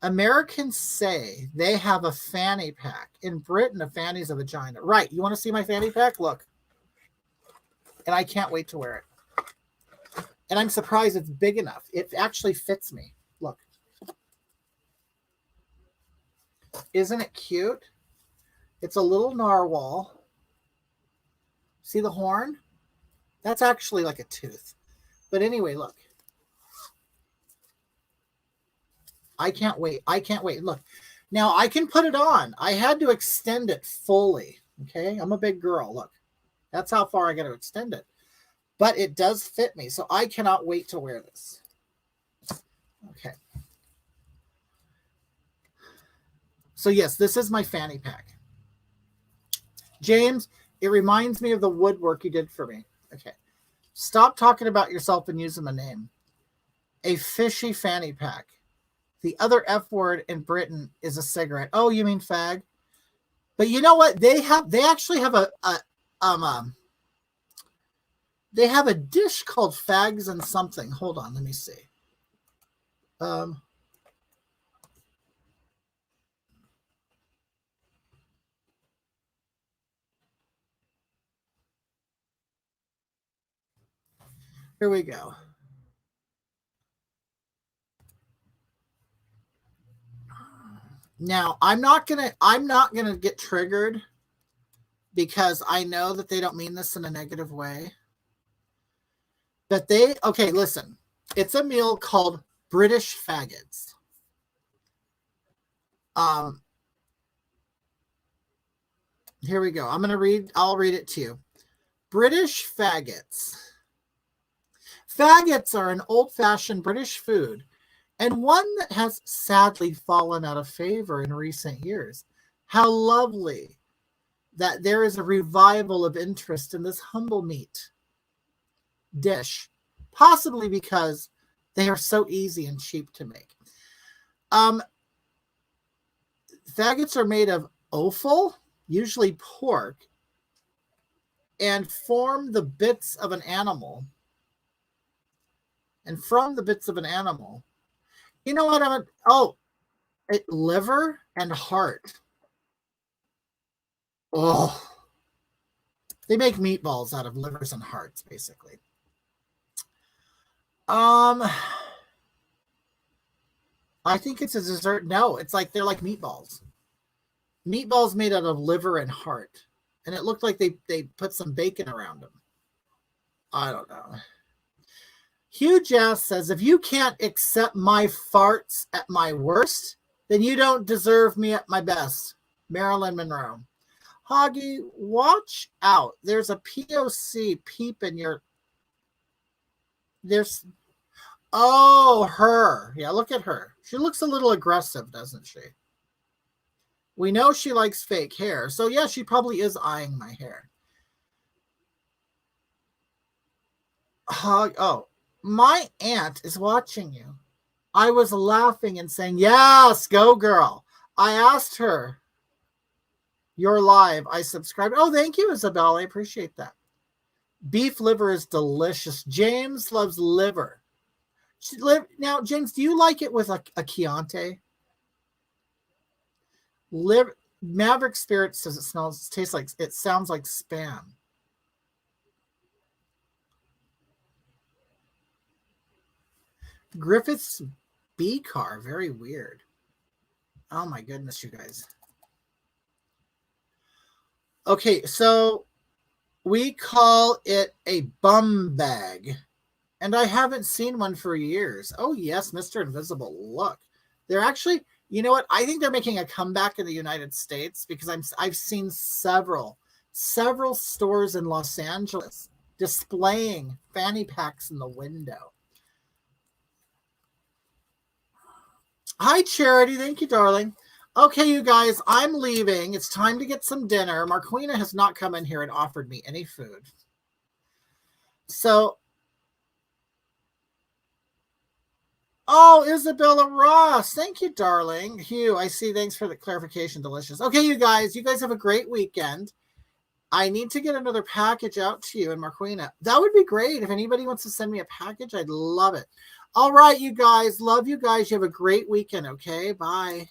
Americans say they have a fanny pack. In Britain, a fanny's a vagina. Right. You want to see my fanny pack? Look. And I can't wait to wear it. And I'm surprised it's big enough. It actually fits me. Look. Isn't it cute? It's a little narwhal. See the horn? That's actually like a tooth. But anyway, look. I can't wait. I can't wait. Look. Now, I can put it on. I had to extend it fully. Okay? I'm a big girl. Look. That's how far I got to extend it. But it does fit me, so I cannot wait to wear this. Okay. So, yes, this is my fanny pack. James, it reminds me of the woodwork you did for me. Okay. Stop talking about yourself and using my name. A fishy fanny pack. The other F word in Britain is a cigarette. Oh, you mean fag? But you know what? They actually have they have a dish called fags and something. Hold on, let me see. Here we go. Now, I'm not gonna get triggered because I know that they don't mean this in a negative way. But okay, listen. It's a meal called British faggots. Here we go. I'll read it to you. British faggots. Faggots are an old-fashioned British food, and one that has sadly fallen out of favor in recent years. How lovely that there is a revival of interest in this humble meat dish, possibly because they are so easy and cheap to make. Faggots are made of offal, usually pork, and form the bits of an animal. And from the bits of an animal, you know what liver and heart. Oh, they make meatballs out of livers and hearts, basically. I think it's a dessert. No, it's like they're like meatballs. Meatballs made out of liver and heart. And it looked like they put some bacon around them. I don't know. Hugh Jazz says, if you can't accept my farts at my worst, then you don't deserve me at my best. Marilyn Monroe. Hoggie, watch out. There's a POC peep in your... her. Yeah, look at her. She looks a little aggressive, doesn't she? We know she likes fake hair. So, yeah, she probably is eyeing my hair. My aunt is watching you. I was laughing and saying, yes, go girl. I asked her, you're live. I subscribed. Oh, thank you, Isabel. I appreciate that. Beef liver is delicious. James loves liver. Now, James, do you like it with a Chianti? Maverick Spirit says it sounds like spam. Griffith's B car. Very weird. Oh my goodness, you guys. Okay, so we call it a bum bag. And I haven't seen one for years. Oh, yes, Mr. Invisible. Look. They're actually, you know what? I think they're making a comeback in the United States because I've seen several stores in Los Angeles displaying fanny packs in the window. Hi, Charity. Thank you, darling. Okay, you guys, I'm leaving. It's time to get some dinner. Marquina has not come in here and offered me any food. So, oh, Isabella Ross. Thank you, darling. Hugh, I see. Thanks for the clarification. Delicious. Okay, you guys have a great weekend. I need to get another package out to you and Marquina. That would be great. If anybody wants to send me a package, I'd love it. All right, you guys. Love you guys. You have a great weekend, okay? Bye.